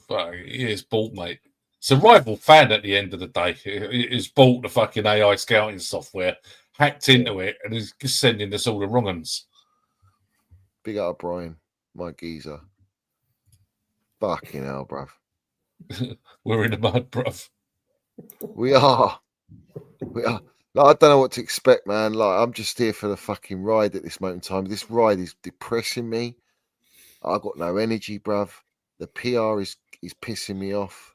Fuck, he is bought, mate. It's a rival fan at the end of the day. He's bought the fucking AI scouting software, hacked into it, and is just sending us all the wrong ones. Big up Brian, my geezer. Fucking hell, bruv. We're in the mud, bruv. We are. Like, I don't know what to expect, man. Like, I'm just here for the fucking ride at this moment in time. This ride is depressing me. I've got no energy, bruv. The PR is pissing me off.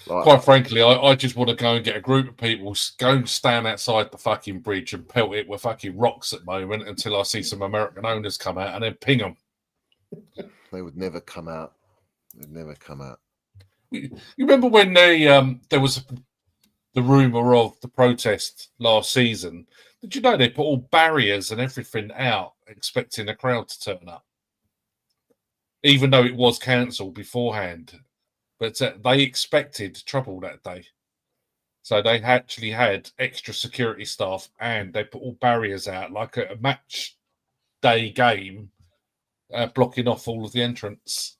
Like, quite frankly, I just want to go and get a group of people, go and stand outside the fucking bridge and pelt it with fucking rocks at the moment until I see some American owners come out and then ping them. They would never come out. They'd never come out. You remember when there was the rumour of the protest last season? Did you know they put all barriers and everything out expecting a crowd to turn up? Even though it was cancelled beforehand. But they expected trouble that day. So they actually had extra security staff and they put all barriers out, like a match day game, blocking off all of the entrance.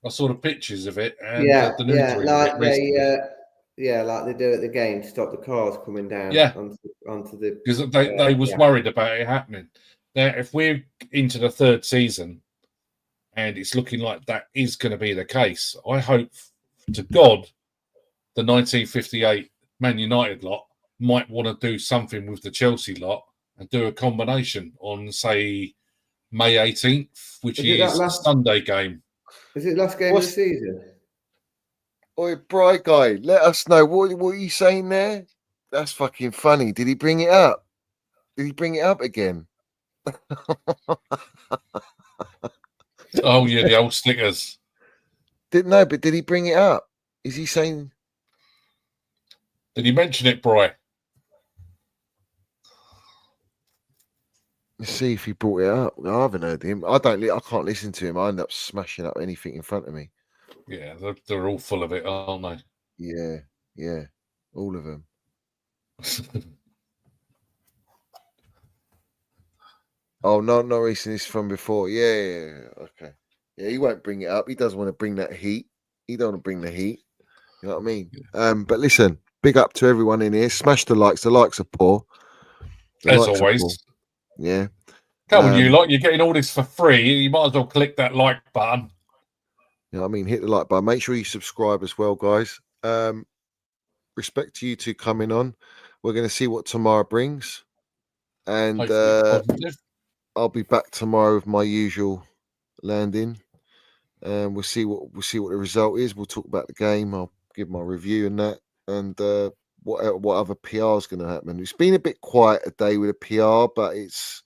I saw the pictures of it and the news like they do at the game to stop the cars coming down onto the... Because they was worried about it happening. Now, if we're into the third season, and it's looking like that is going to be the case, I hope to God the 1958 Man United lot might want to do something with the Chelsea lot and do a combination on, say, May 18th, which is a Sunday game. Is it last game of the season? Oi, Bright Guy, let us know. What are you saying there? That's fucking funny. Did he bring it up? Did he bring it up again? Oh, yeah, the old stickers. Didn't know, but did he bring it up? Is he saying... Did he mention it, Bri? Let's see if he brought it up. I haven't heard him. I can't listen to him. I end up smashing up anything in front of me. Yeah, they're all full of it, aren't they? Yeah. All of them. Oh, no, Norris is from before. Yeah. Okay. Yeah, he won't bring it up. He doesn't want to bring that heat. He don't want to bring the heat. You know what I mean? Yeah. But listen, big up to everyone in here. Smash the likes. The likes are poor. As always. Yeah. Come on, you lot. You're getting all this for free. You might as well click that like button. You know what I mean? Hit the like button. Make sure you subscribe as well, guys. Respect to you two coming on. We're going to see what tomorrow brings. And I'll be back tomorrow with my usual landing. And we'll see what the result is. We'll talk about the game. I'll give my review and that. And what other PR is going to happen. It's been a bit quiet a day with a PR, but it's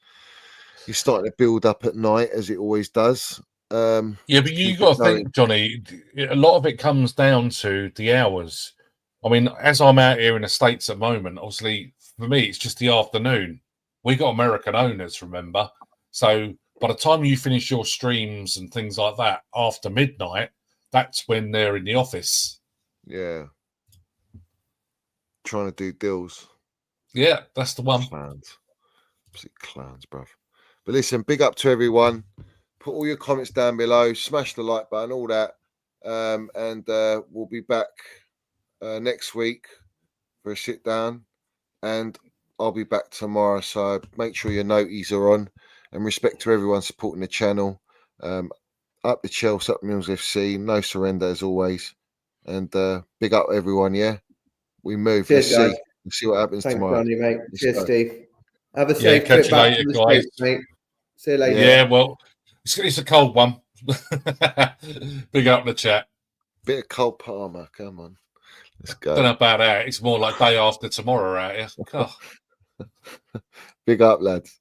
starting to build up at night as it always does. Yeah, but you got to think, Johnny, a lot of it comes down to the hours. I mean, as I'm out here in the States at the moment, obviously, for me, it's just the afternoon. We got American owners, remember? So by the time you finish your streams and things like that, after midnight, that's when they're in the office. Yeah. Trying to do deals. Yeah, that's the one. Clowns. Absolute clowns, bruv. But listen, big up to everyone. Put all your comments down below. Smash the like button, all that. And we'll be back next week for a sit down. And I'll be back tomorrow. So make sure your noties are on. And respect to everyone supporting the channel. Up the Chelsea, up Mills FC. No surrender as always. And big up everyone, yeah? We move. Cheers, Let's guys. see. Let's see what happens tomorrow. Thanks, Johnny, mate. Cheers, go. Steve. Have a safe catch trip you back later, to the guys. States, mate. See you later. Yeah, well, it's a cold one. Big up the chat. Bit of cold Palmer. Come on. Let's go. Don't know about that. It's more like day after tomorrow out here. God. Big up, lads.